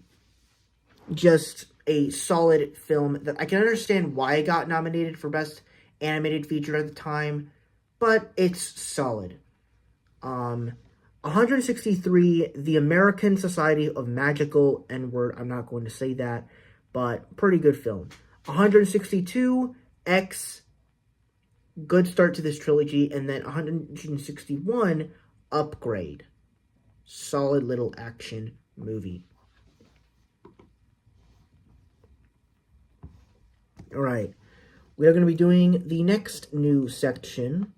Just a solid film that I can understand why it got nominated for Best Animated Feature at the time, but it's solid. 163, The American Society of Magical N-Word. I'm not going to say that, but pretty good film. 162, X. Good start to this trilogy. And then 161, Upgrade. Solid little action movie. Alright. We are going to be doing the next new section.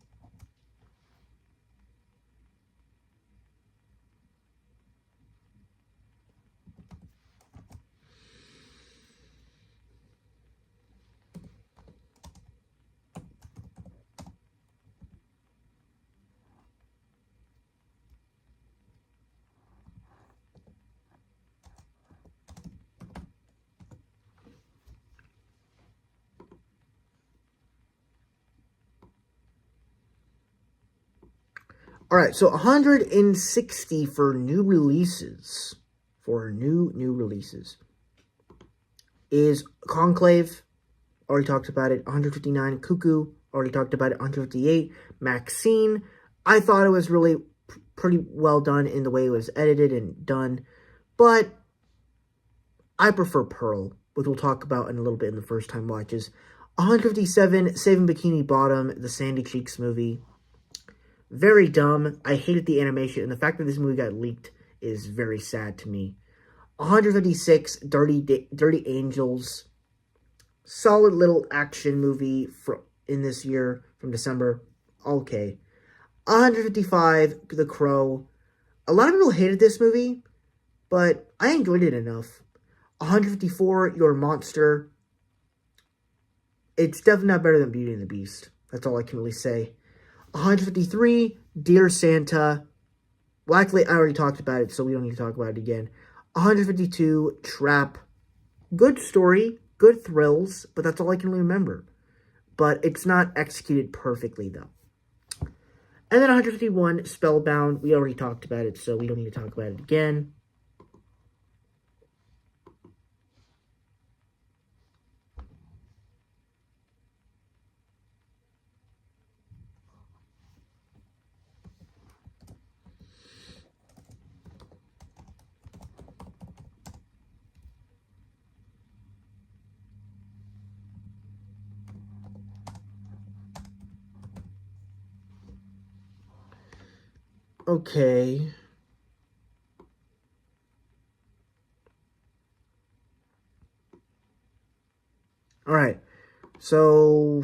Alright, so 160 for new releases. New releases. Is Conclave. Already talked about it. 159, Cuckoo. Already talked about it. 158, Maxine. I thought it was really pretty well done in the way it was edited and done. But I prefer Pearl, which we'll talk about in a little bit in the first time watches. 157, Saving Bikini Bottom, the Sandy Cheeks movie. Very dumb. I hated the animation, and the fact that this movie got leaked is very sad to me. 156, Dirty Angels. Solid little action movie in this year from December. Okay. 155, The Crow. A lot of people hated this movie, but I enjoyed it enough. 154, Your Monster. It's definitely not better than Beauty and the Beast. That's all I can really say. 153, Dear Santa. Well, actually, I already talked about it, so we don't need to talk about it again. 152, Trap. Good story, good thrills, but that's all I can remember. But it's not executed perfectly, though. And then 151, Spellbound. We already talked about it, so we don't need to talk about it again. okay. All right. So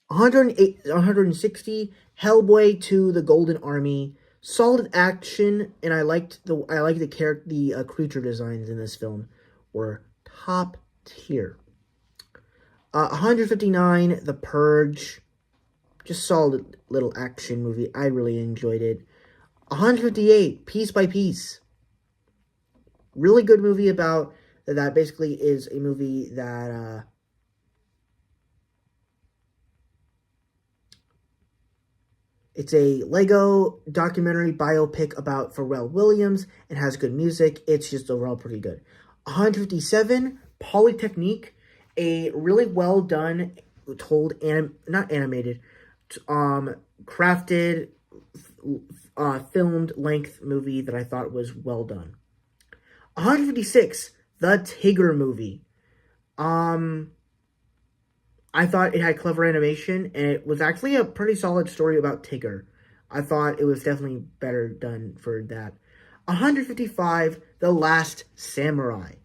108, 160, Hellboy 2, The Golden Army. Solid action, and I liked the creature designs in this film were top tier. 159, The Purge. Just solid little action movie. I really enjoyed it. 158, Piece by Piece. Really good movie about that. Basically is a movie that it's a Lego documentary biopic about Pharrell Williams and has good music. It's just overall pretty good. 157, Polytechnique, a really well done, not animated, crafted, filmed length movie that I thought was well done. 156, The Tigger Movie. I thought it had clever animation, and it was actually a pretty solid story about Tigger. I thought it was definitely better done for that. 155, The Last Samurai.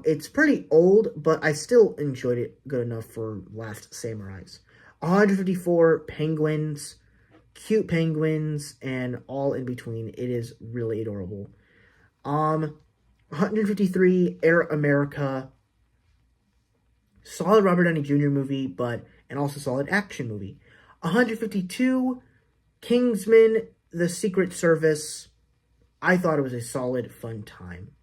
It's pretty old, but I still enjoyed it good enough for Last Samurais. 154, Penguins. Cute penguins, and all in between. It is really adorable. 153, Air America. Solid Robert Downey Jr. movie, and also solid action movie. 152, Kingsman, The Secret Service. I thought it was a solid, fun time.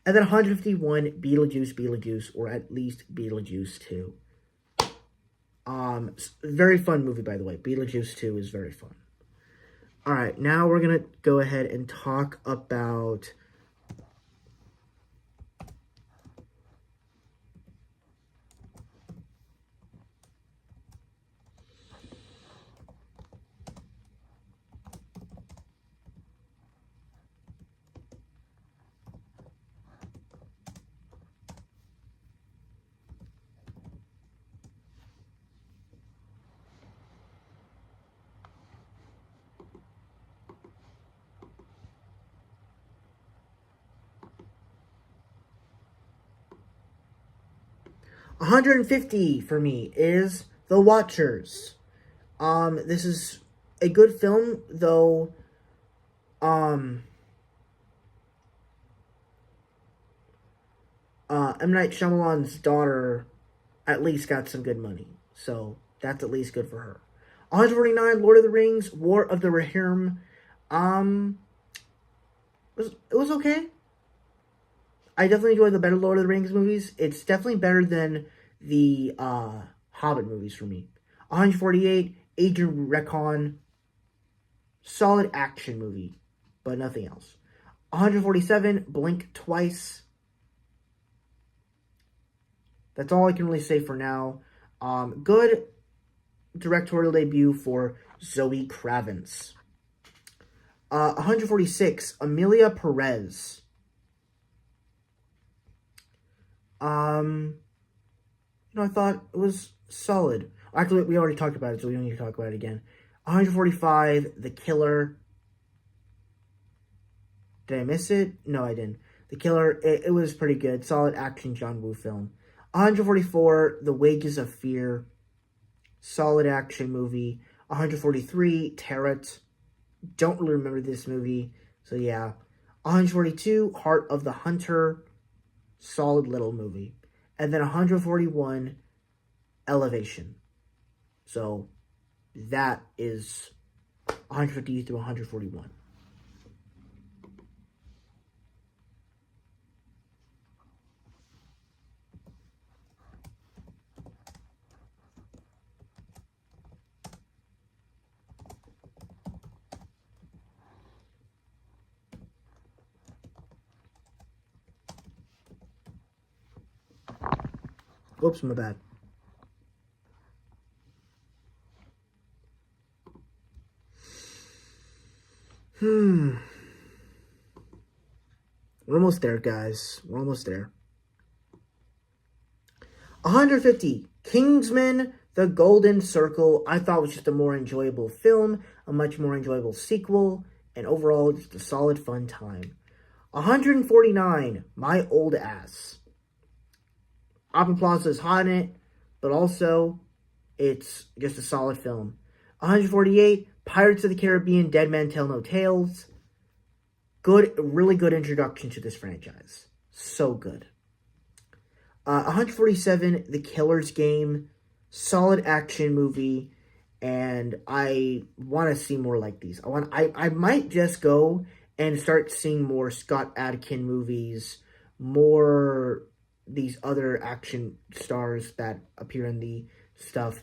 And then 151, Beetlejuice, or at least Beetlejuice 2. Very fun movie, by the way. Beetlejuice 2 is very fun. Alright, now we're going to go ahead and talk about... $150 for me is The Watchers. This is a good film, though. M. Night Shyamalan's daughter at least got some good money, so that's at least good for her. 149, Lord of the Rings, War of the Rohirrim. It was okay. I definitely enjoy the better Lord of the Rings movies. It's definitely better than the Hobbit movies for me. 148, Agent Recon. Solid action movie, but nothing else. 147, Blink Twice. That's all I can really say for now. Good directorial debut for Zoe Kravitz. 146, Emilia Perez. I thought it was solid. Actually, we already talked about it, so we don't need to talk about it again. 145, The Killer. Did I miss it? No, I didn't. The Killer, it was pretty good. Solid action John Woo film. 144, The Wages of Fear. Solid action movie. 143, Tarot. Don't really remember this movie, so yeah. 142, Heart of the Hunter. Solid little movie. And then 141, Elevation. So that is 150 through 141. Oops, my bad. We're almost there, guys. We're almost there. 150, Kingsman, The Golden Circle. I thought was just a more enjoyable film. a much more enjoyable sequel, and overall just a solid fun time. 149, My Old Ass. Aubrey Plaza is hot in it, but also it's just a solid film. 148, Pirates of the Caribbean, Dead Men Tell No Tales. Good, really good introduction to this franchise. So good. 147, The Killer's Game. Solid action movie, and I want to see more like these. I might just go and start seeing more Scott Adkin movies, more these other action stars that appear in the stuff.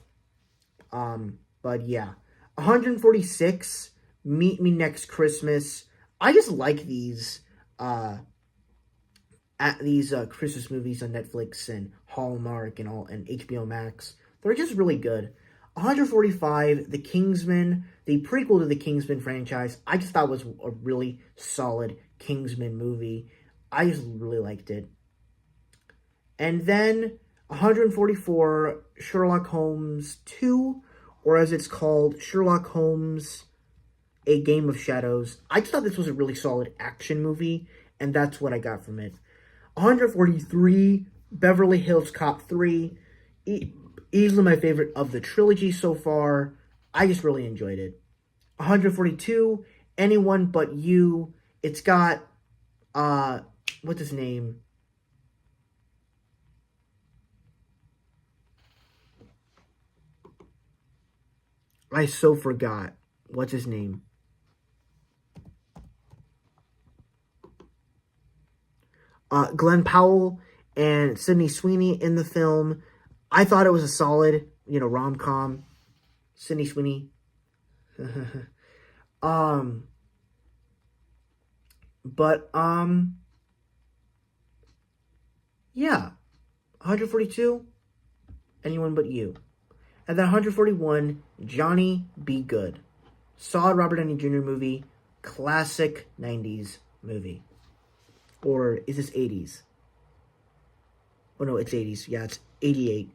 But yeah. 146, Meet Me Next Christmas. I just like these Christmas movies on Netflix and Hallmark and HBO Max. They're just really good. 145, The Kingsman, the prequel to the Kingsman franchise. I just thought was a really solid Kingsman movie. I just really liked it. And then 144, Sherlock Holmes 2, or as it's called, Sherlock Holmes, A Game of Shadows. I just thought this was a really solid action movie, and that's what I got from it. 143, Beverly Hills Cop 3. Easily my favorite of the trilogy so far. I just really enjoyed it. 142, Anyone But You. It's got, what's his name? I so forgot. What's his name? Glenn Powell and Sydney Sweeney in the film. I thought it was a solid, rom-com. Sydney Sweeney. Yeah. 142, Anyone But You. And then 141, Johnny Be Good. Solid Robert Downey Jr. movie. Classic 90s movie. Or is this 80s? Oh no, it's 80s. Yeah, it's 88.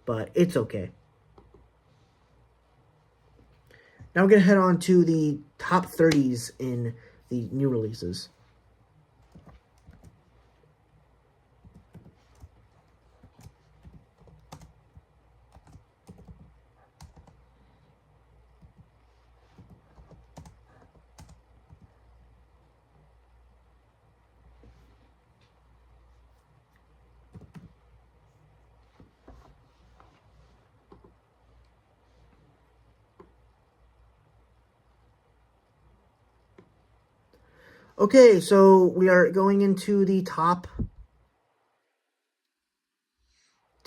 But it's okay. Now we're going to head on to the top 30s in the new releases. Okay, so we are going into the top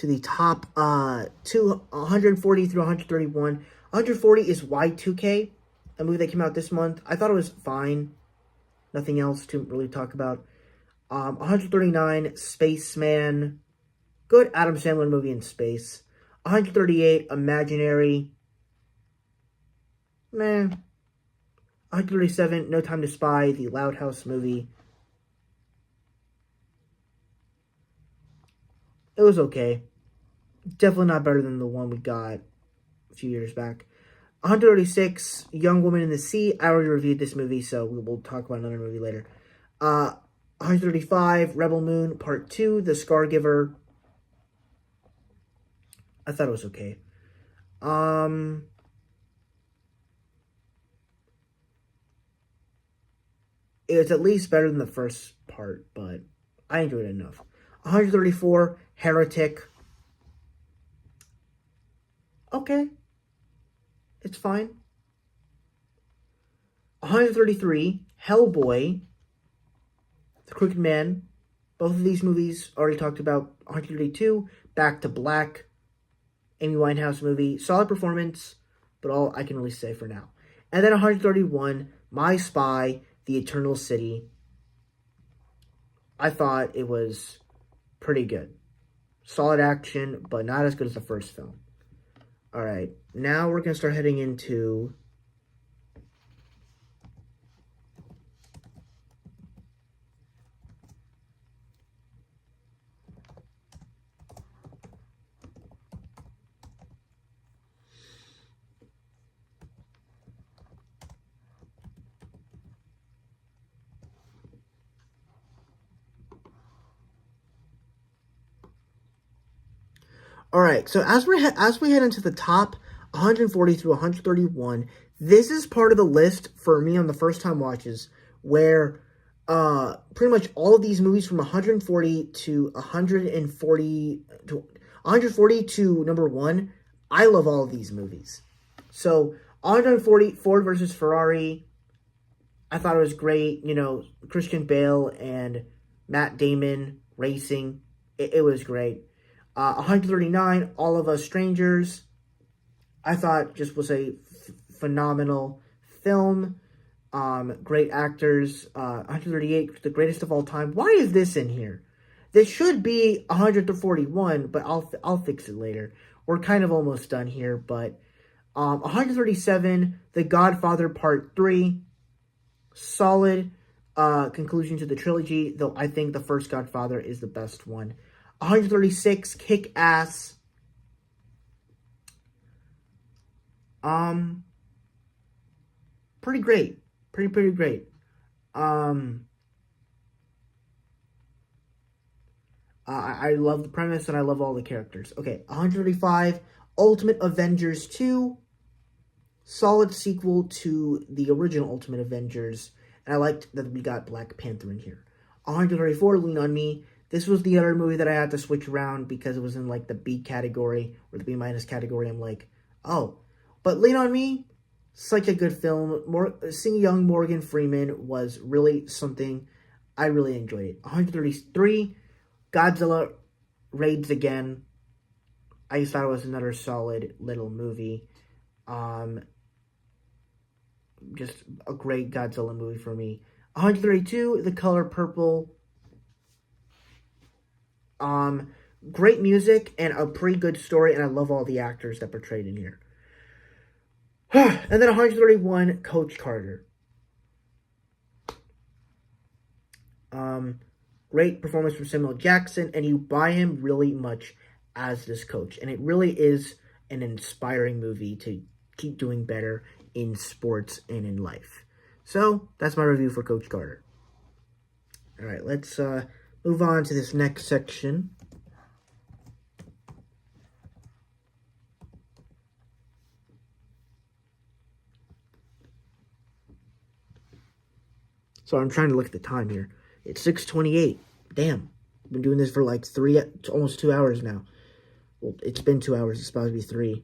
140 through 131. 140 is Y2K, a movie that came out this month. I thought it was fine. Nothing else to really talk about. 139, Spaceman. Good Adam Sandler movie in space. 138, Imaginary. Meh. 137, No Time to Spy, the Loud House movie. It was okay. Definitely not better than the one we got a few years back. 136, Young Woman in the Sea. I already reviewed this movie, so we'll talk about another movie later. 135, Rebel Moon, Part 2, The Scargiver. I thought it was okay. It was at least better than the first part, but I enjoyed it enough. 134, Heretic. Okay. It's fine. 133, Hellboy. The Crooked Man. Both of these movies already talked about. 132, Back to Black. Amy Winehouse movie. Solid performance, but all I can really say for now. And then 131, My Spy, The Eternal City. I thought it was pretty good. Solid action, but not as good as the first film. Alright, now we're going to start heading into All right, so as we head into the top 140 through 131, this is part of the list for me on the first time watches where pretty much all of these movies from 140 to 140 to number 1, I love all of these movies. So 140, Ford versus Ferrari, I thought it was great. You know, Christian Bale and Matt Damon racing, it was great. 139, All of Us Strangers, I thought just was a phenomenal film. Great actors. 138, The Greatest of All Time. Why is this in here? This should be 141, but I'll fix it later. We're kind of almost done here, but 137, The Godfather Part 3. Solid conclusion to the trilogy, though I think the first Godfather is the best one. 136, Kick-Ass. Pretty great. Pretty great. I love the premise and I love all the characters. Okay, 135, Ultimate Avengers 2. Solid sequel to the original Ultimate Avengers. And I liked that we got Black Panther in here. 134, Lean On Me. This was the other movie that I had to switch around because it was in like the B category or the B- category. I'm like, oh. But Lean On Me, such a good film. Seeing young Morgan Freeman was really something. I really enjoyed it. 133, Godzilla Raids Again. I just thought it was another solid little movie. Just a great Godzilla movie for me. 132, The Color Purple. Great music and a pretty good story, and I love all the actors that portrayed in here. And then 131, Coach Carter. Great performance from Samuel Jackson, and you buy him really much as this coach. And it really is an inspiring movie to keep doing better in sports and in life. So, that's my review for Coach Carter. Alright, let's move on to this next section. So I'm trying to look at the time here. It's 6:28. Damn. I've been doing this for like almost 2 hours now. Well, it's been 2 hours. It's supposed to be 3.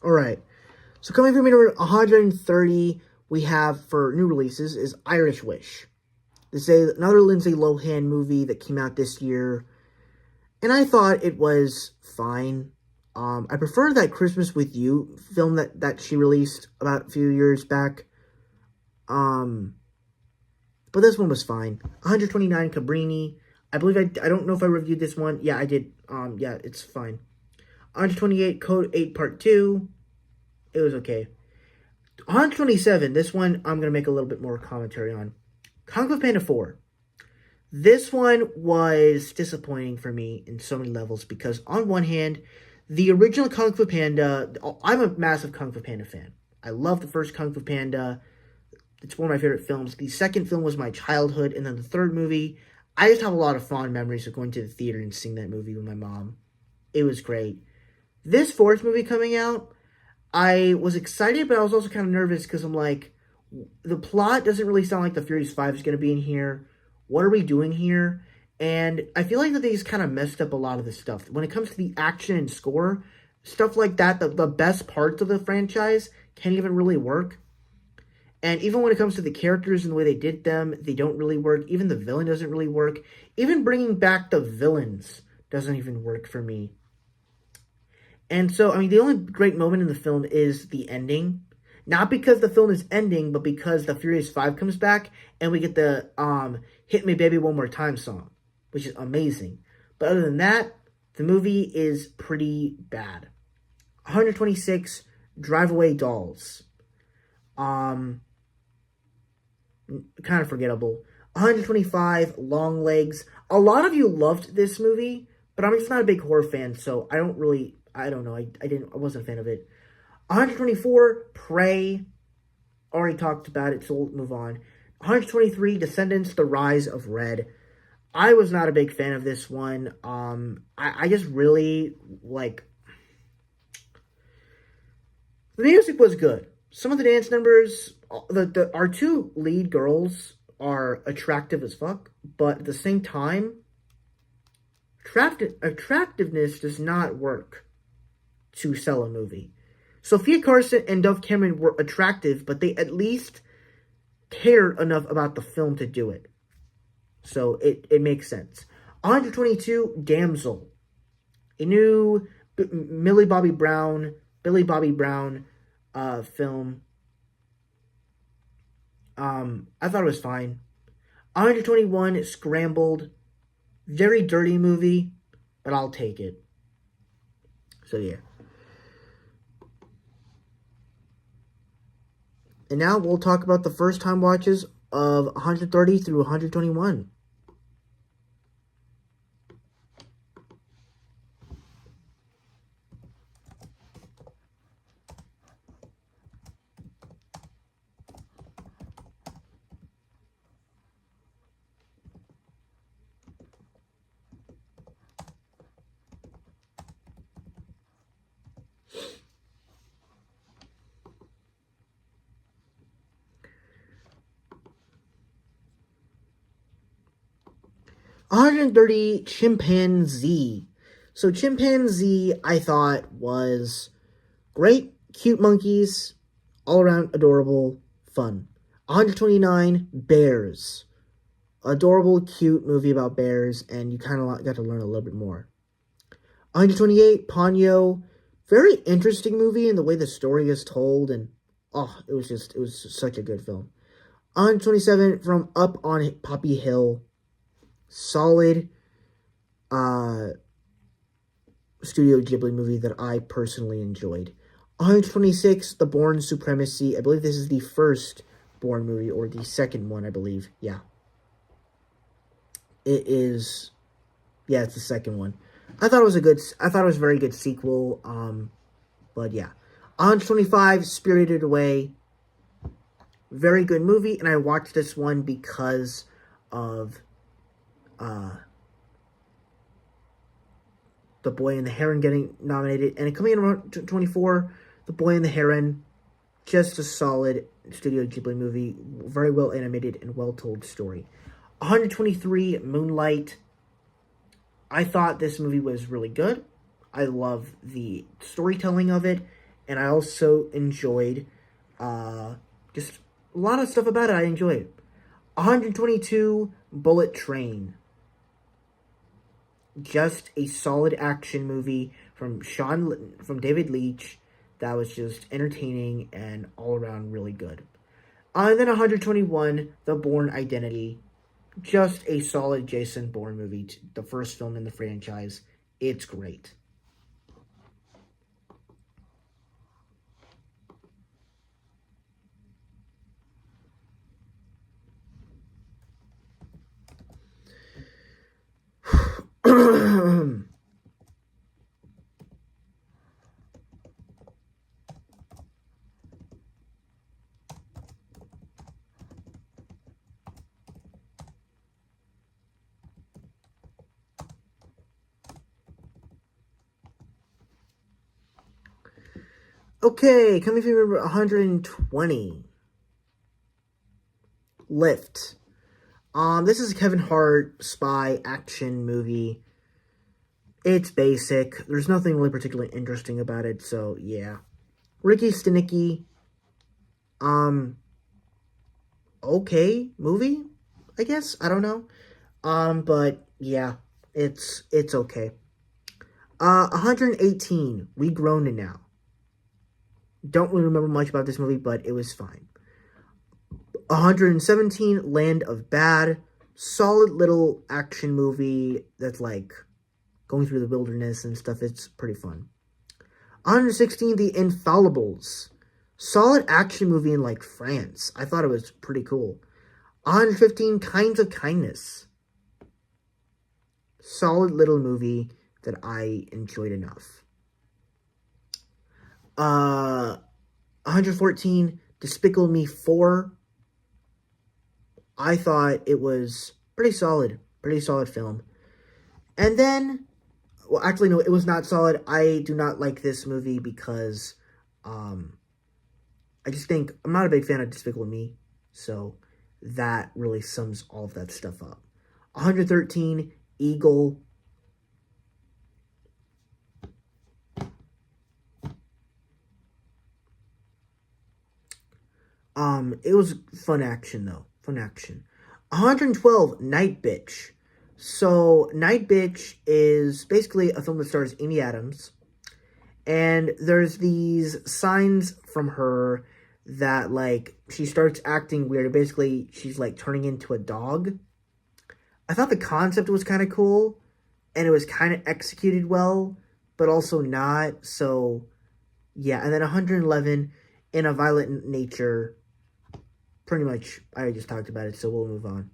Alright, so coming from number 130, we have for new releases is Irish Wish. This is another Lindsay Lohan movie that came out this year, and I thought it was fine. I prefer that Christmas With You film that she released about a few years back. But this one was fine. 129, Cabrini. I believe I don't know if I reviewed this one. Yeah, I did. Yeah, it's fine. 128, Code 8 Part 2. It was okay. 127, this one I'm going to make a little bit more commentary on. Kung Fu Panda 4. This one was disappointing for me in so many levels because on one hand, the original Kung Fu Panda, I'm a massive Kung Fu Panda fan. I love the first Kung Fu Panda. It's one of my favorite films. The second film was my childhood, and then the third movie, I just have a lot of fond memories of going to the theater and seeing that movie with my mom. It was great. This fourth movie coming out, I was excited, but I was also kind of nervous because I'm like, the plot doesn't really sound like the Furious 5 is going to be in here. What are we doing here? And I feel like that they just kind of messed up a lot of this stuff. When it comes to the action and score, stuff like that, the best parts of the franchise can't even really work. And even when it comes to the characters and the way they did them, they don't really work. Even the villain doesn't really work. Even bringing back the villains doesn't even work for me. And so, I mean, the only great moment in the film is the ending. Not because the film is ending, but because the Furious 5 comes back and we get the Hit Me Baby One More Time song, which is amazing. But other than that, the movie is pretty bad. 126, Drive Away Dolls. Kind of forgettable. 125, Longlegs. A lot of you loved this movie, but I'm just not a big horror fan, so I don't know, I wasn't a fan of it. 124, Prey. Already talked about it, so we'll move on. 123, Descendants, The Rise of Red. I was not a big fan of this one. I just really, like... The music was good. Some of the dance numbers, our two lead girls are attractive as fuck, but at the same time, attractiveness does not work to sell a movie. Sophia Carson and Dove Cameron were attractive, but they at least cared enough about the film to do it. So it makes sense. 122, Damsel. A new Billy Bobby Brown film. I thought it was fine. 121, Scrambled. Very dirty movie, but I'll take it. So yeah. And now we'll talk about the first time watches of 130 through 121. $130, Chimpanzee. So Chimpanzee, I thought, was great. Cute monkeys, all around adorable, fun. 129, Bears. Adorable, cute movie about bears, and you kind of got to learn a little bit more. 128, Ponyo. Very interesting movie in the way the story is told, and it was such a good film. 127, From Up on Poppy Hill. Solid Studio Ghibli movie that I personally enjoyed. 126, The Bourne Supremacy. I believe this is the first Bourne movie, or the second one, I believe. Yeah. It is... Yeah, it's the second one. I thought it was a very good sequel. But yeah. 125, Spirited Away. Very good movie, and I watched this one because of... The Boy and the Heron getting nominated, and coming in around 24, The Boy and the Heron, just a solid Studio Ghibli movie, very well animated and well told story. 123, Moonlight. I thought this movie was really good. I love the storytelling of it, and I also enjoyed just a lot of stuff about it. I enjoyed. 122, Bullet Train. Just a solid action movie from David Leitch that was just entertaining and all around really good. And then 121, The Bourne Identity. Just a solid Jason Bourne movie, the first film in the franchise. It's great. Okay, coming from number 120. Lift. This is a Kevin Hart spy action movie. It's basic. There's nothing really particularly interesting about it, so yeah. Ricky Stenicki. Okay movie, I guess. I don't know. But yeah, it's okay. 118. We Grown Now. Don't really remember much about this movie, but it was fine. 117, Land of Bad. Solid little action movie that's like going through the wilderness and stuff. It's pretty fun. 116, The Infallibles. Solid action movie in like France. I thought it was pretty cool. 115 Kinds of Kindness. Solid little movie that I enjoyed enough. 114 Despicable Me 4. I thought it was pretty solid film. And then, well, actually, no, it was not solid. I do not like this movie because, I just think, I'm not a big fan of Despicable Me, so that really sums all of that stuff up. 113, Eagle. It was fun action, though. Fun action. 112, Night Bitch. So, Night Bitch is basically a film that stars Amy Adams. And there's these signs from her that, like, she starts acting weird. Basically, she's, like, turning into a dog. I thought the concept was kind of cool. And it was kind of executed well, but also not. So, yeah. And then 111, In a Violent Nature. Pretty much, I just talked about it, so we'll move on.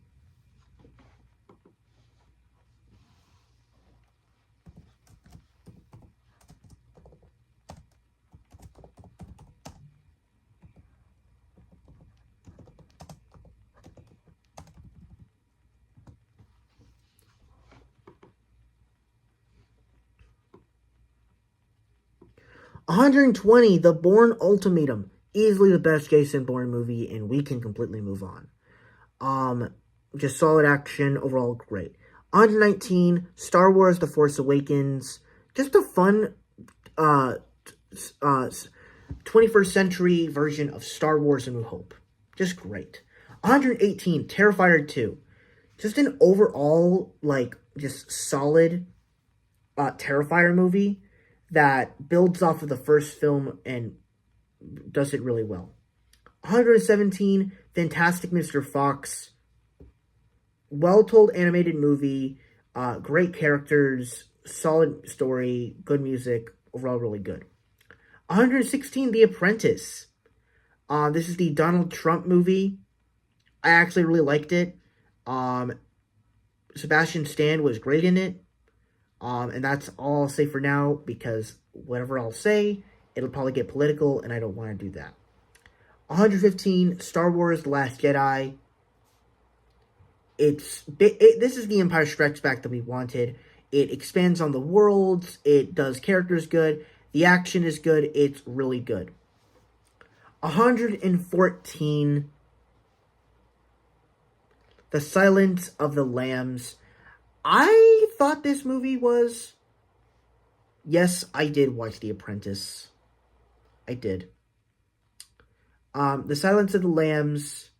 $120, The Bourne Ultimatum. Easily the best Jason Bourne movie, and we can completely move on. Just solid action, overall great. 119, Star Wars The Force Awakens. Just a fun 21st century version of Star Wars A New Hope. Just great. 118, Terrifier 2. Just an overall, like, just solid Terrifier movie that builds off of the first film and does it really well. 117, Fantastic Mr. Fox. Well-told animated movie. Great characters. Solid story. Good music. Overall, really good. 116, The Apprentice. This is the Donald Trump movie. I actually really liked it. Sebastian Stan was great in it. And that's all I'll say for now, because whatever I'll say, it'll probably get political, and I don't want to do that. 115, Star Wars The Last Jedi. This is the Empire Strikes Back that we wanted. It expands on the worlds. It does characters good. The action is good. It's really good. 114, The Silence of the Lambs. I thought this movie was... Yes, I did watch The Apprentice. I did. The Silence of the Lambs.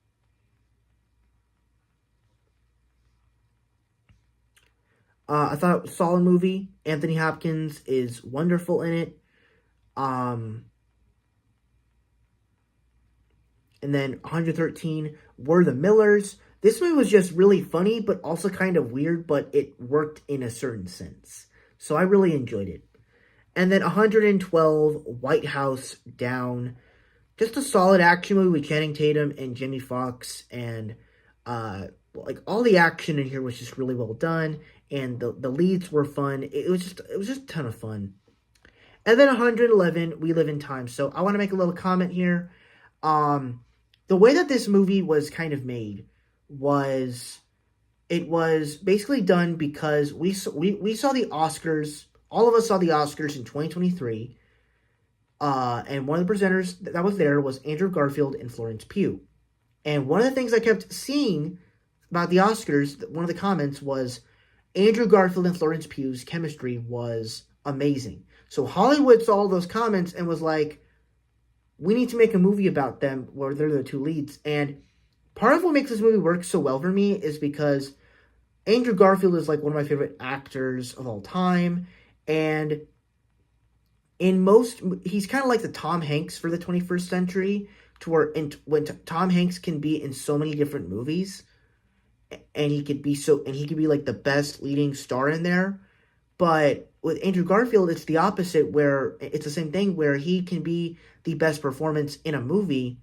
I thought it was a solid movie. Anthony Hopkins is wonderful in it. And then 113, We're the Millers. This movie was just really funny, but also kind of weird, but it worked in a certain sense. So I really enjoyed it. And then 112, White House Down. Just a solid action movie with Channing Tatum and Jamie Foxx. And like all the action in here was just really well done. And the leads were fun. It was just a ton of fun. And then 111, We Live in Time. So I want to make a little comment here. The way that this movie was kind of made was, it was basically done because we saw the Oscars. All of us saw the Oscars in 2023. And one of the presenters that was there was Andrew Garfield and Florence Pugh. And one of the things I kept seeing about the Oscars, one of the comments was, Andrew Garfield and Florence Pugh's chemistry was amazing. So Hollywood saw all those comments and was like, we need to make a movie about them where they're the two leads. And part of what makes this movie work so well for me is because Andrew Garfield is like one of my favorite actors of all time. And he's kind of like the Tom Hanks for the 21st century, to where when Tom Hanks can be in so many different movies, and he could be like the best leading star in there. But with Andrew Garfield, it's the opposite, where it's the same thing, where he can be the best performance in a movie.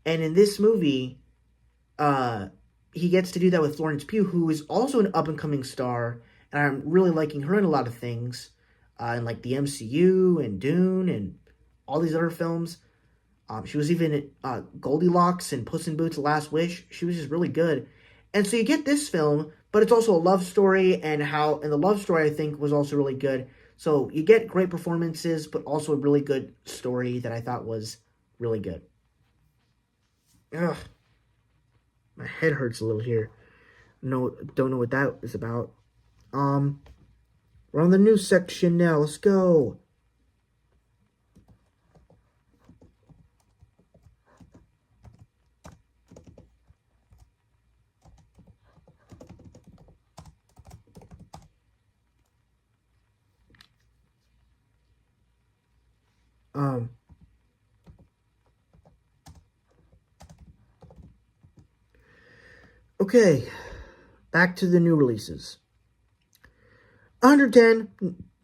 And in this movie, he gets to do that with Florence Pugh, who is also an up-and-coming star, and I'm really liking her in a lot of things, in like the MCU and Dune and all these other films. She was even in Goldilocks and Puss in Boots: The Last Wish. She was just really good. And so you get this film, but it's also a love story, and the love story, I think, was also really good. So you get great performances, but also a really good story that I thought was really good. Ugh. My head hurts a little here. No, don't know what that is about. We're on the news section now. Let's go. Okay, back to the new releases. 110,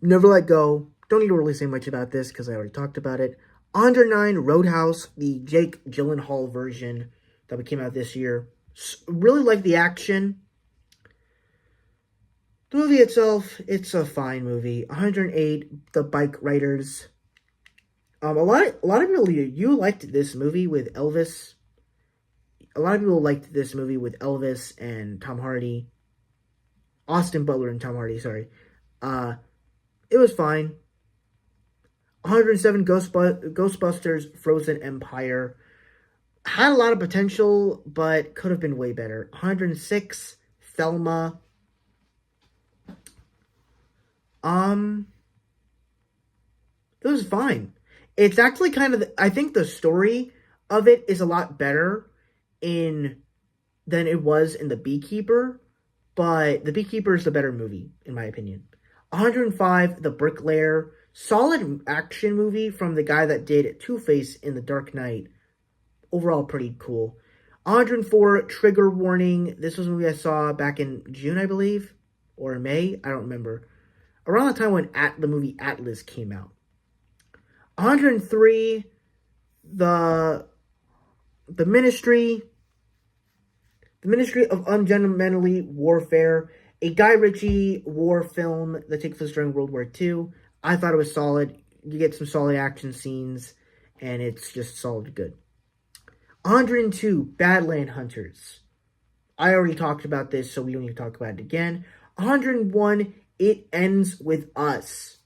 Never Let Go. Don't need to really say much about this because I already talked about it. 109, Roadhouse, the Jake Gyllenhaal version that came out this year. Really like the action. The movie itself, it's a fine movie. 108, The Bike Riders. A lot of people, you liked this movie with Elvis. A lot of people liked this movie with Elvis and Tom Hardy. Austin Butler and Tom Hardy, sorry. It was fine. 107, Ghostbusters Frozen Empire. Had a lot of potential, but could have been way better. 106, Thelma. It was fine. It's actually kind of, I think the story of it is a lot better than it was in The Beekeeper, but The Beekeeper is the better movie, in my opinion. 105, The Bricklayer. Solid action movie from the guy that did Two-Face in The Dark Knight. Overall, pretty cool. 104, Trigger Warning. This was a movie I saw back in June, I believe, or in May. I don't remember. Around the time when the movie Atlas came out. 103, The Ministry. The Ministry of Ungentlemanly Warfare. A Guy Ritchie war film that takes place during World War II. I thought it was solid. You get some solid action scenes, and it's just solid good. 102, Badland Hunters. I already talked about this, so we don't need to talk about it again. 101, It Ends With Us.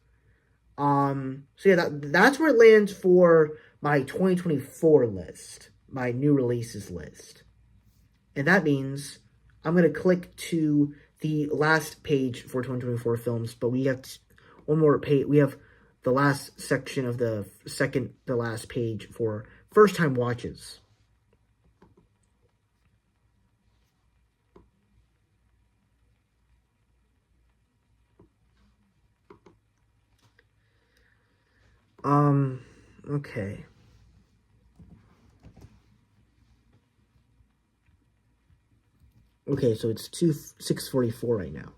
So yeah, that's where it lands for my 2024 list, my new releases list. And that means I'm going to click to the last page for 2024 films, but we have one more page. We have the last section of the second to last page for first time watches. Okay. Okay, so it's 6:44 right now.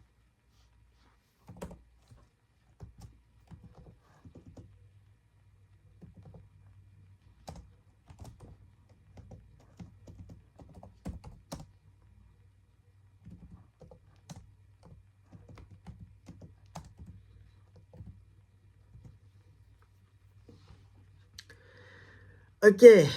Okay.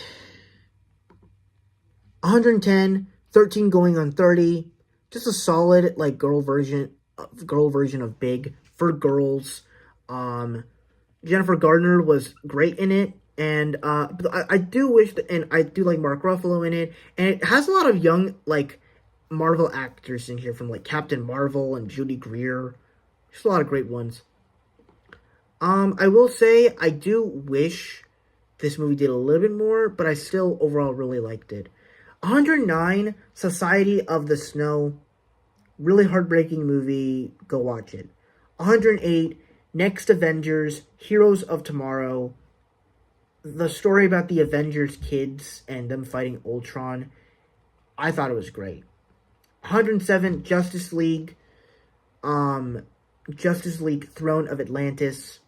110, 13 going on 30. Just a solid like girl version of Big for girls. Jennifer Gardner was great in it, and I do wish that, and I do like Mark Ruffalo in it, and it has a lot of young like Marvel actors in here from like Captain Marvel and Judy Greer. Just a lot of great ones. I will say I do wish this movie did a little bit more, but I still overall really liked it. 109, Society of the Snow. Really heartbreaking movie. Go watch it. 108, Next Avengers, Heroes of Tomorrow. The story about the Avengers kids and them fighting Ultron. I thought it was great. 107, Justice League. Justice League Throne of Atlantis.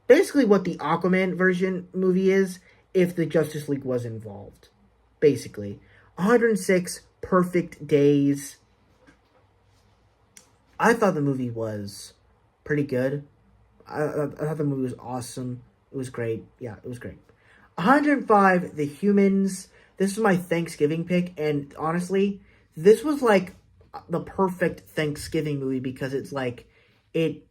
Basically what the Aquaman version movie is if the Justice League was involved. Basically. 106, Perfect Days. I thought the movie was pretty good. I thought the movie was awesome. It was great. Yeah, it was great. 105, The Humans. This was my Thanksgiving pick, and honestly, this was like the perfect Thanksgiving movie because it's like, it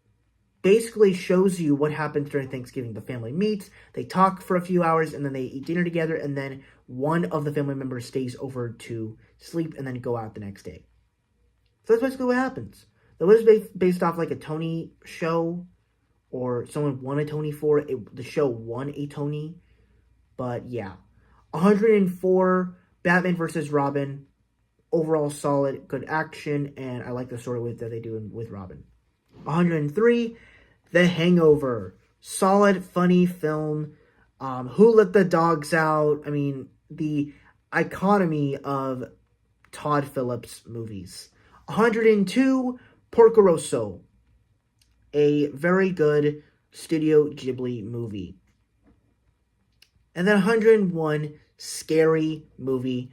basically shows you what happens during Thanksgiving. The family meets, they talk for a few hours, and then they eat dinner together, and then one of the family members stays over to sleep and then go out the next day. So that's basically what happens. It was based off like a Tony show, or someone won a Tony for it. The show won a Tony. But yeah. 104, Batman vs. Robin. Overall solid, good action, and I like the story that they do with Robin. 103, The Hangover. Solid, funny film. Who Let the Dogs Out? I mean, the economy of Todd Phillips movies. 102, Porco Rosso. A very good Studio Ghibli movie. And then 101, Scary Movie.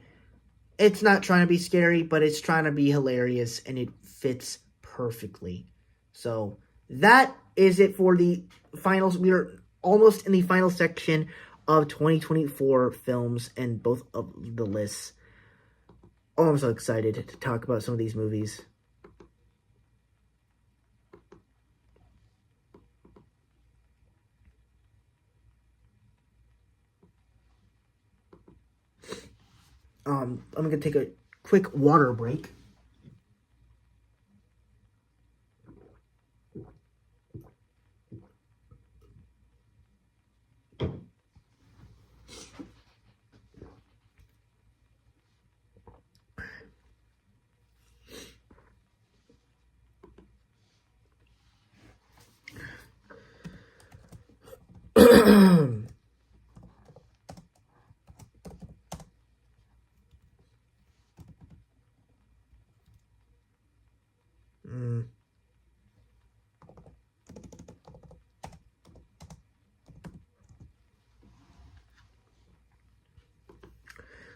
It's not trying to be scary, but it's trying to be hilarious, and it fits perfectly. So that is it for the finals. We are almost in the final section of 2024 films and both of the lists. Oh, I'm so excited to talk about some of these movies. I'm going to take a quick water break.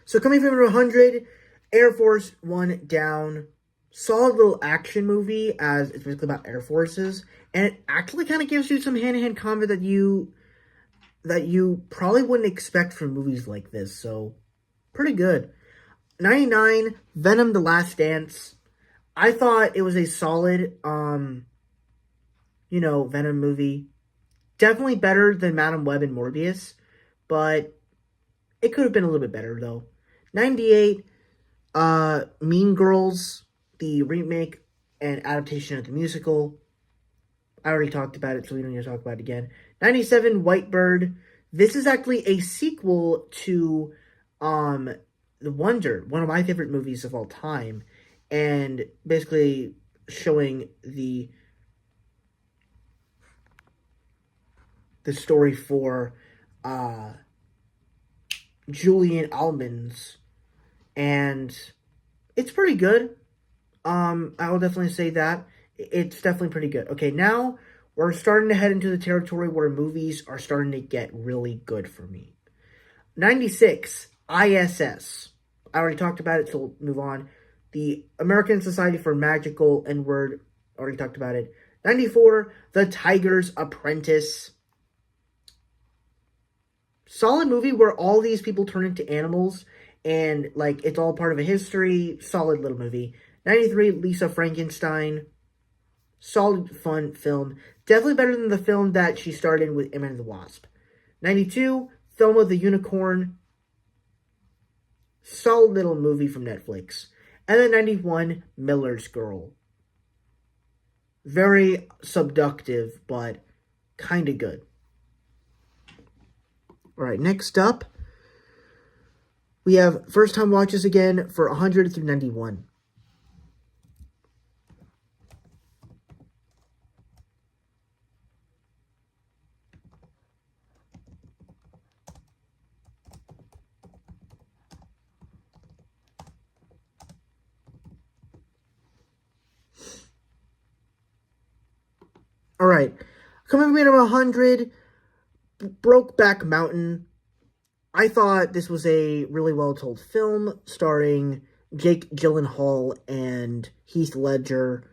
So coming from 100, Air Force One Down. Solid little action movie, as it's basically about Air Forces. And it actually kind of gives you some hand-to-hand combat that you probably wouldn't expect from movies like this. So, pretty good. 99, Venom: The Last Dance. I thought it was a solid, Venom movie. Definitely better than Madam Web and Morbius, but it could have been a little bit better, though. 98, Mean Girls, the remake and adaptation of the musical. I already talked about it, so we don't need to talk about it again. 97, White Bird. This is actually a sequel to The Wonder, one of my favorite movies of all time, and basically showing the story for Julian Almonds, and it's pretty good. I will definitely say that. It's definitely pretty good. Okay, now we're starting to head into the territory where movies are starting to get really good for me. 96, ISS. I already talked about it, so we'll move on. The American Society for Magical N-Word. Already talked about it. 94, The Tiger's Apprentice. Solid movie where all these people turn into animals, and like it's all part of a history. Solid little movie. 93, Lisa Frankenstein. Solid, fun film. Definitely better than the film that she starred in with Ant-Man and the Wasp. 92, Thelma the Unicorn. Solid little movie from Netflix. And then 91, Miller's Girl. Very subductive, but kind of good. Alright, next up, we have first time watches again for 100 through 91. Alright, coming in at 100, Brokeback Mountain. I thought this was a really well-told film starring Jake Gyllenhaal and Heath Ledger,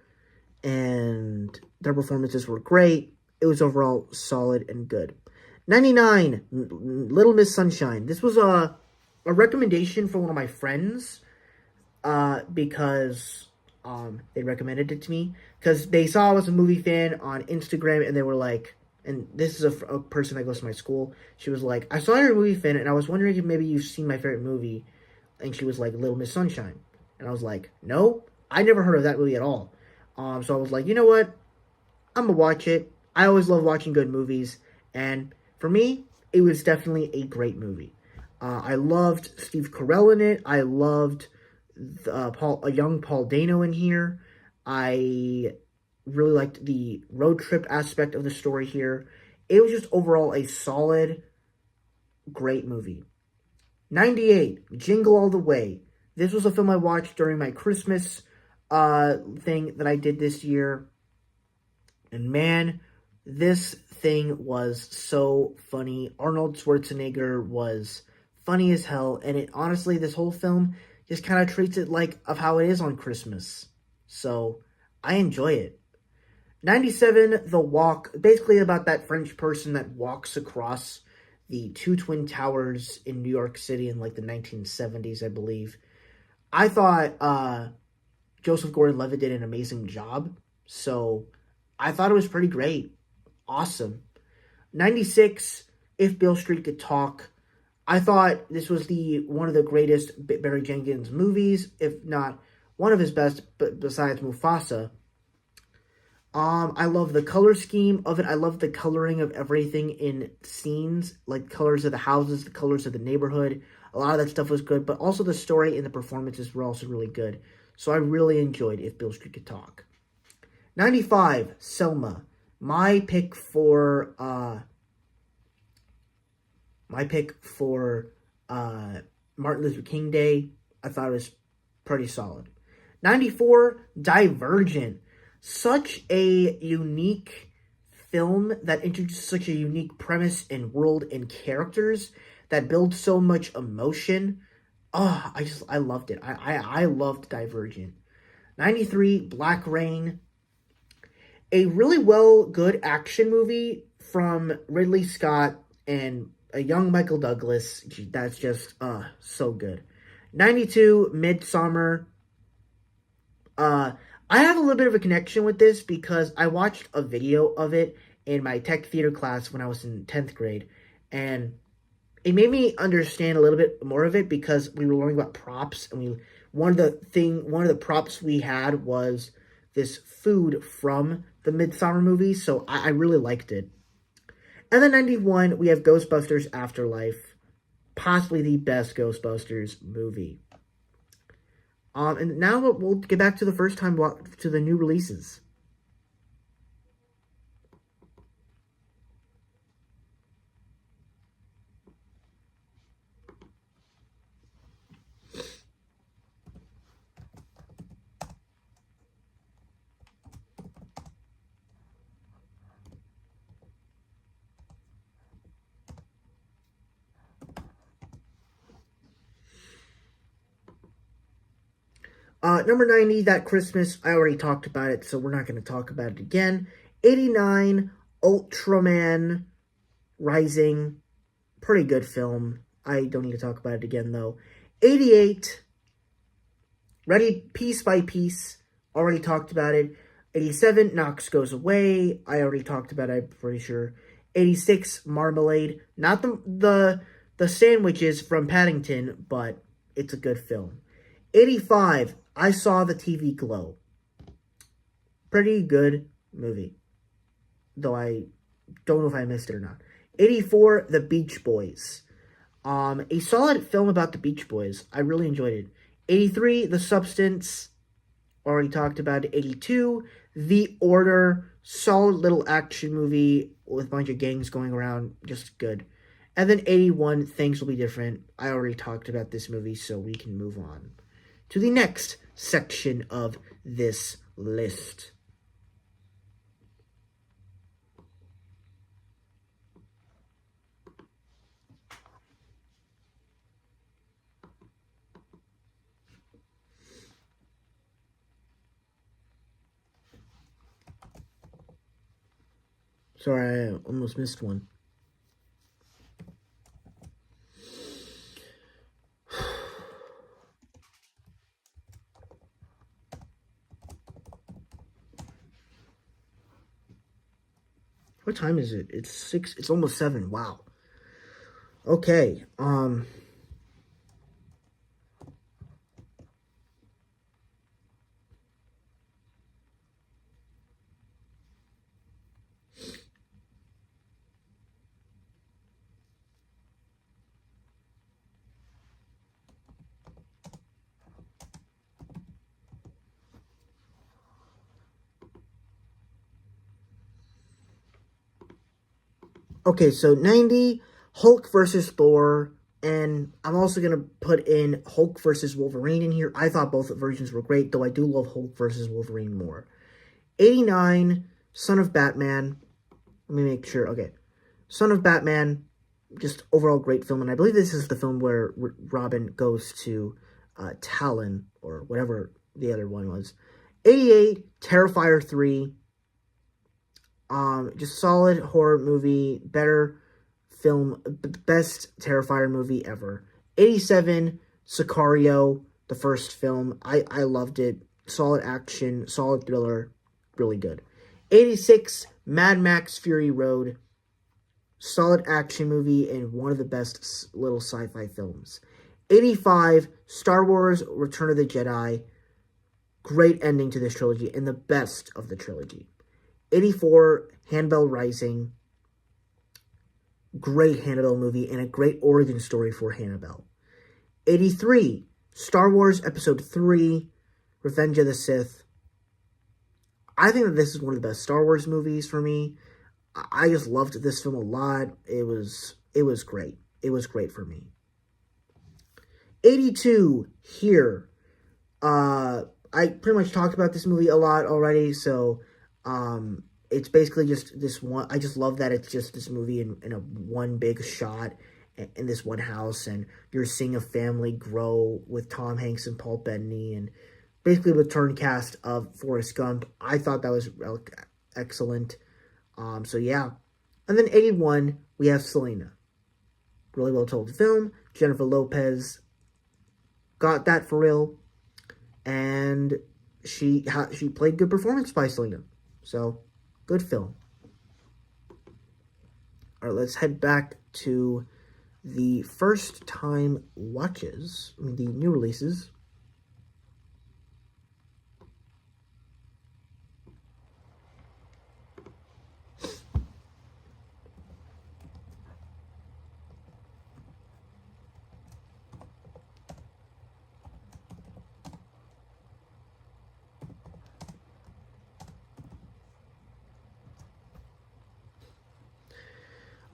and their performances were great. It was overall solid and good. 99, Little Miss Sunshine. This was a recommendation from one of my friends because they recommended it to me. Because they saw I was a movie fan on Instagram, and they were like, and this is a person that goes to my school. She was like, I saw you're a movie fan, and I was wondering if maybe you've seen my favorite movie. And she was like, Little Miss Sunshine. And I was like, no, I never heard of that movie at all. So I was like, you know what? I'm going to watch it. I always love watching good movies. And for me, it was definitely a great movie. I loved Steve Carell in it. I loved a young Paul Dano in here. I really liked the road trip aspect of the story here. It was just overall a solid, great movie. 98, Jingle All the Way. This was a film I watched during my Christmas thing that I did this year. And man, this thing was so funny. Arnold Schwarzenegger was funny as hell. And it honestly, this whole film just kind of treats it like of how it is on Christmas. So I enjoy it. 97, The Walk. Basically about that French person that walks across the two Twin Towers in New York City in like the 1970s, I believe. I thought Joseph Gordon-Levitt did an amazing job. So I thought it was pretty great. Awesome. 96, If Beale Street Could Talk. I thought this was one of the greatest Barry Jenkins movies, if not one of his best, but besides Mufasa. I love the color scheme of it. I love the coloring of everything in scenes, like colors of the houses, the colors of the neighborhood. A lot of that stuff was good, but also the story and the performances were also really good. So I really enjoyed If Beale Street Could Talk. 95, Selma. My pick for Martin Luther King Day. I thought it was pretty solid. 94, Divergent. Such a unique film that introduces such a unique premise and world and characters that build so much emotion. Oh, I loved it. I loved Divergent. 93, Black Rain. A really good action movie from Ridley Scott and a young Michael Douglas. That's just so good. 92, Midsommar. I have a little bit of a connection with this because I watched a video of it in my tech theater class when I was in 10th grade, and it made me understand a little bit more of it because we were learning about props, and one of the props we had was this food from the Midsommar movie, so I really liked it. And then 91, we have Ghostbusters Afterlife, possibly the best Ghostbusters movie. And now we'll get back to the first time to the new releases. Number 90, That Christmas. I already talked about it, so we're not going to talk about it again. 89, Ultraman Rising. Pretty good film. I don't need to talk about it again, though. 88, Ready Piece by Piece. Already talked about it. 87, Knox Goes Away. I already talked about it, I'm pretty sure. 86, Marmalade. Not the sandwiches from Paddington, but it's a good film. 85, I Saw the TV Glow. Pretty good movie. Though I don't know if I missed it or not. 84, The Beach Boys. A solid film about the Beach Boys. I really enjoyed it. 83, The Substance. Already talked about it. 82, The Order. Solid little action movie with a bunch of gangs going around. Just good. And then 81, Things Will Be Different. I already talked about this movie, so we can move on to the next section of this list. Sorry, I almost missed one. What time is it? It's 6. It's almost 7. Wow. Okay. Okay, so 90, Hulk versus Thor, and I'm also going to put in Hulk versus Wolverine in here. I thought both versions were great, though I do love Hulk versus Wolverine more. 89, Son of Batman. Let me make sure. Okay. Son of Batman, just overall great film, and I believe this is the film where Robin goes to Talon, or whatever the other one was. 88, Terrifier 3. Just solid horror movie, better film, best Terrifier movie ever. 87, Sicario, the first film. I loved it. Solid action, solid thriller, really good. 86, Mad Max Fury Road. Solid action movie and one of the best little sci-fi films. 85, Star Wars Return of the Jedi. Great ending to this trilogy and the best of the trilogy. 84, Annabelle Rising. Great Annabelle movie and a great origin story for Annabelle. 83, Star Wars Episode 3, Revenge of the Sith. I think that this is one of the best Star Wars movies for me. I just loved this film a lot. It was great. It was great for me. 82, Here. I pretty much talked about this movie a lot already, so it's basically just this one. I just love that it's just this movie in a one big shot in this one house, and you're seeing a family grow with Tom Hanks and Paul Bettany, and basically the return cast of Forrest Gump. I thought that was excellent. So yeah. And then 81, we have Selena. Really well told film. Jennifer Lopez got that for real. And she played good performance by Selena. So, good film. All right, let's head back to the first time watches, the new releases.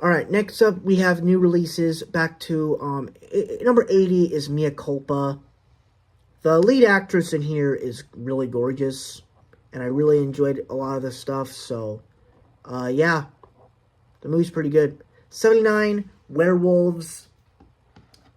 All right, next up we have new releases. Back to number 80 is Mia Culpa. The lead actress in here is really gorgeous, and I really enjoyed a lot of the stuff. So, yeah, the movie's pretty good. 79, Werewolves.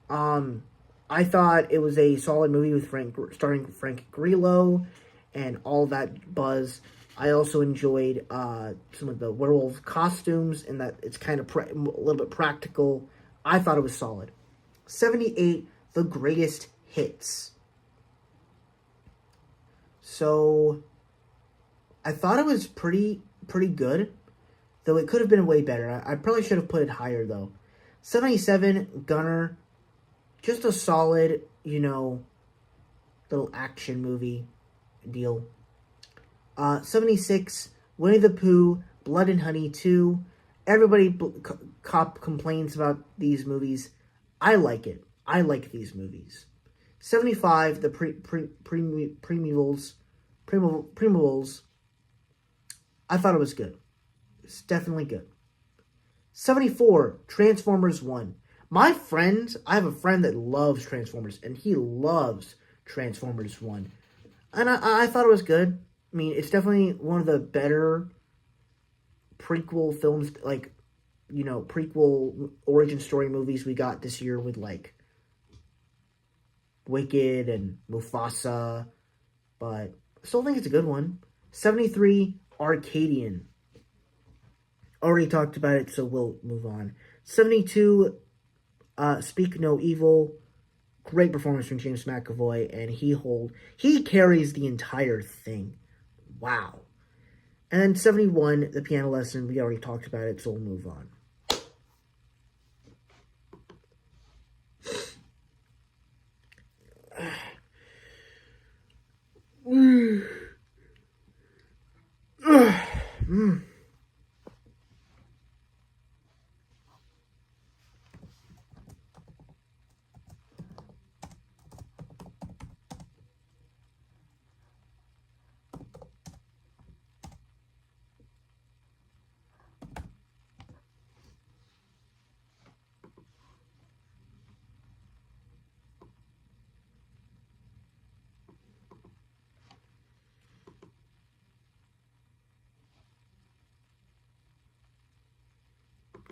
I thought it was a solid movie with starring Frank Grillo and all that buzz. I also enjoyed some of the werewolf costumes and that it's kind of a little bit practical. I thought it was solid. 78, The Greatest Hits. So, I thought it was pretty good, though it could have been way better. I probably should have put it higher, though. 77, Gunner. Just a solid, little action movie deal. 76, Winnie the Pooh, Blood and Honey 2. Everybody complains about these movies. I like it. I like these movies. 75, The Primevals. I thought it was good. It's definitely good. 74, Transformers 1. I have a friend that loves Transformers, and he loves Transformers 1. And I thought it was good. I mean, it's definitely one of the better prequel films, prequel origin story movies we got this year with, Wicked and Mufasa. But I still think it's a good one. 73, Arcadian. already talked about it, so we'll move on. 72, Speak No Evil. Great performance from James McAvoy, and he carries the entire thing. Wow. And then 71, The Piano Lesson. We already talked about it, so we'll move on.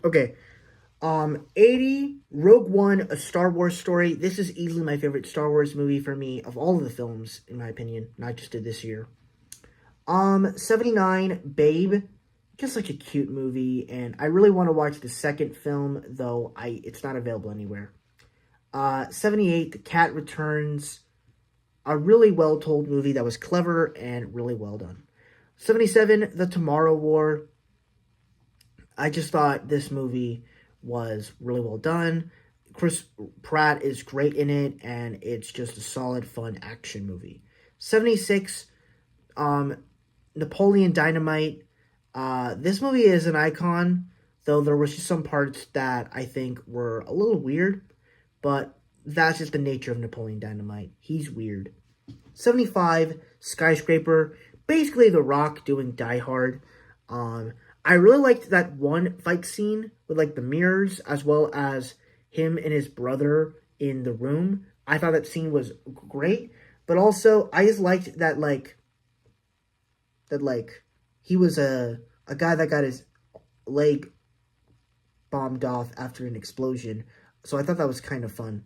Okay. 80, Rogue One, A Star Wars Story. This is easily my favorite Star Wars movie for me of all of the films, in my opinion. Not just did this year. 79, Babe. Just such a cute movie, and I really want to watch the second film, though it's not available anywhere. 78, The Cat Returns. A really well-told movie that was clever and really well done. 77, The Tomorrow War. I just thought this movie was really well done. Chris Pratt is great in it, and it's just a solid, fun action movie. 76, Napoleon Dynamite. This movie is an icon, though there was just some parts that I think were a little weird, but that's just the nature of Napoleon Dynamite. He's weird. 75, Skyscraper. Basically The Rock doing Die Hard. I really liked that one fight scene with, like, the mirrors, as well as him and his brother in the room. I thought that scene was great, but also, I just liked that, he was a guy that got his leg bombed off after an explosion, so I thought that was kind of fun.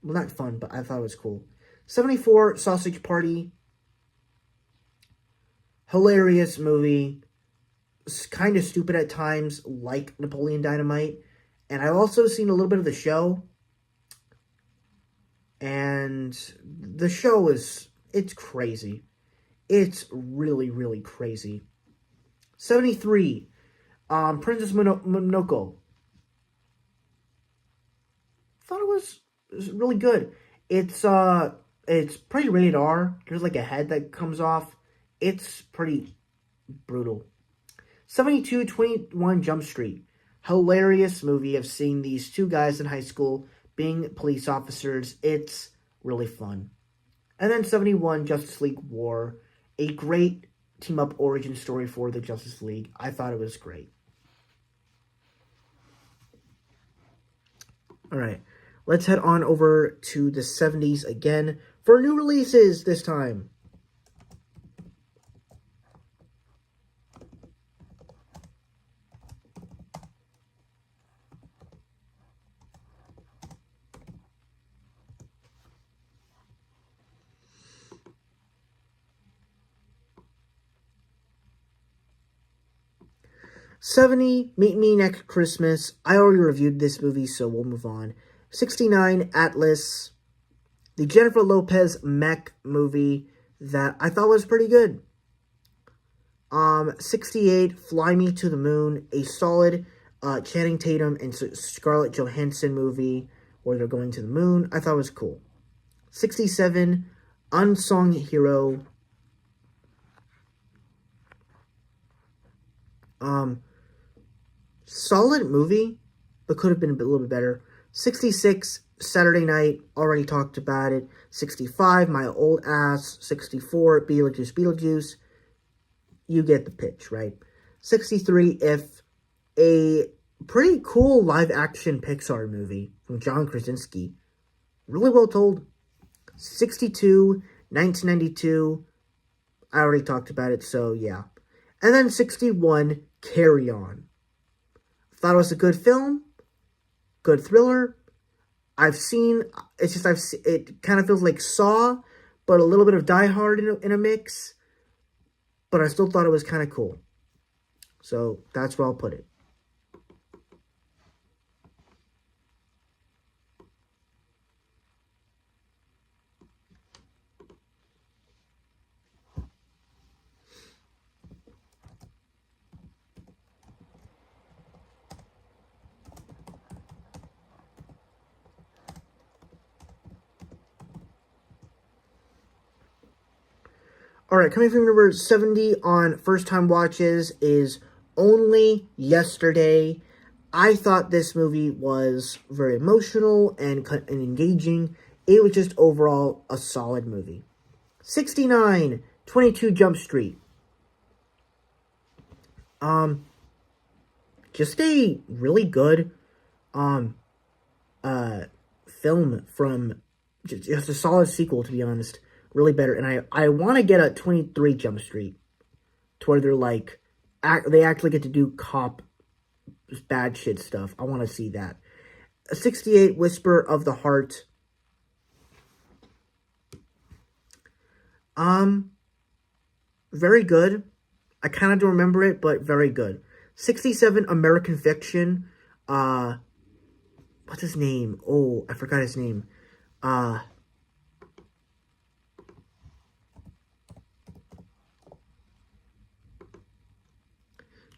Well, not fun, but I thought it was cool. 74, Sausage Party. Hilarious movie. Kind of stupid at times, like Napoleon Dynamite. And I've also seen a little bit of the show. And the show it's crazy. It's really, really crazy. 73, Princess Mononoke. Thought it was really good. It's pretty rated R. There's like a head that comes off. It's pretty brutal. 72, 21 Jump Street. Hilarious movie of seeing these two guys in high school being police officers. It's really fun. And then 71, Justice League War. A great team-up origin story for the Justice League. I thought it was great. Alright, let's head on over to the 70s again for new releases this time. '70, Meet Me Next Christmas. I already reviewed this movie, so we'll move on. 69, Atlas. The Jennifer Lopez mech movie that I thought was pretty good. 68, Fly Me to the Moon. A solid Channing Tatum and Scarlett Johansson movie where they're going to the moon. I thought it was cool. 67, Unsung Hero. Solid movie, but could have been a little bit better. 66, Saturday Night, already talked about it. 65, My Old Ass. 64, Beetlejuice. You get the pitch, right? 63, If. A pretty cool live-action Pixar movie from John Krasinski. Really well told. 62, 1992. I already talked about it, so yeah. And then 61, Carry On. Thought it was a good film, good thriller. It kind of feels like Saw, but a little bit of Die Hard in a mix. But I still thought it was kind of cool. So that's where I'll put it. Alright, coming from number 70 on first time watches is Only Yesterday. I thought this movie was very emotional and engaging. It was just overall a solid movie. 69, 22 Jump Street. Just a really good film from just a solid sequel, to be honest. Really better. And I want to get a 23 Jump Street to where they're like they actually get to do cop bad shit stuff. I want to see that. A 68 Whisper of the Heart. Very good. I kind of don't remember it, but very good. 67 American Fiction. What's his name? Oh, I forgot his name.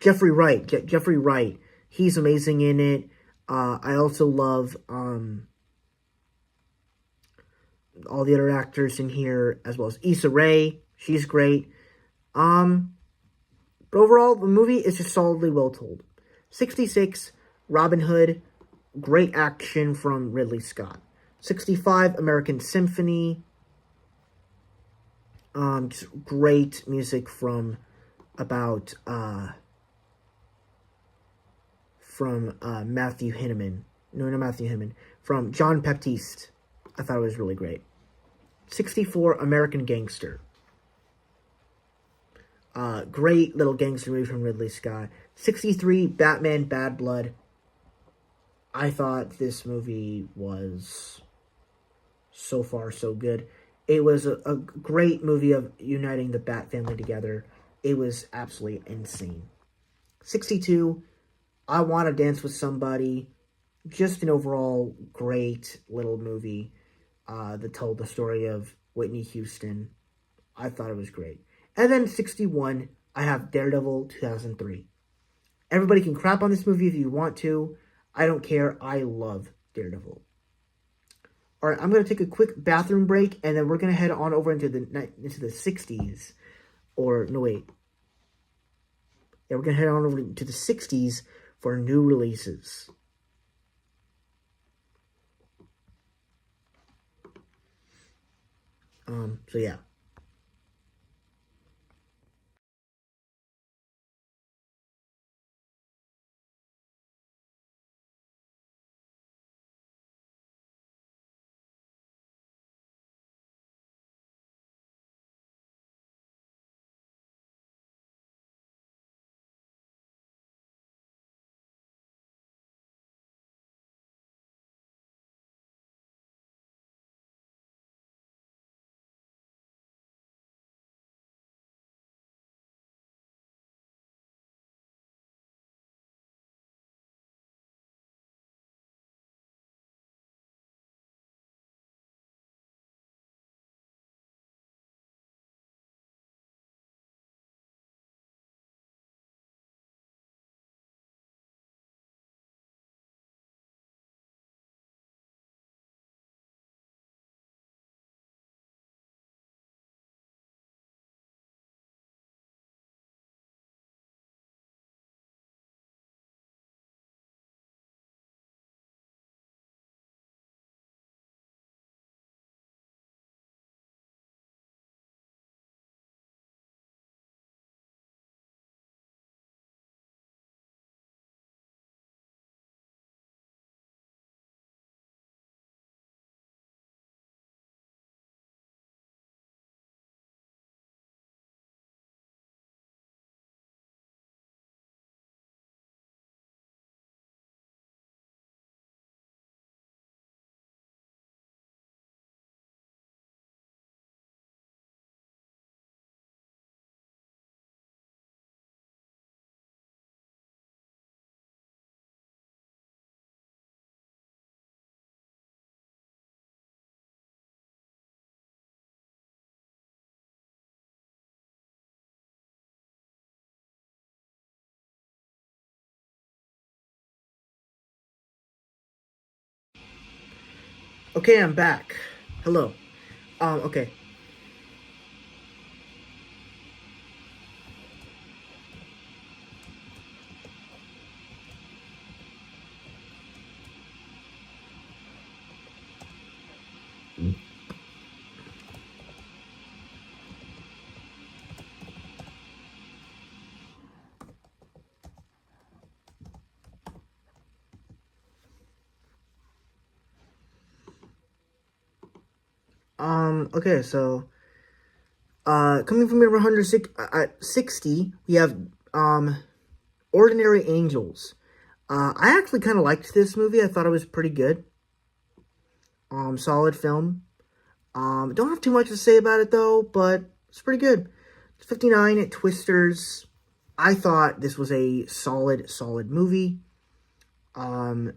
Jeffrey Wright. Jeffrey Wright. He's amazing in it. I also love all the other actors in here, as well as Issa Rae. She's great. But overall, the movie is just solidly well told. 66, Robin Hood. Great action from Ridley Scott. 65, American Symphony. Just great music from Matthew Hinneman. No, not Matthew Hinneman. From John Baptiste. I thought it was really great. 64, American Gangster. Great little gangster movie from Ridley Scott. 63, Batman Bad Blood. I thought this movie was so far so good. It was a great movie of uniting the Bat family together. It was absolutely insane. 62, I Want to Dance with Somebody. Just an overall great little movie that told the story of Whitney Houston. I thought it was great. And then 61, I have Daredevil 2003. Everybody can crap on this movie if you want to. I don't care. I love Daredevil. All right, I'm going to take a quick bathroom break, and then we're going to head on over into the 60s. Or, no, wait. Yeah, we're going to head on over to the 60s for new releases. So yeah. Okay, I'm back. Hello. Okay. Okay, so, coming from number 160, we have, Ordinary Angels. I actually kind of liked this movie. I thought it was pretty good. Solid film. Don't have too much to say about it, though, but it's pretty good. 59 at Twisters. I thought this was a solid movie. Glenn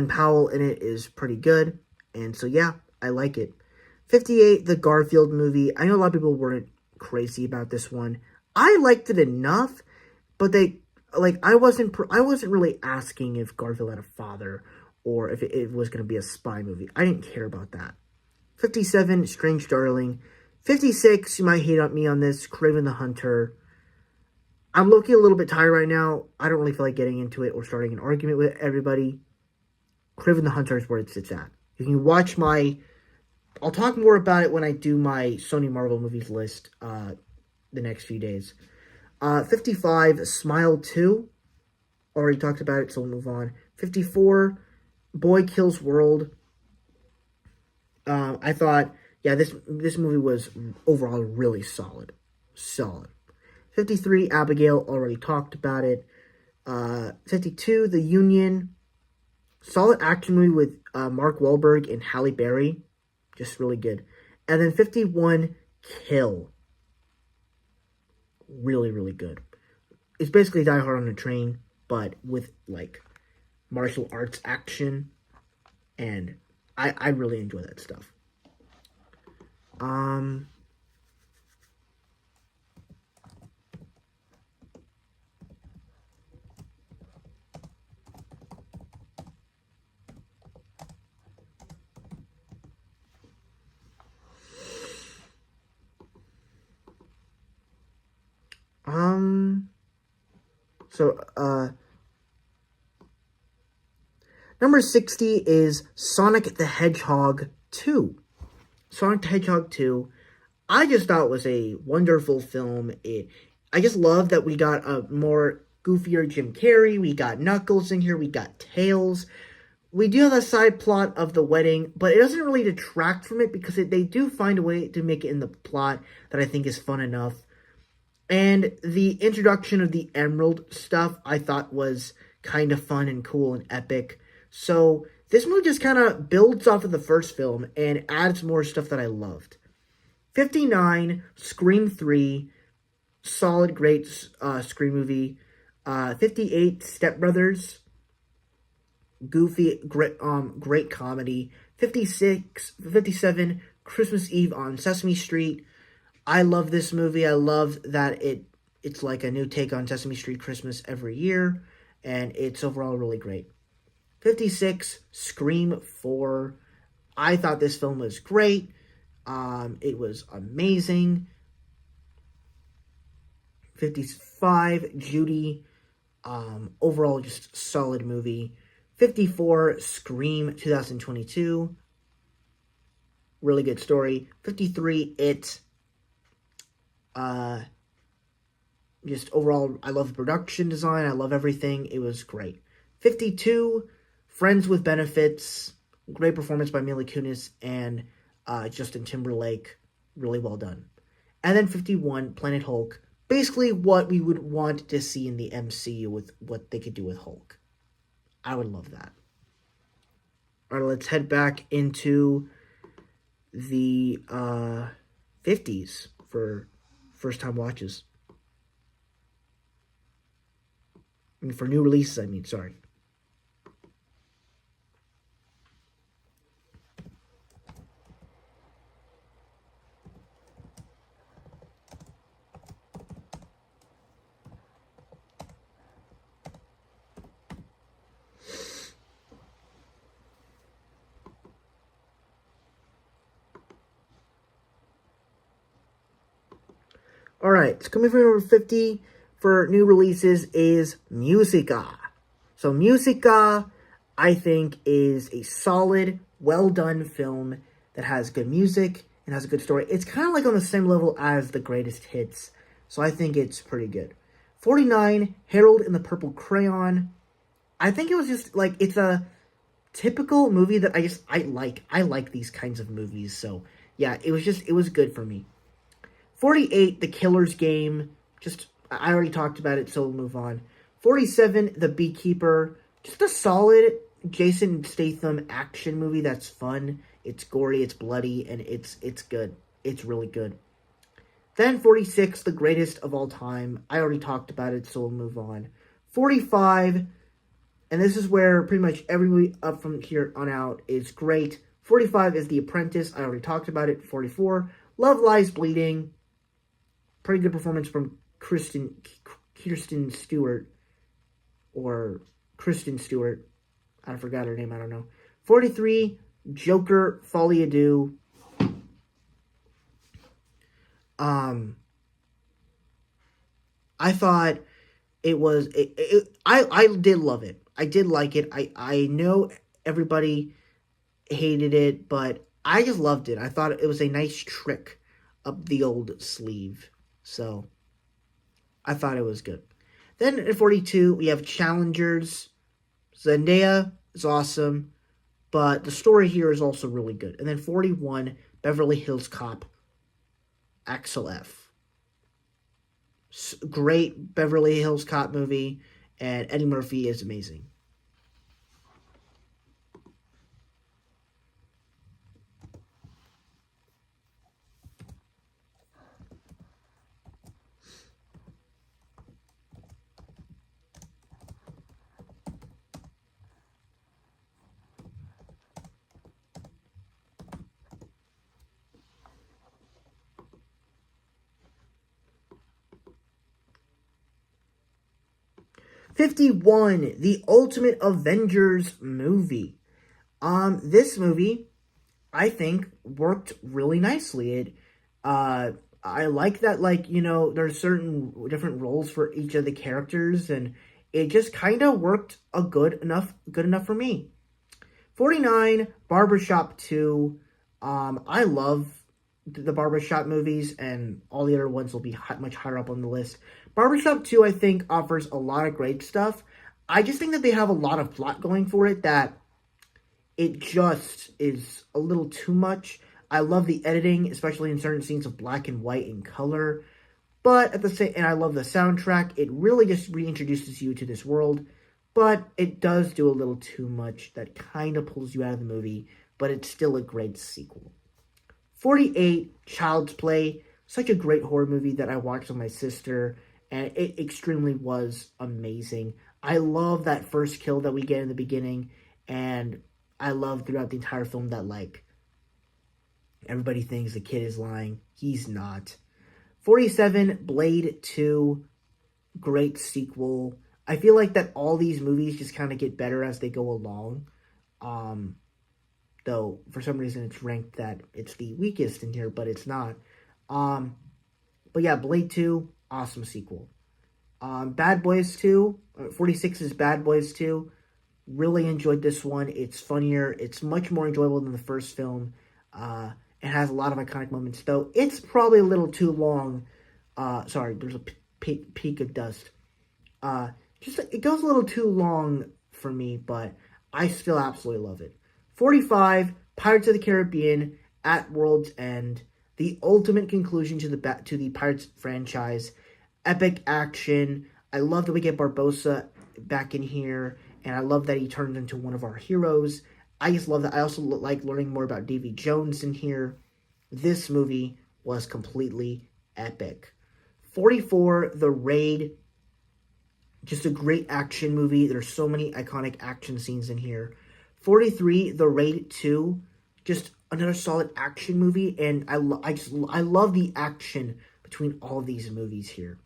Powell in it is pretty good. And so, yeah, I like it. 58, the Garfield movie. I know a lot of people weren't crazy about this one. I liked it enough, but I wasn't really asking if Garfield had a father or if it was going to be a spy movie. I didn't care about that. 57, Strange Darling. 56, you might hate me on this, Kraven the Hunter. I'm looking a little bit tired right now. I don't really feel like getting into it or starting an argument with everybody. Kraven the Hunter is where it sits at. You can watch I'll talk more about it when I do my Sony Marvel movies list the next few days. 55, Smile 2. Already talked about it, so we'll move on. 54, Boy Kills World. I thought, yeah, this movie was overall really solid. 53, Abigail, already talked about it. 52, The Union. Solid action movie with Mark Wahlberg and Halle Berry. Just really good. And then 51, Kill. Really, really good. It's basically Die Hard on a Train, but with, martial arts action. And I really enjoy that stuff. Number 60 is Sonic the Hedgehog 2. Sonic the Hedgehog 2, I just thought was a wonderful film. I just love that we got a more goofier Jim Carrey. We got Knuckles in here. We got Tails. We do have a side plot of the wedding, but it doesn't really detract from it because they do find a way to make it in the plot that I think is fun enough. And the introduction of the Emerald stuff I thought was kind of fun and cool and epic. So this movie just kind of builds off of the first film and adds more stuff that I loved. 59, Scream 3, solid, great Scream movie. 58, Step Brothers, goofy, great comedy. 57, Christmas Eve on Sesame Street. I love this movie. I love that it's like a new take on Sesame Street Christmas every year, and it's overall really great. 56, Scream 4. I thought this film was great. It was amazing. 55, Judy. Overall, just solid movie. 54, Scream 2022. Really good story. 53, It. Just overall, I love the production design. I love everything. It was great. 52, Friends with Benefits. Great performance by Mila Kunis and Justin Timberlake. Really well done. And then 51, Planet Hulk. Basically what we would want to see in the MCU with what they could do with Hulk. I would love that. Alright, let's head back into the 50s for first-time watches. For new releases, sorry. Alright, so coming from number 50 for new releases is Musica. So Musica, I think, is a solid, well-done film that has good music and has a good story. It's kind of like on the same level as The Greatest Hits, so I think it's pretty good. 49, Harold and the Purple Crayon. I think it was just, it's a typical movie that I like. I like these kinds of movies. So yeah, it was good for me. 48, The Killer's Game. I already talked about it, so we'll move on. 47, The Beekeeper. Just a solid Jason Statham action movie that's fun. It's gory, it's bloody, and it's good. It's really good. Then 46, The Greatest of All Time. I already talked about it, so we'll move on. 45, and this is where pretty much every movie up from here on out is great. 45 is The Apprentice. I already talked about it. 44, Love Lies Bleeding. Pretty good performance from Kristen Stewart. Or Kristen Stewart. I forgot her name. I don't know. 43, Joker, Folie à Deux. I thought it was... I did love it. I did like it. I know everybody hated it, but I just loved it. I thought it was a nice trick up the old sleeve. So, I thought it was good. Then at 42, we have Challengers. Zendaya is awesome, but the story here is also really good. And then 41, Beverly Hills Cop, Axel F. Great Beverly Hills Cop movie, and Eddie Murphy is amazing. '51, The Ultimate Avengers movie. This movie, I think, worked really nicely. I like that, there's certain different roles for each of the characters, and it just kind of worked good enough for me. 49, Barbershop 2. I love the Barbershop movies, and all the other ones will be much higher up on the list. Barbershop 2, I think, offers a lot of great stuff. I just think that they have a lot of plot going for it that it just is a little too much. I love the editing, especially in certain scenes of black and white and color. But at the same, and I love the soundtrack. It really just reintroduces you to this world. But it does do a little too much that kind of pulls you out of the movie. But it's still a great sequel. 48, Child's Play. Such a great horror movie that I watched with my sister. And it extremely was amazing. I love that first kill that we get in the beginning. And I love throughout the entire film that, everybody thinks the kid is lying. He's not. 47, Blade 2. Great sequel. I feel like that all these movies just kind of get better as they go along. Though, for some reason, it's ranked that it's the weakest in here, but it's not. But yeah, Blade 2, awesome sequel. Bad Boys 2, 46 is Bad Boys 2. Really enjoyed this one. It's funnier. It's much more enjoyable than the first film. It has a lot of iconic moments, though. It's probably a little too long. Sorry, there's a peak of dust. It goes a little too long for me, but I still absolutely love it. 45, Pirates of the Caribbean, At World's End. The ultimate conclusion to the Pirates franchise. Epic action. I love that we get Barbossa back in here, and I love that he turns into one of our heroes. I just love that. I also like learning more about Davy Jones in here. This movie was completely epic. 44, The Raid. Just a great action movie. There's so many iconic action scenes in here. 43, The Raid 2. Just another solid action movie, and I love the action between all of these movies here.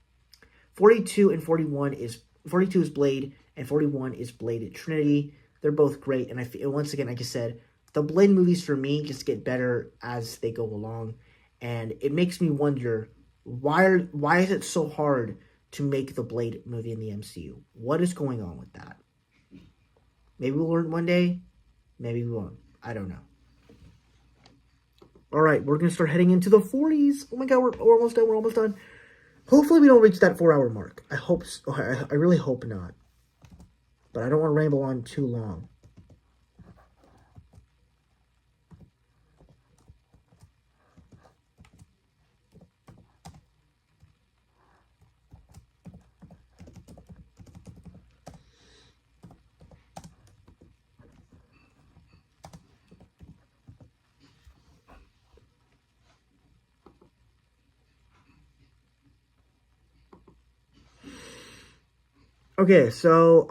42 and 41 is 42 is Blade, and 41 is Blade Trinity. They're both great, and once again, like I said, the Blade movies for me just get better as they go along, and it makes me wonder why is it so hard to make the Blade movie in the MCU? What is going on with that? Maybe we'll learn one day. Maybe we won't. I don't know. All right, we're going to start heading into the 40s. Oh my God, we're almost done. We're almost done. Hopefully we don't reach that 4-hour mark. I hope so. I really hope not. But I don't want to ramble on too long. Okay, so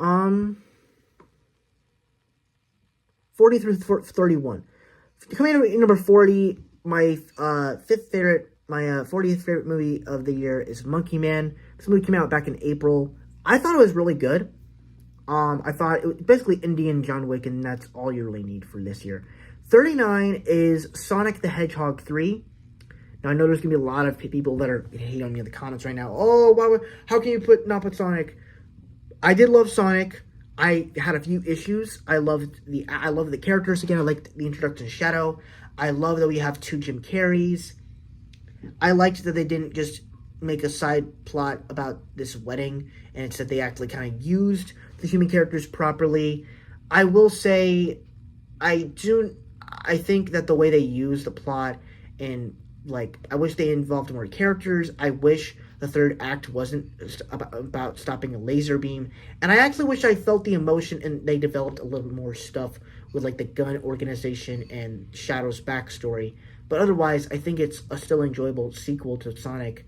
40 through 31. Coming in at number 40, my fifth favorite, my 40th favorite movie of the year is Monkey Man. This movie came out back in April. I thought it was really good. I thought it was basically Indian John Wick, and that's all you really need for this year. 39 is Sonic the Hedgehog 3. Now, I know there's going to be a lot of people that are hating on me in the comments right now. Oh, how can you not put Sonic? I did love Sonic. I had a few issues. I loved the characters again. I liked the introduction of Shadow. I love that we have 2 Jim Carreys. I liked that they didn't just make a side plot about this wedding, and instead they actually kind of used the human characters properly. I will say, I think that the way they use the plot, and I wish they involved more characters. I wish the third act wasn't about stopping a laser beam. And I actually wish I felt the emotion and they developed a little more stuff with the gun organization and Shadow's backstory. But otherwise, I think it's a still enjoyable sequel to Sonic.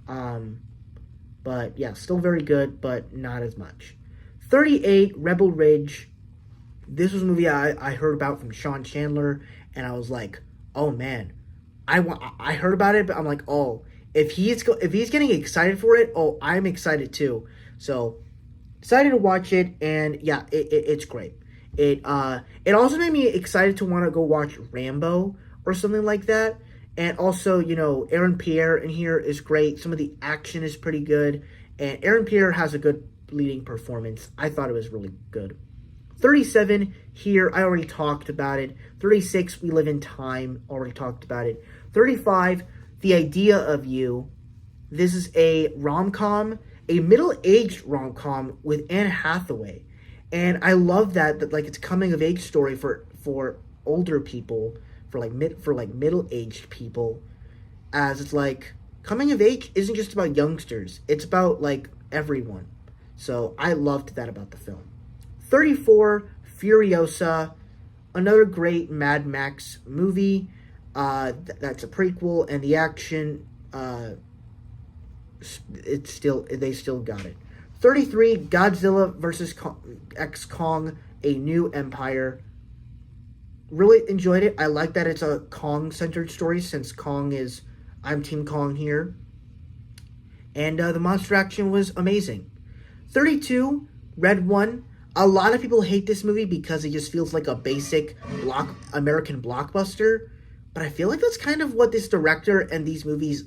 But yeah, still very good, but not as much. 38, Rebel Ridge. This was a movie I heard about from Sean Chandler, and I was like, oh man. I heard about it, but I'm like, oh, if he's getting excited for it, oh, I'm excited too. So, decided to watch it, and yeah, it's great. It also made me excited to want to go watch Rambo or something like that. And also, Aaron Pierre in here is great. Some of the action is pretty good, and Aaron Pierre has a good leading performance. I thought it was really good. 37 here, I already talked about it. 36, We Live in Time, already talked about it. 35, The Idea of You. This is a rom-com, a middle-aged rom-com with Anne Hathaway. And I love that it's a coming-of-age story for older people, for middle-aged people, as it's coming of age isn't just about youngsters. It's about everyone. So I loved that about the film. 34, Furiosa, another great Mad Max movie. That's a prequel, and the action, they still got it. 33, Godzilla vs. X-Kong, A New Empire. Really enjoyed it. I like that it's a Kong-centered story, since I'm Team Kong here. And the monster action was amazing. 32, Red One. A lot of people hate this movie because it just feels like a basic American blockbuster. But I feel like that's kind of what this director and these movies,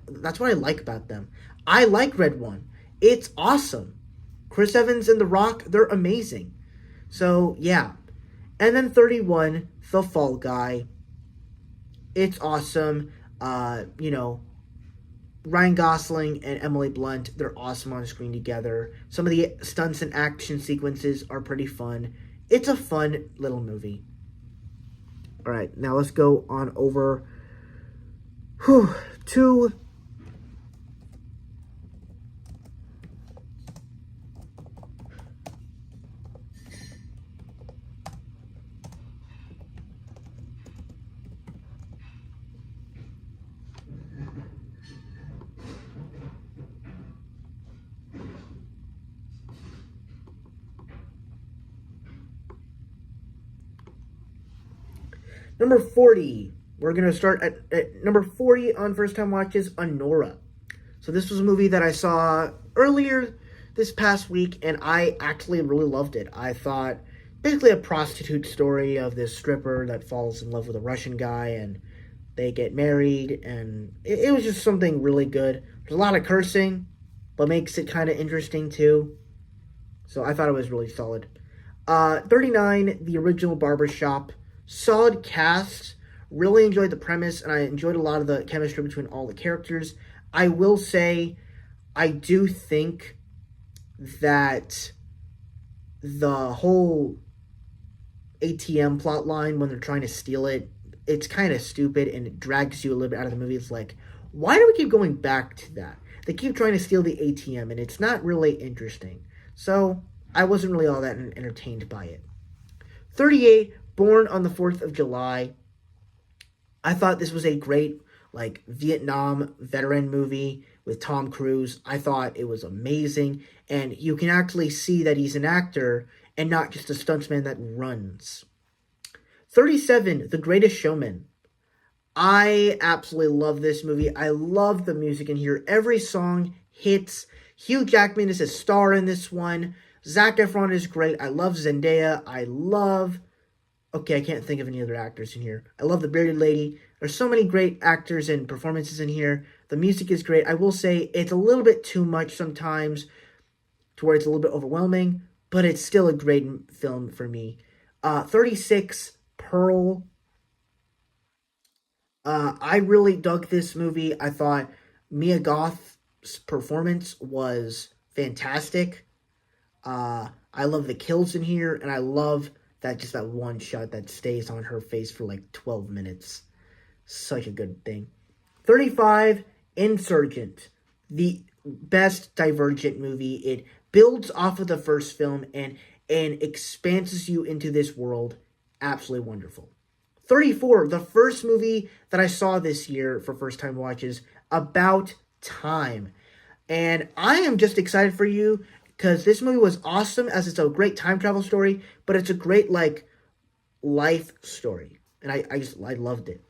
that's what I like about them. I like Red One. It's awesome. Chris Evans and The Rock, they're amazing. So, yeah. And then 31, The Fall Guy. It's awesome. Ryan Gosling and Emily Blunt, they're awesome on screen together. Some of the stunts and action sequences are pretty fun. It's a fun little movie. All right, now let's go on over to number 40. We're going to start at number 40 on First Time Watches, Anora. So this was a movie that I saw earlier this past week, and I actually really loved it. I thought basically a prostitute story of this stripper that falls in love with a Russian guy, and they get married, and it was just something really good. There's a lot of cursing, but makes it kind of interesting too. So I thought it was really solid. 39, The Original Barbershop. Solid cast. Really enjoyed the premise, and I enjoyed a lot of the chemistry between all the characters. I will say, I do think that the whole ATM plot line, when they're trying to steal it, it's kind of stupid, and it drags you a little bit out of the movie. It's like, why do we keep going back to that? They keep trying to steal the ATM, and it's not really interesting. So, I wasn't really all that entertained by it. 38, Born on the 4th of July. I thought this was a great, Vietnam veteran movie with Tom Cruise. I thought it was amazing, and you can actually see that he's an actor and not just a stuntman that runs. 37, The Greatest Showman. I absolutely love this movie. I love the music in here. Every song hits. Hugh Jackman is a star in this one. Zac Efron is great. I love Zendaya. Okay, I can't think of any other actors in here. I love the bearded lady. There's so many great actors and performances in here. The music is great. I will say it's a little bit too much sometimes to where it's a little bit overwhelming, but it's still a great film for me. 36, Pearl. I really dug this movie. I thought Mia Goth's performance was fantastic. I love the kills in here, and I love that one shot that stays on her face for like 12 minutes. Such a good thing. 35, Insurgent. The best Divergent movie. It builds off of the first film and expands you into this world. Absolutely wonderful. 34, the first movie that I saw this year for first time watches, About Time. And I am just excited for you because this movie was awesome as it's a great time travel story, but it's a great life story. And I loved it.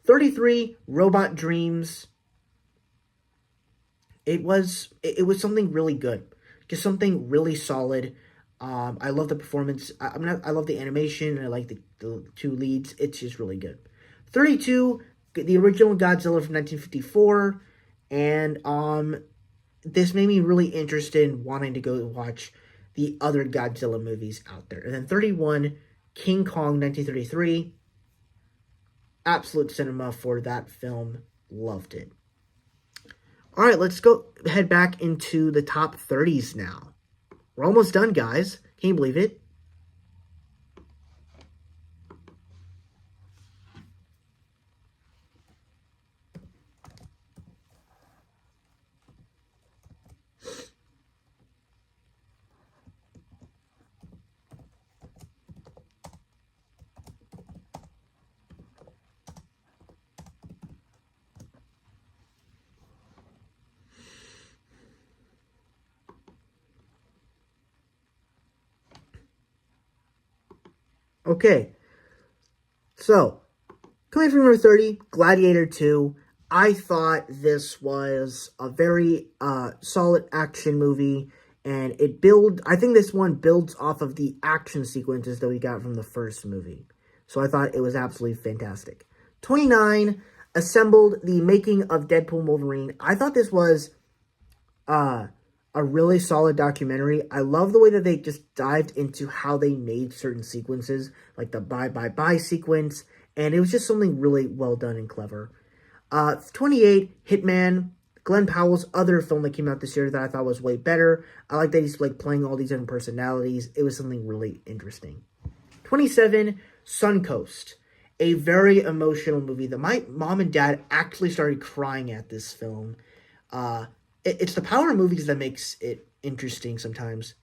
33, Robot Dreams. It was something really good. Just something really solid. I love the performance. I love the animation, and I like the two leads. It's just really good. 32, the original Godzilla from 1954, and this made me really interested in wanting to go watch the other Godzilla movies out there. And then 31, King Kong 1933. Absolute cinema for that film. Loved it. All right, let's head back into the top 30s now. We're almost done, guys. Can you believe it? Okay, so, coming from number 30, Gladiator 2. I thought this was a very solid action movie, and I think this one builds off of the action sequences that we got from the first movie. So I thought it was absolutely fantastic. 29, Assembled, the making of Deadpool and Wolverine. I thought this was a really solid documentary. I love the way that they just dived into how they made certain sequences, like the bye bye bye sequence, and it was just something really well done and clever. 28, Hitman, Glenn Powell's other film that came out this year that I thought was way better. I like that he's playing all these different personalities. It was something really interesting. 27, Suncoast, a very emotional movie that my mom and dad actually started crying at this film. It's the power of movies that makes it interesting sometimes.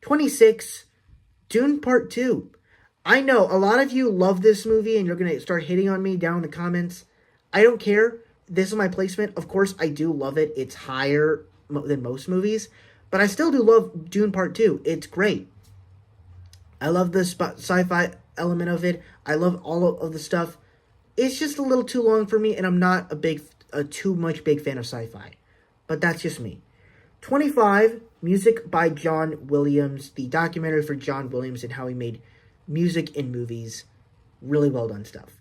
26, Dune Part 2. I know a lot of you love this movie and you're going to start hitting on me down in the comments. I don't care. This is my placement. Of course, I do love it. It's higher than most movies. But I still do love Dune Part 2. It's great. I love the sci-fi element of it. I love all of the stuff. It's just a little too long for me, and I'm not a too much big fan of sci-fi. But that's just me. 25, music by John Williams. The documentary for John Williams and how he made music in movies. Really well done stuff.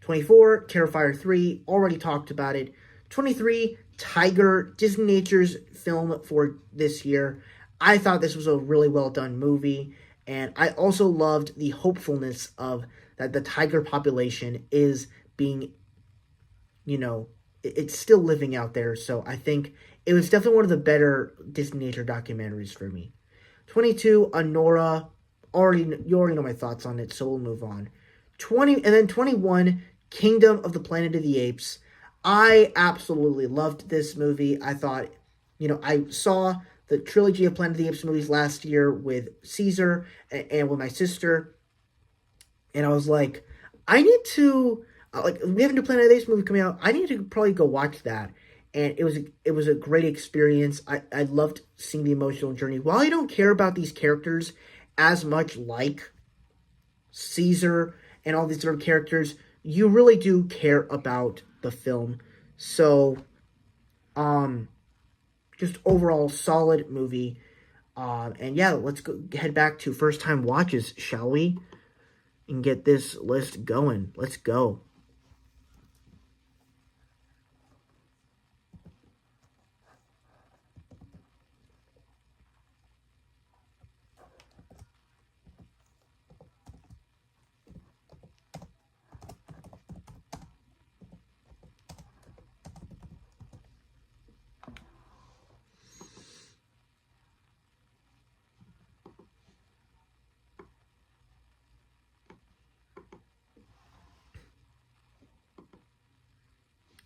24, Terrifier 3. Already talked about it. 23, Tiger. Disney Nature's film for this year. I thought this was a really well done movie. And I also loved the hopefulness of that the tiger population is being, it's still living out there. So I think it was definitely one of the better Disney Nature documentaries for me. 22, Anora. You already know my thoughts on it, so we'll move on. 21, Kingdom of the Planet of the Apes. I absolutely loved this movie. I thought, I saw the trilogy of Planet of the Apes movies last year with Caesar and with my sister. And I was like, I need to, we have a new Planet of the Apes movie coming out. I need to probably go watch that. and it was a great experience. I loved seeing the emotional journey. While I don't care about these characters as much, like Caesar and all these other characters, you really do care about the film. So, just overall solid movie. And yeah, let's go head back to first time watches, shall we? And get this list going. Let's go.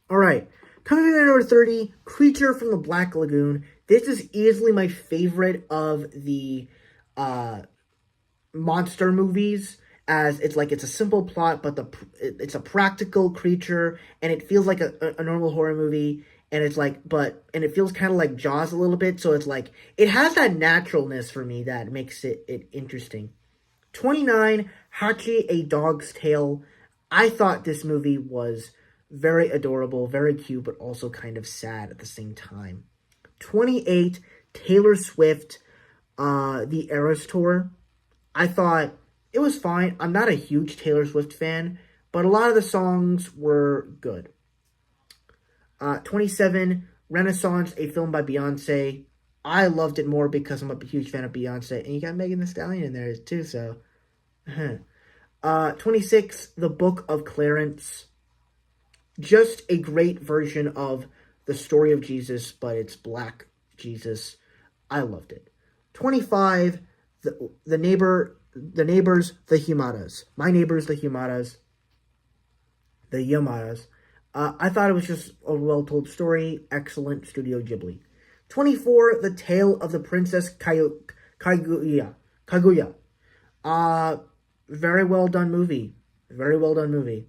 All right, coming in at number 30, Creature from the Black Lagoon. This is easily my favorite of the monster movies, as it's a simple plot, but it's a practical creature, and it feels like a normal horror movie, and it feels kind of like Jaws a little bit, so it's like, it has that naturalness for me that makes it interesting. 29, Hachi, A Dog's Tale. I thought this movie was very adorable, very cute, but also kind of sad at the same time. 28, Taylor Swift, The Eras Tour. I thought it was fine. I'm not a huge Taylor Swift fan, but a lot of the songs were good. 27, Renaissance, a film by Beyonce. I loved it more because I'm a huge fan of Beyonce, and you got Megan Thee Stallion in there too, so. 26, The Book of Clarence. Just a great version of the story of Jesus, but it's Black Jesus. I loved it. 25, the neighbors, the Humadas. My Neighbors, the Humadas. The Yamadas. I thought it was just a well-told story. Excellent Studio Ghibli. 24, The Tale of the Princess Kaguya. Very well done movie. Very well done movie.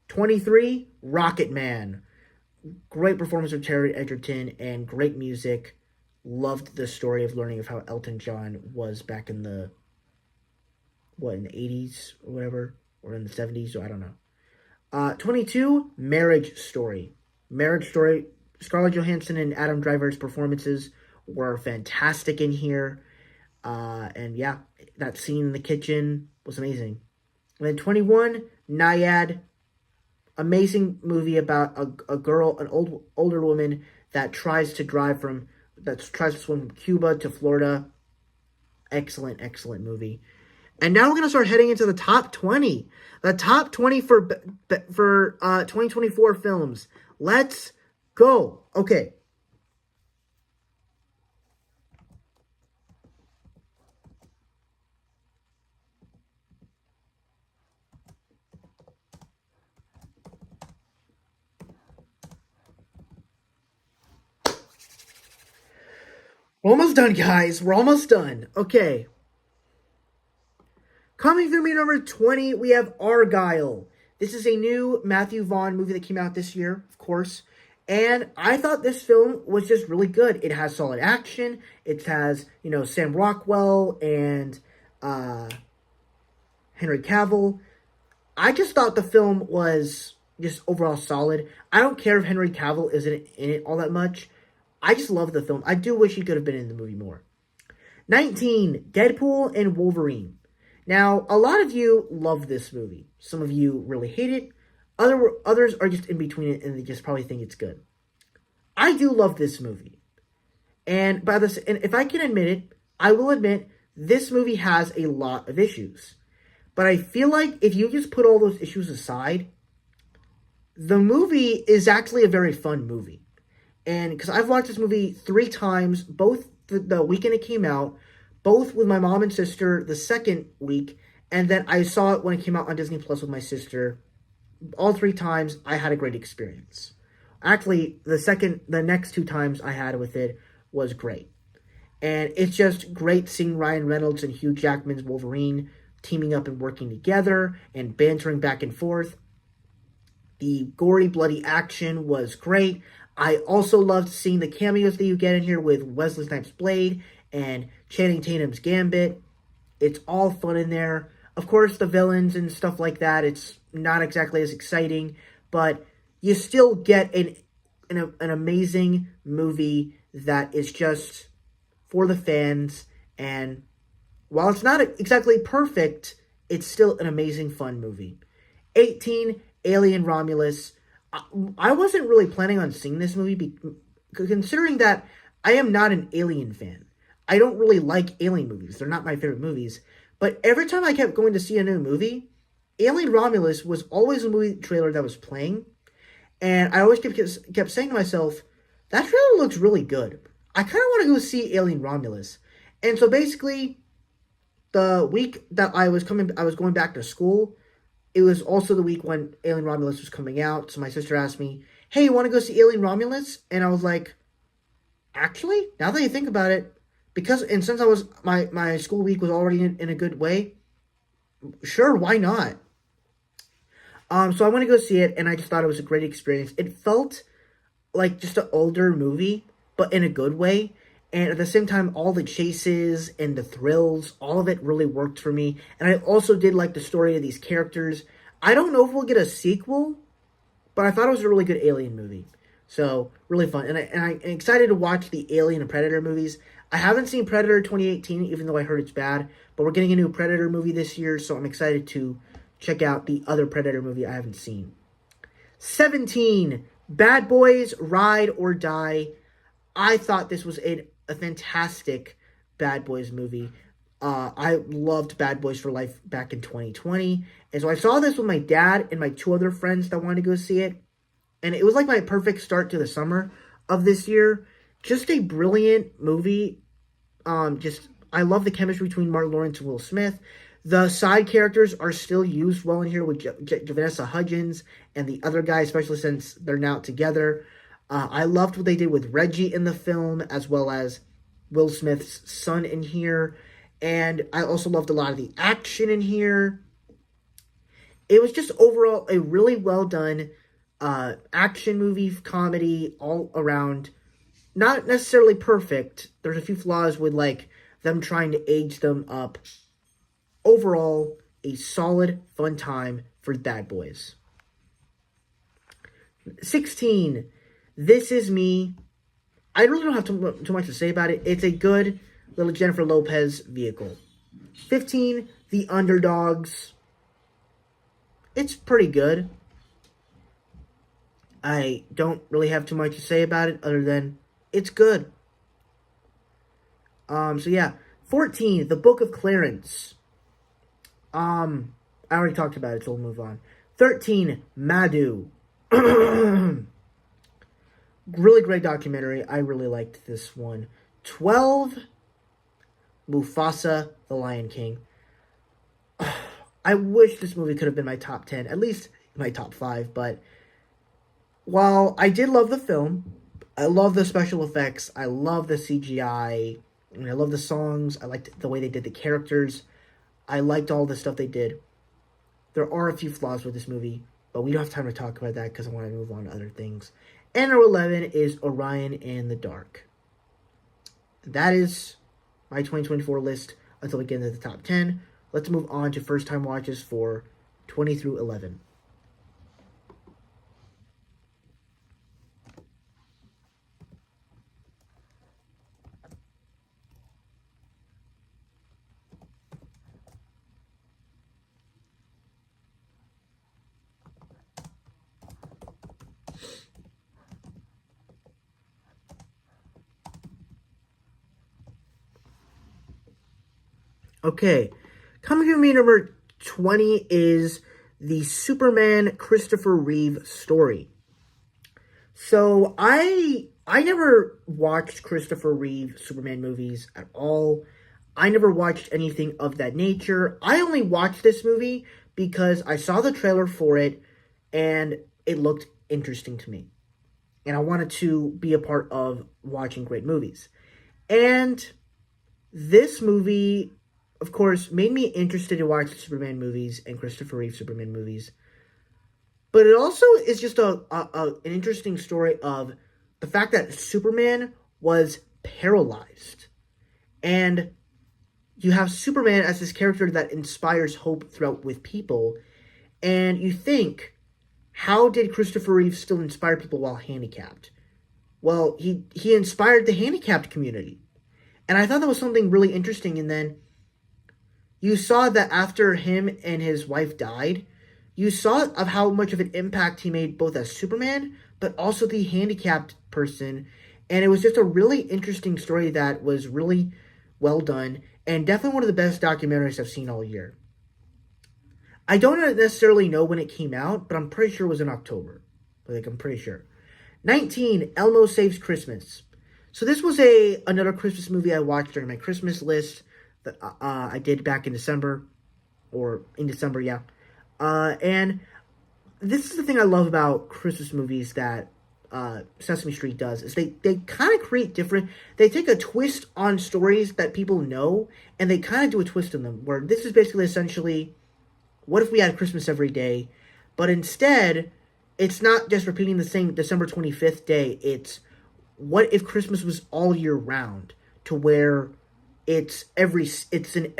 23, Rocket Man. Great performance of Taron Egerton and great music. Loved the story of learning of how Elton John was back in the 80s or whatever, or in the 70s, or I don't know. 22, Marriage Story. Marriage Story. Scarlett Johansson and Adam Driver's performances were fantastic in here. And yeah, that scene in the kitchen was amazing. And then 21, Nyad. Amazing movie about a girl, an older woman that tries to swim from Cuba to Florida. Excellent movie. And now we're going to start heading into the top 20. The top 20 for 2024 films. Let's go. Okay. We're almost done, guys. We're almost done. Okay. Coming through me number 20, we have Argylle. This is a new Matthew Vaughn movie that came out this year, of course. And I thought this film was just really good. It has solid action. It has, Sam Rockwell and Henry Cavill. I just thought the film was just overall solid. I don't care if Henry Cavill isn't in it all that much. I just love the film. I do wish he could have been in the movie more. 19, Deadpool and Wolverine. Now, a lot of you love this movie. Some of you really hate it. Others are just in between it and they just probably think it's good. I do love this movie. And if I can admit it, I will admit this movie has a lot of issues. But I feel like if you just put all those issues aside, the movie is actually a very fun movie. And because I've watched this movie 3 times, both the weekend it came out, both with my mom and sister the second week, and then I saw it when it came out on Disney Plus with my sister. All 3 times, I had a great experience. Actually, the next 2 times I had with it was great. And it's just great seeing Ryan Reynolds and Hugh Jackman's Wolverine teaming up and working together and bantering back and forth. The gory, bloody action was great. I also loved seeing the cameos that you get in here with Wesley Snipes' Blade and Channing Tatum's Gambit. It's all fun in there. Of course, the villains and stuff like that, it's not exactly as exciting, but you still get an amazing movie that is just for the fans. And while it's not exactly perfect, it's still an amazing, fun movie. 18, Alien Romulus. I wasn't really planning on seeing this movie, considering that I am not an Alien fan. I don't really like Alien movies. They're not my favorite movies. But every time I kept going to see a new movie, Alien Romulus was always a movie trailer that was playing. And I always kept saying to myself, that trailer looks really good. I kind of want to go see Alien Romulus. And so basically, the week that I was going back to school, it was also the week when Alien Romulus was coming out. So my sister asked me, hey, you want to go see Alien Romulus? And I was like, actually, now that you think about it, since I was my school week was already in a good way, sure, why not? So I went to go see it, and I just thought it was a great experience. It felt like just an older movie, but in a good way. And at the same time, all the chases and the thrills, all of it really worked for me. And I also did like the story of these characters. I don't know if we'll get a sequel, but I thought it was a really good Alien movie. So, really fun. And I'm excited to watch the Alien and Predator movies. I haven't seen Predator 2018, even though I heard it's bad. But we're getting a new Predator movie this year, so I'm excited to check out the other Predator movie I haven't seen. 17, Bad Boys Ride or Die. I thought this was a fantastic Bad Boys movie. I loved Bad Boys for Life back in 2020. And so I saw this with my dad and my two other friends that wanted to go see it. And it was like my perfect start to the summer of this year. Just a brilliant movie. I love the chemistry between Martin Lawrence and Will Smith. The side characters are still used well in here with Vanessa Hudgens and the other guy, especially since they're now together. I loved what they did with Reggie in the film, as well as Will Smith's son in here. And I also loved a lot of the action in here. It was just overall a really well done action movie, comedy, all around. Not necessarily perfect. There's a few flaws with like them trying to age them up. Overall, a solid, fun time for Bad Boys. 16, This Is Me. I really don't have too much to say about it. It's a good little Jennifer Lopez vehicle. 15, The Underdogs. It's pretty good. I don't really have too much to say about it other than it's good. So yeah. 14, The Book of Clarence. I already talked about it, so we'll move on. 13, Madhu. Really great documentary. I really liked this one. 12, Mufasa, The Lion King. I wish this movie could have been my top 10, at least my top 5, but while I did love the film, I love the special effects, I love the CGI, and I love the songs, I liked the way they did the characters, I liked all the stuff they did. There are a few flaws with this movie, but we don't have time to talk about that because I want to move on to other things. And number 11 is Orion and the Dark. That is my 2024 list until we get into the top 10. Let's move on to first-time watches for 20 through 11. Okay, coming to me number 20 is the Superman Christopher Reeve story. So I never watched Christopher Reeve Superman movies at all. I never watched anything of that nature. I only watched this movie because I saw the trailer for it and it looked interesting to me. And I wanted to be a part of watching great movies. And this movie, of course, made me interested to watch the Superman movies and Christopher Reeve Superman movies. But it also is just an interesting story of the fact that Superman was paralyzed. And you have Superman as this character that inspires hope throughout with people. And you think, how did Christopher Reeve still inspire people while handicapped? Well, he inspired the handicapped community. And I thought that was something really interesting. And then you saw that after him and his wife died, you saw of how much of an impact he made both as Superman, but also the handicapped person. And it was just a really interesting story that was really well done, and definitely one of the best documentaries I've seen all year. I don't necessarily know when it came out, but I'm pretty sure it was in October. I'm pretty sure. 19, Elmo Saves Christmas. So this was another Christmas movie I watched during my Christmas list that I did back in December. Yeah. And this is the thing I love about Christmas movies that Sesame Street does, is they kind of create they take a twist on stories that people know, and they kind of do a twist on them, where this is basically essentially, what if we had Christmas every day, but instead, it's not just repeating the same December 25th day, it's, what if Christmas was all year round, to where it's every season.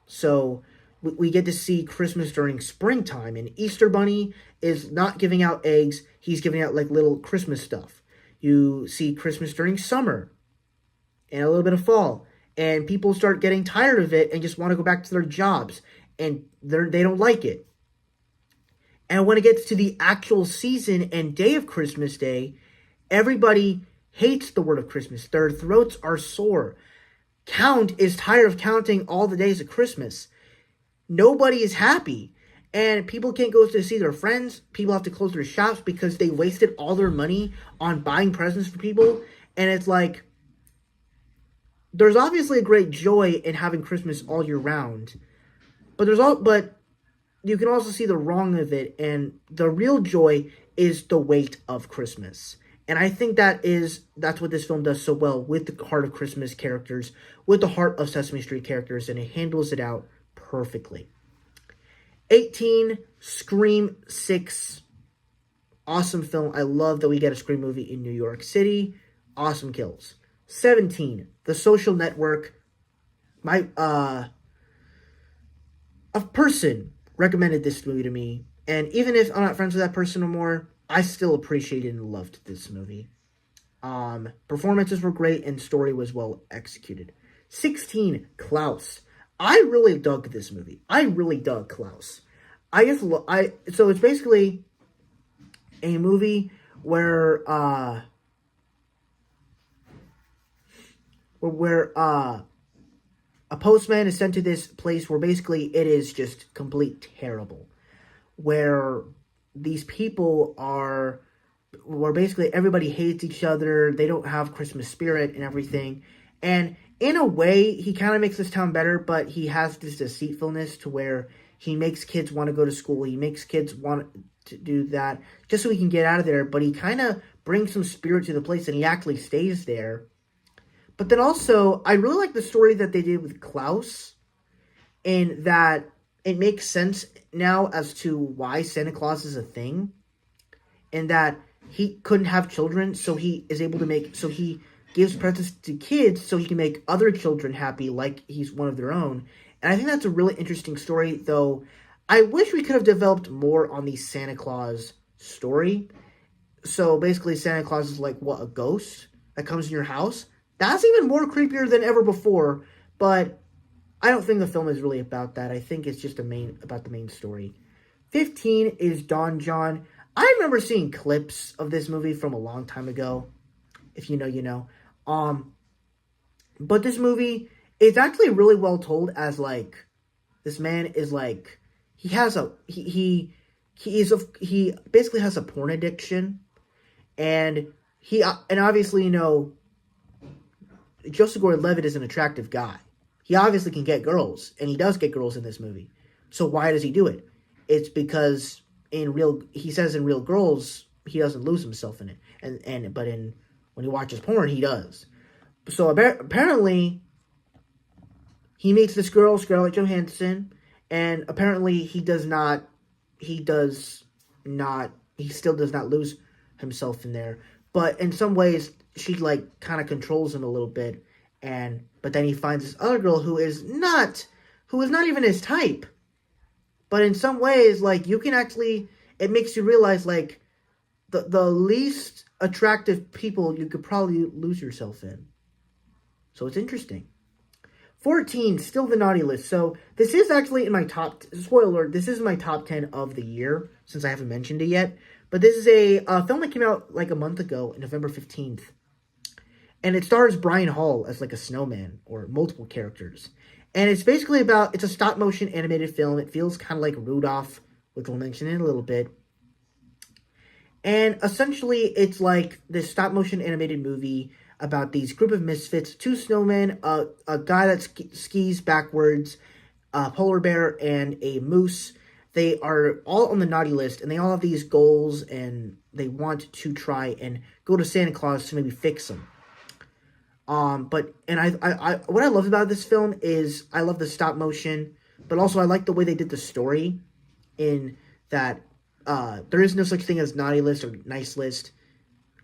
So we get to see Christmas during springtime, and Easter Bunny is not giving out eggs, he's giving out like little Christmas stuff. You see Christmas during summer, and a little bit of fall, and people start getting tired of it and just want to go back to their jobs, and they don't like it. And when it gets to the actual season and day of Christmas Day, everybody hates the word of Christmas. Their throats are sore. Count is tired of counting all the days of Christmas. Nobody is happy. And people can't go to see their friends. People have to close their shops because they wasted all their money on buying presents for people. And it's like, there's obviously a great joy in having Christmas all year round. But you can also see the wrong of it. And the real joy is the weight of Christmas. And I think that's what this film does so well, with the heart of Christmas characters, with the heart of Sesame Street characters, and it handles it out perfectly. 18, Scream 6. Awesome film. I love that we get a Scream movie in New York City. Awesome kills. 17, The Social Network. A person recommended this movie to me, and even if I'm not friends with that person anymore, I still appreciated and loved this movie. Performances were great, and story was well executed. 16, Klaus. I really dug this movie. I really dug Klaus. So it's basically a movie where a postman is sent to this place where basically it is just complete terrible. Where these people where basically everybody hates each other, they don't have Christmas spirit and everything. And in a way, he kind of makes this town better, but he has this deceitfulness to where he makes kids want to go to school. He makes kids want to do that just so he can get out of there. But he kind of brings some spirit to the place, and he actually stays there. But then also, I really like the story that they did with Klaus, in that it makes sense now as to why Santa Claus is a thing, and that he couldn't have children, so he is able to so he gives presents to kids so he can make other children happy like he's one of their own. And I think that's a really interesting story, though I wish we could have developed more on the Santa Claus story. So basically Santa Claus is like, a ghost that comes in your house? That's even more creepier than ever before, but I don't think the film is really about that. I think it's just about the main story. 15 is Don John. I remember seeing clips of this movie from a long time ago. If you know, you know. But this movie is actually really well told, as like, this man is like, he basically has a porn addiction, and obviously, Joseph Gordon-Levitt is an attractive guy. He obviously can get girls, and he does get girls in this movie. So why does he do it? It's because he says in Real Girls, he doesn't lose himself in it, but when he watches porn, he does. So apparently, he meets this girl, Scarlett Johansson, and apparently he does not he still does not lose himself in there. But in some ways, she like kind of controls him a little bit, but then he finds this other girl who is not even his type. But in some ways, like, you can actually, it makes you realize, like, the least attractive people you could probably lose yourself in. So it's interesting. 14, still the naughty list. So this is actually in my spoiler alert, this is my top 10 of the year, since I haven't mentioned it yet. But this is a film that came out like a month ago, November 15th. And it stars Brian Hall as like a snowman, or multiple characters. And it's basically it's a stop motion animated film. It feels kind of like Rudolph, which we'll mention in a little bit. And essentially, it's like this stop motion animated movie about these group of misfits, 2 snowmen, a guy that skis backwards, a polar bear, and a moose. They are all on the naughty list, and they all have these goals, and they want to try and go to Santa Claus to maybe fix them. What I love about this film is I love the stop motion, but also I like the way they did the story, in that there is no such thing as naughty list or nice list.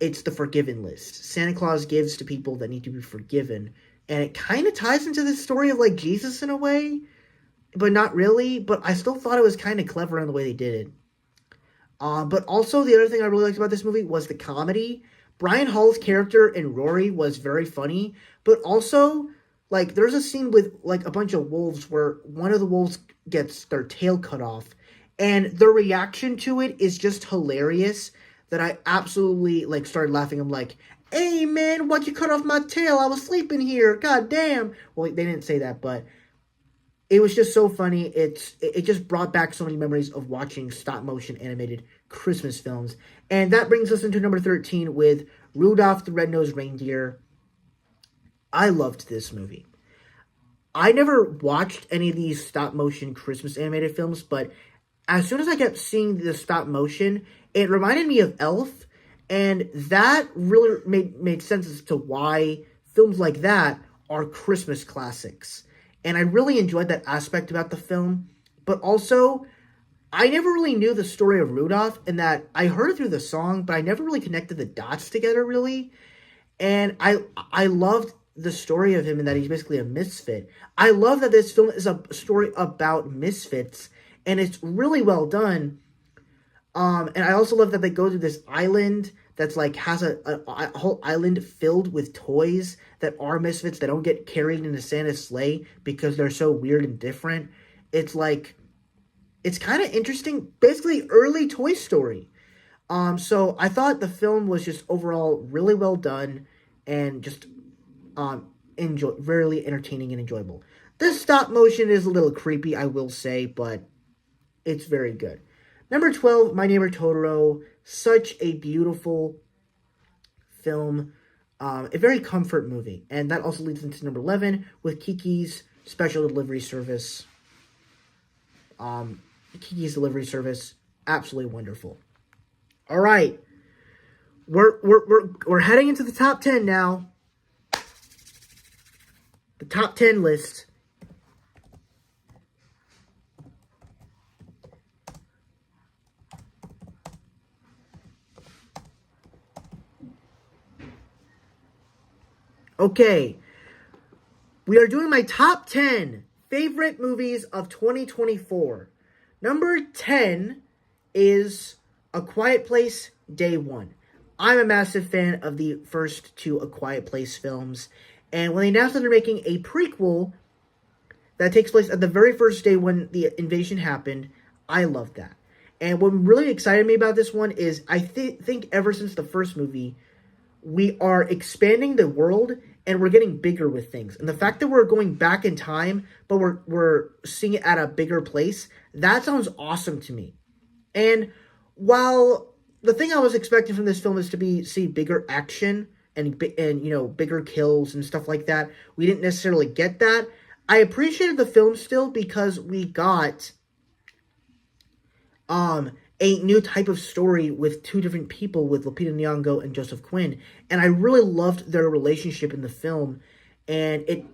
It's the forgiven list. Santa Claus gives to people that need to be forgiven, and it kind of ties into the story of like Jesus in a way, but not really. But I still thought it was kind of clever in the way they did it. But also the other thing I really liked about this movie was the comedy. Brian Hall's character in Rory was very funny, but also, like, there's a scene with, like, a bunch of wolves where one of the wolves gets their tail cut off, and the reaction to it is just hilarious, that I absolutely, like, started laughing. I'm like, hey, man, why'd you cut off my tail? I was sleeping here. God damn. Well, they didn't say that, but it was just so funny. It just brought back so many memories of watching stop-motion animated Christmas films. And that brings us into number 13 with Rudolph the Red-Nosed Reindeer. I loved this movie. I never watched any of these stop-motion Christmas animated films, but as soon as I kept seeing the stop-motion, it reminded me of Elf, and that really made sense as to why films like that are Christmas classics. And I really enjoyed that aspect about the film, but also, I never really knew the story of Rudolph, in that I heard it through the song, but I never really connected the dots together, really. And I loved the story of him, and that he's basically a misfit. I love that this film is a story about misfits, and it's really well done. And I also love that they go to this island that's like has a whole island filled with toys that are misfits that don't get carried into Santa's sleigh because they're so weird and different. It's like, it's kind of interesting, basically early Toy Story. So I thought the film was just overall really well done, and just really entertaining and enjoyable. The stop motion is a little creepy, I will say, but it's very good. Number 12, My Neighbor Totoro. Such a beautiful film. A very comfort movie. And that also leads into number 11 with Kiki's Special Delivery Service. Kiki's Delivery Service. Absolutely wonderful. All right. We're heading into the top 10 now. The top 10 list. Okay, we are doing my top 10 favorite movies of 2024. Number 10 is A Quiet Place Day One. I'm a massive fan of the first 2 A Quiet Place films, and when they announced that they're making a prequel that takes place at the very first day when the invasion happened, I loved that. And what really excited me about this one is I think ever since the first movie, we are expanding the world, and we're getting bigger with things. And the fact that we're going back in time, but we're seeing it at a bigger place, that sounds awesome to me. And while the thing I was expecting from this film is to see bigger action and bigger kills and stuff like that, we didn't necessarily get that. I appreciated the film still because we got a new type of story with 2 different people, with Lupita Nyong'o and Joseph Quinn, and I really loved their relationship in the film. And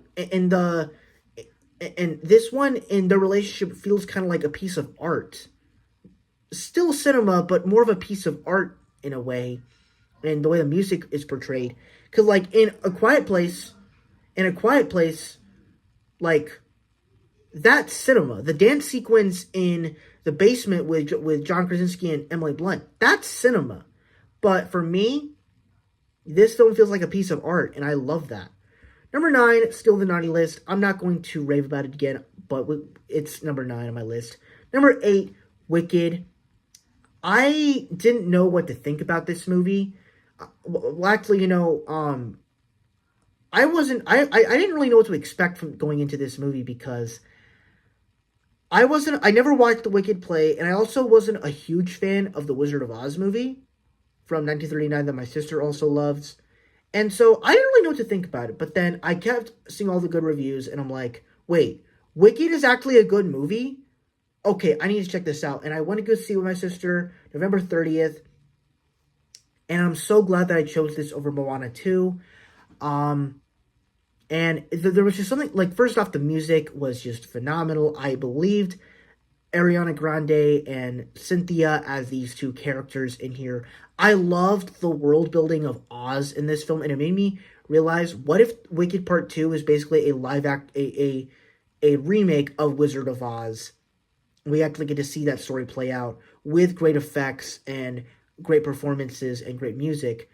this one, in their relationship, feels kind of like a piece of art. still cinema, but more of a piece of art in a way, and the way the music is portrayed. Because, like, in A Quiet Place, like, that's cinema. The dance sequence in the basement with John Krasinski and Emily Blunt, that's cinema. But for me, this film feels like a piece of art, and I love that. Number 9, still the naughty list. I'm not going to rave about it again, but it's number 9 on my list. Number 8, Wicked. I didn't know what to think about this movie. Well, actually, I didn't really know what to expect from going into this movie because I never watched the Wicked play, and I also wasn't a huge fan of the Wizard of Oz movie from 1939 that my sister also loves. And so I didn't really know what to think about it, but then I kept seeing all the good reviews, and I'm like, wait, Wicked is actually a good movie? Okay, I need to check this out. And I went to go see with my sister November 30th, and I'm so glad that I chose this over Moana 2. And there was just something, like, first off, the music was just phenomenal. I believed Ariana Grande and Cynthia as these two characters in here. I loved the world building of Oz in this film, and it made me realize, what if Wicked Part 2 is basically a remake of Wizard of Oz? We actually get to see that story play out with great effects and great performances and great music.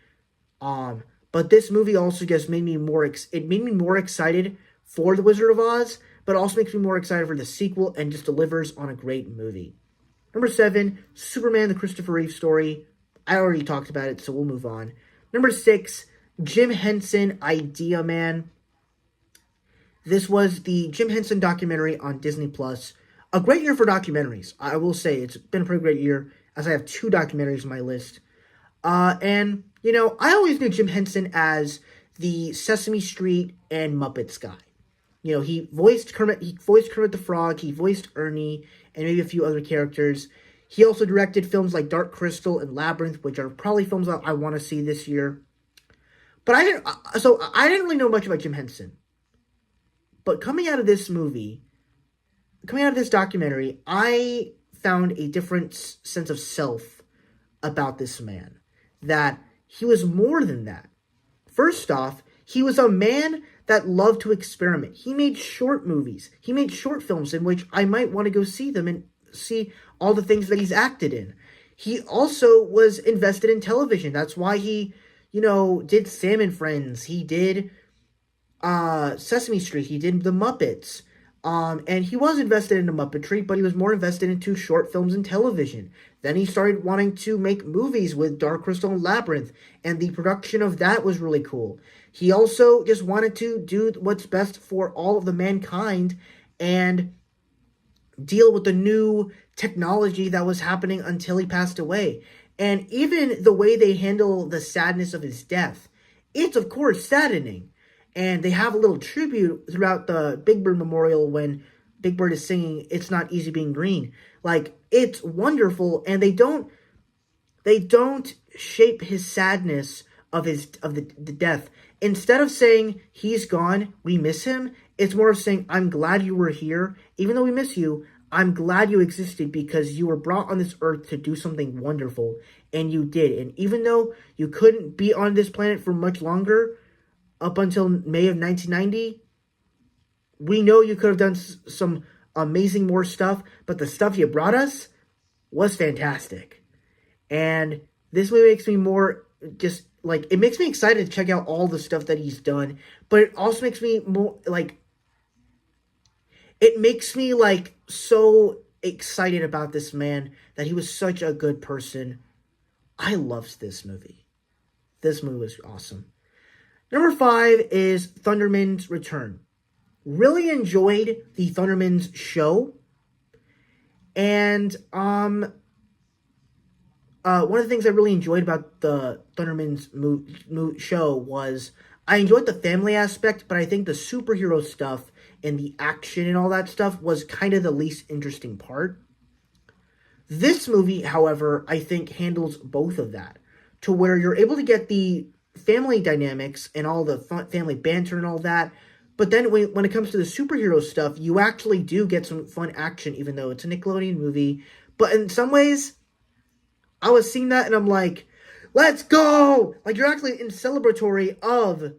But this movie also just made me more excited for The Wizard of Oz, but also makes me more excited for the sequel and just delivers on a great movie. Number 7, Superman, the Christopher Reeve story. I already talked about it, so we'll move on. Number 6, Jim Henson, Idea Man. This was the Jim Henson documentary on Disney+. A great year for documentaries. I will say, it's been a pretty great year, as I have 2 documentaries on my list. And, I always knew Jim Henson as the Sesame Street and Muppets guy. He voiced Kermit the Frog, he voiced Ernie, and maybe a few other characters. He also directed films like Dark Crystal and Labyrinth, which are probably films that I want to see this year. But I didn't really know much about Jim Henson. But coming out of this documentary, I found a different sense of self about this man. That he was more than that. First off, he was a man that loved to experiment. He made short movies. He made short films in which I might want to go see them and see all the things that he's acted in. He also was invested in television. That's why he, did Sam and Friends. He did Sesame Street. He did The Muppets. And he was invested into Muppetry, but he was more invested into short films and television. Then he started wanting to make movies with Dark Crystal and Labyrinth, and the production of that was really cool. He also just wanted to do what's best for all of the mankind and deal with the new technology that was happening until he passed away. And even the way they handle the sadness of his death, it's of course saddening. And they have a little tribute throughout the Big Bird Memorial when Big Bird is singing "It's Not Easy Being Green." Like, it's wonderful, and they don't shape his sadness of the death. Instead of saying he's gone, we miss him, it's more of saying, I'm glad you were here, even though we miss you. I'm glad you existed because you were brought on this earth to do something wonderful, and you did. And even though you couldn't be on this planet for much longer, up until May of 1990, we know you could have done some amazing more stuff, but the stuff you brought us was fantastic. And this movie makes me more just, like, it makes me excited to check out all the stuff that he's done, but it also makes me more, like, it makes me, like, so excited about this man, that he was such a good person. I loved this movie. This movie was awesome. Number 5 is Thunderman's Return. Really enjoyed the Thunderman's show. And one of the things I really enjoyed about the Thunderman's show was I enjoyed the family aspect, but I think the superhero stuff and the action and all that stuff was kind of the least interesting part. This movie, however, I think handles both of that, to where you're able to get the family dynamics and all the family banter and all that, but then when it comes to the superhero stuff, you actually do get some fun action, even though it's a Nickelodeon movie. But in some ways, I was seeing that and I'm like, let's go! Like, you're actually in celebratory of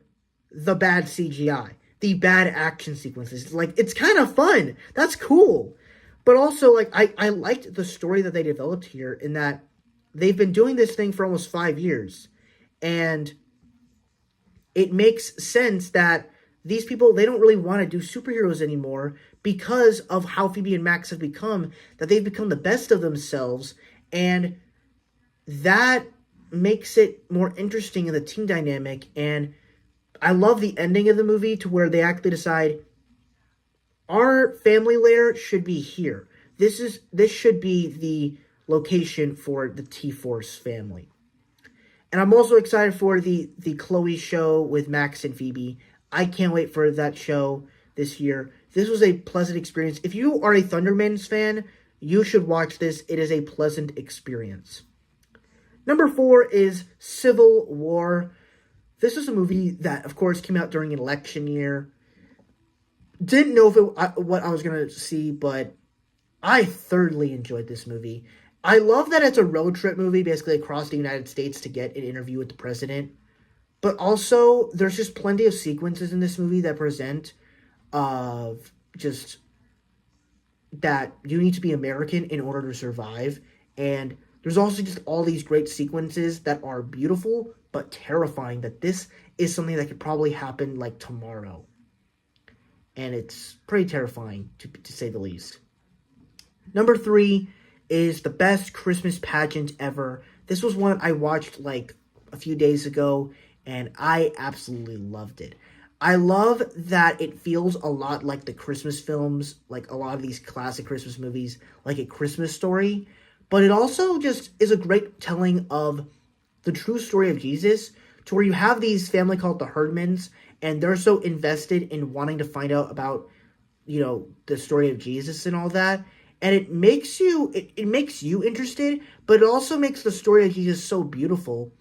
the bad CGI, the bad action sequences. Like, it's kind of fun. That's cool. But also, like, I liked the story that they developed here in that they've been doing this thing for almost 5 years. And it makes sense that these people, they don't really want to do superheroes anymore because of how Phoebe and Max have become, that they've become the best of themselves, and that makes it more interesting in the team dynamic. And I love the ending of the movie to where they actually decide our family lair should be here. This should be the location for the T-Force family. And I'm also excited for the Chloe show with Max and Phoebe. I can't wait for that show this year. This was a pleasant experience. If you are a Thundermans fan, you should watch this. It is a pleasant experience. Number 4 is Civil War. This is a movie that, of course, came out during an election year. Didn't know what I was going to see, but I thoroughly enjoyed this movie. I love that it's a road trip movie, basically across the United States to get an interview with the president. But also, there's just plenty of sequences in this movie that present of just that you need to be American in order to survive. And there's also just all these great sequences that are beautiful but terrifying, that this is something that could probably happen like tomorrow. And it's pretty terrifying, to say the least. Number 3 is the best Christmas pageant ever. This was one I watched like a few days ago, and I absolutely loved it. I love that it feels a lot like the Christmas films, like a lot of these classic Christmas movies, like A Christmas Story. But it also just is a great telling of the true story of Jesus, to where you have these family called the Herdmans, and they're so invested in wanting to find out about, the story of Jesus and all that. And it makes you interested, but it also makes the story of Jesus so beautiful.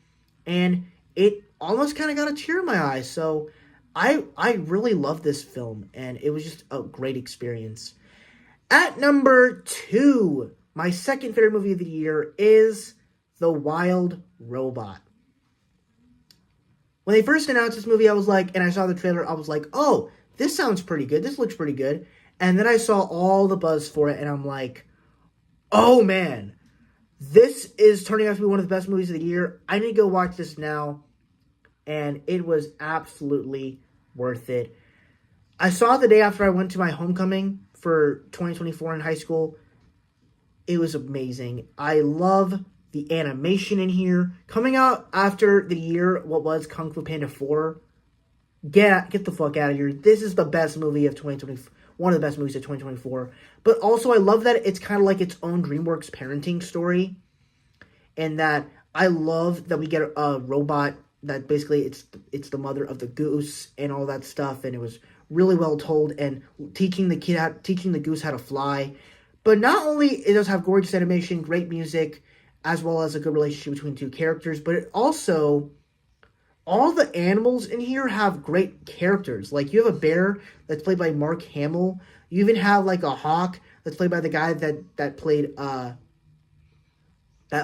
And it almost kind of got a tear in my eye. So I really love this film, and it was just a great experience. At number 2, my second favorite movie of the year is The Wild Robot. When they first announced this movie, I was like, and I saw the trailer, I was like, oh, this sounds pretty good. This looks pretty good. And then I saw all the buzz for it, and I'm like, oh man, this is turning out to be one of the best movies of the year. I need to go watch this now. And it was absolutely worth it. I saw it the day after I went to my homecoming for 2024 in high school. It was amazing. I love the animation in here. Coming out after the year, what was Kung Fu Panda 4. Get the fuck out of here. This is the best movie of 2024. One of the best movies of 2024. But also, I love that it's kind of like its own DreamWorks parenting story. And that I love that we get a robot that basically it's the mother of the goose and all that stuff. And it was really well told, and teaching the goose how to fly. But not only it does have gorgeous animation, great music, as well as a good relationship between two characters, but it also, all the animals in here have great characters. Like, you have a bear that's played by Mark Hamill. You even have, like, a hawk that's played by the guy that played that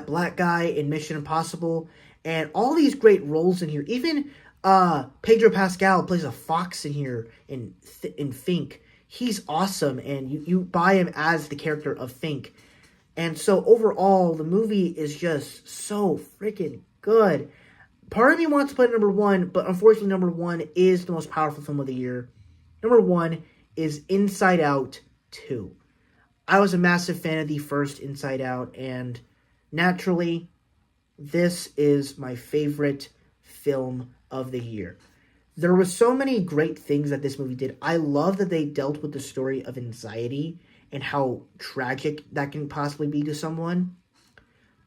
black guy in Mission Impossible. And all these great roles in here. Even Pedro Pascal plays a fox in here in Fink. He's awesome, and you buy him as the character of Fink. And so overall, the movie is just so freaking good. Part of me wants to put it number 1, but unfortunately number 1 is the most powerful film of the year. Number 1 is Inside Out 2. I was a massive fan of the first Inside Out, and naturally, this is my favorite film of the year. There were so many great things that this movie did. I love that they dealt with the story of anxiety and how tragic that can possibly be to someone.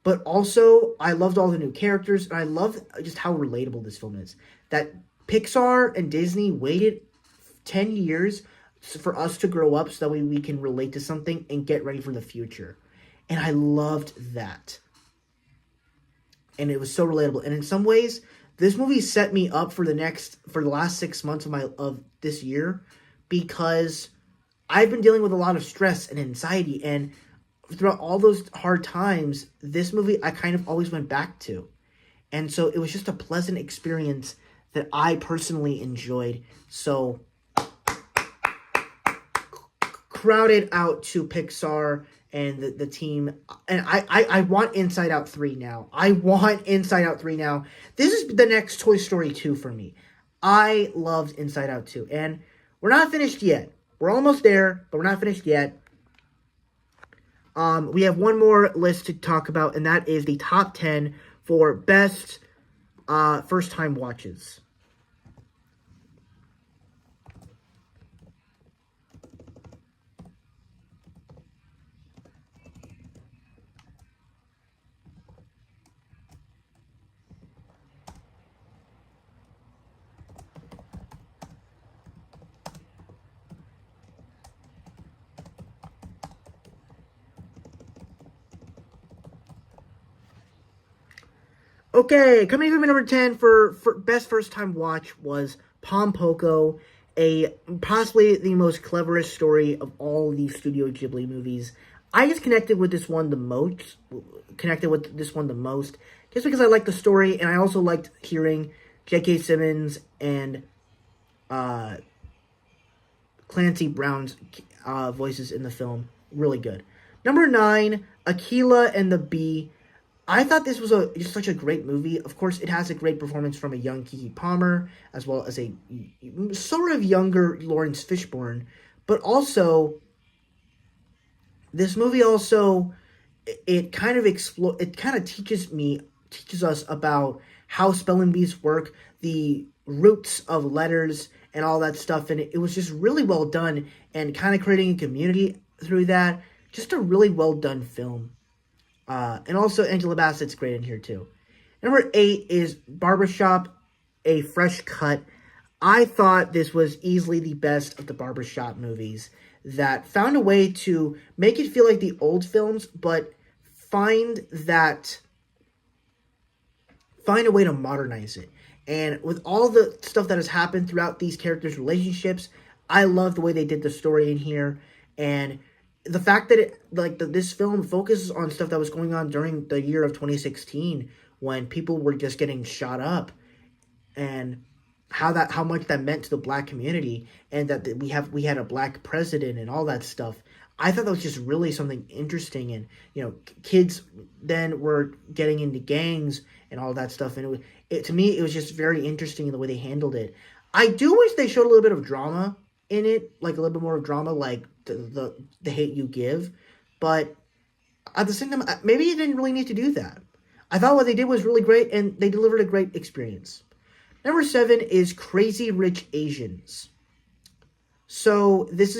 But also, I loved all the new characters, and I love just how relatable this film is. That Pixar and Disney waited 10 years for us to grow up so that we can relate to something and get ready for the future. And I loved that. And it was so relatable. And in some ways, this movie set me up for the last 6 months of this year, because I've been dealing with a lot of stress and anxiety, and throughout all those hard times, this movie I kind of always went back to. And so it was just a pleasant experience that I personally enjoyed. So crowded out to Pixar and the team. And I want Inside Out 3 now. I want Inside Out 3 now. This is the next Toy Story 2 for me. I loved Inside Out 2. And we're not finished yet. We're almost there, but we're not finished yet. We have one more list to talk about, and that is the top 10 for best first-time watches. Okay, coming in at number 10 for best first-time watch was Pom Poko, possibly the most cleverest story of all the Studio Ghibli movies. I just connected with this one the most, just because I liked the story, and I also liked hearing J.K. Simmons and Clancy Brown's voices in the film. Really good. Number 9, Akeelah and the Bee. I thought this was just such a great movie. Of course, it has a great performance from a young Keke Palmer, as well as a sort of younger Lawrence Fishburne. But also, this movie also, it kind of teaches us about how spelling bees work, the roots of letters and all that stuff. And it was just really well done, and kind of creating a community through that. Just a really well done film. And also Angela Bassett's great in here too. Number 8 is Barbershop, A Fresh Cut. I thought this was easily the best of the Barbershop movies that found a way to make it feel like the old films, but find a way to modernize it. And with all the stuff that has happened throughout these characters' relationships, I love the way they did the story in here. And the fact that this film focuses on stuff that was going on during the year of 2016, when people were just getting shot up, and how much that meant to the black community, and that we had a black president and all that stuff. I thought that was just really something interesting. And kids then were getting into gangs and all that stuff, and to me it was just very interesting in the way they handled it. I do wish they showed a little bit of drama in it, like a little bit more of drama, like the Hate U Give, but at the same time, maybe you didn't really need to do that. I thought what they did was really great, and they delivered a great experience. Number 7 is Crazy Rich Asians. So this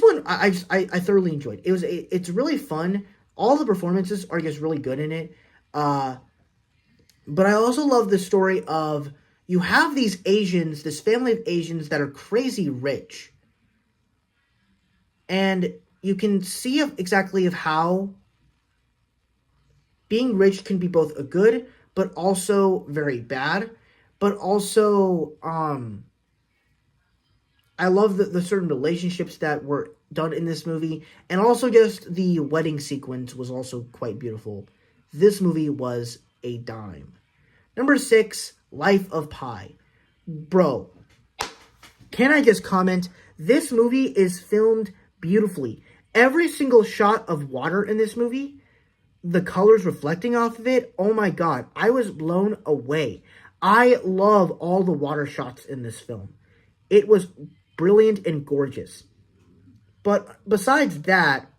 one I thoroughly enjoyed. It's really fun. All the performances are just really good in it. But I also love the story of, you have these Asians, this family of Asians that are crazy rich. And you can see exactly of how being rich can be both a good, but also very bad. But also, I love the certain relationships that were done in this movie. And also just the wedding sequence was also quite beautiful. This movie was a dime. Number 6, Life of Pi. Bro, can I just comment? This movie is filmed beautifully. Every single shot of water in this movie, the colors reflecting off of it, oh my god, I was blown away. I love all the water shots in this film. It was brilliant and gorgeous. But besides that,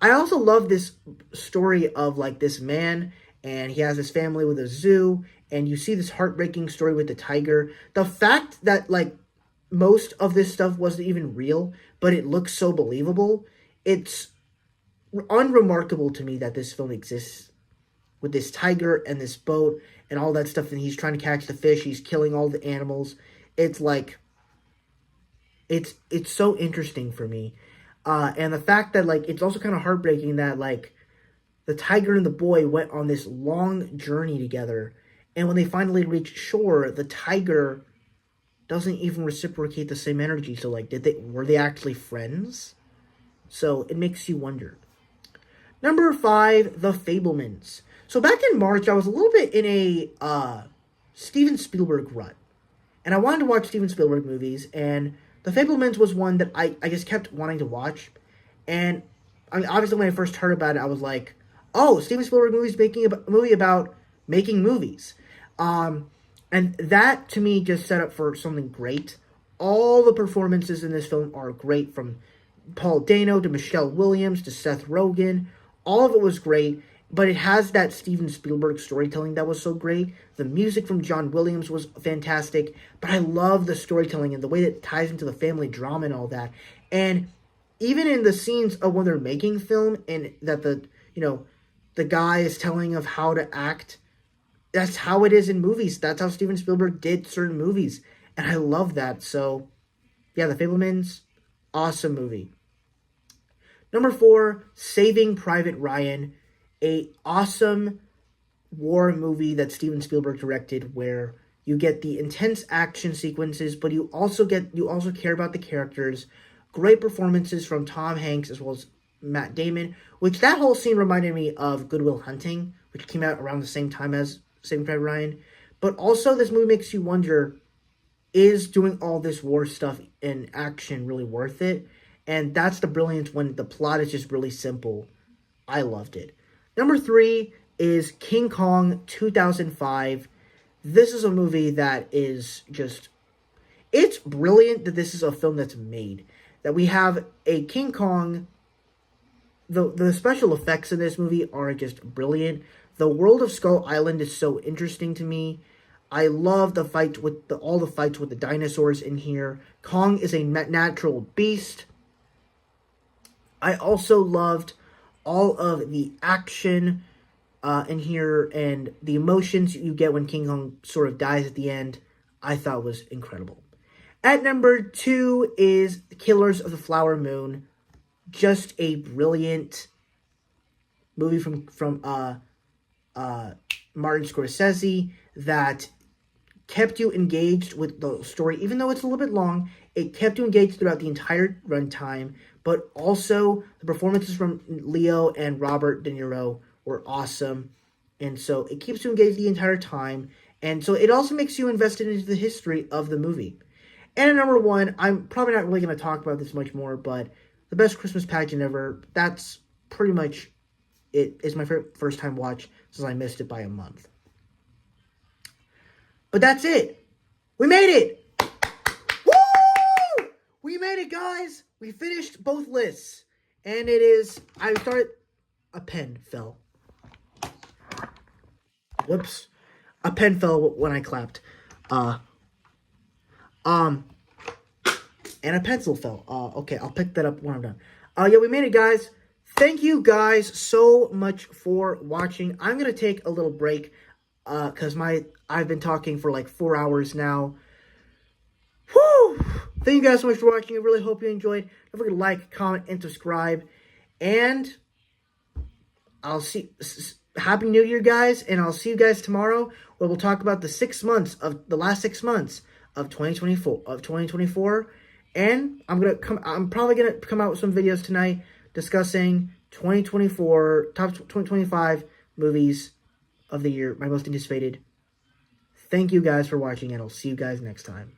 I also love this story of this man, and he has his family with a zoo, and you see this heartbreaking story with the tiger. The fact that most of this stuff wasn't even real, but it looks so believable. It's unremarkable to me that this film exists, with this tiger and this boat and all that stuff, and he's trying to catch the fish, he's killing all the animals. It's it's so interesting for me. And the fact that it's also kind of heartbreaking that the tiger and the boy went on this long journey together, and when they finally reach shore, the tiger doesn't even reciprocate the same energy. So were they actually friends? So it makes you wonder. Number 5, The Fabelmans. So back in March, I was a little bit in a Steven Spielberg rut. And I wanted to watch Steven Spielberg movies, and The Fabelmans was one that I just kept wanting to watch. And I mean, obviously when I first heard about it, I was like, oh, Steven Spielberg movie's making a movie about making movies. And that, to me, just set up for something great. All the performances in this film are great, from Paul Dano to Michelle Williams to Seth Rogen. All of it was great, but it has that Steven Spielberg storytelling that was so great. The music from John Williams was fantastic, but I love the storytelling and the way that it ties into the family drama and all that. And even in the scenes of when they're making film and that the guy is telling of how to act, that's how it is in movies. That's how Steven Spielberg did certain movies. And I love that. So, yeah, The Fabelmans, awesome movie. Number 4, Saving Private Ryan, a awesome war movie that Steven Spielberg directed, where you get the intense action sequences, but you also care about the characters. Great performances from Tom Hanks as well as Matt Damon, which that whole scene reminded me of Good Will Hunting, which came out around the same time as Saving Private Ryan. But also, this movie makes you wonder, is doing all this war stuff in action really worth it? And that's the brilliance when the plot is just really simple. I loved it. Number 3 is King Kong 2005. This is a movie that is just... It's brilliant that this is a film that's made. That we have a King Kong... The special effects in this movie are just brilliant. The world of Skull Island is so interesting to me. I love the fight with all the fights with the dinosaurs in here. Kong is a natural beast. I also loved all of the action in here and the emotions you get when King Kong sort of dies at the end. I thought was incredible. At number 2 is Killers of the Flower Moon. Just a brilliant movie from Martin Scorsese that kept you engaged with the story. Even though it's a little bit long, it kept you engaged throughout the entire runtime. But also, the performances from Leo and Robert De Niro were awesome. And so, it keeps you engaged the entire time. And so, it also makes you invested into the history of the movie. And at number 1, I'm probably not really going to talk about this much more, but The Best Christmas Pageant Ever, that's pretty much it. It's my first time watch since I missed it by a month. But that's it. We made it. Woo! We made it, guys. We finished both lists. And it is... A pen fell. Whoops. A pen fell when I clapped. And a pencil fell. Okay, I'll pick that up when I'm done. Yeah, we made it, guys. Thank you guys so much for watching. I'm going to take a little break because I've been talking for like 4 hours now. Whew! Thank you guys so much for watching. I really hope you enjoyed. Don't forget to like, comment, and subscribe. And I'll see... Happy New Year, guys. And I'll see you guys tomorrow where we'll talk about the last 6 months of 2024. And I'm probably gonna come out with some videos tonight discussing 2024 top 2025 movies of the year, my most anticipated. Thank you guys for watching, and I'll see you guys next time.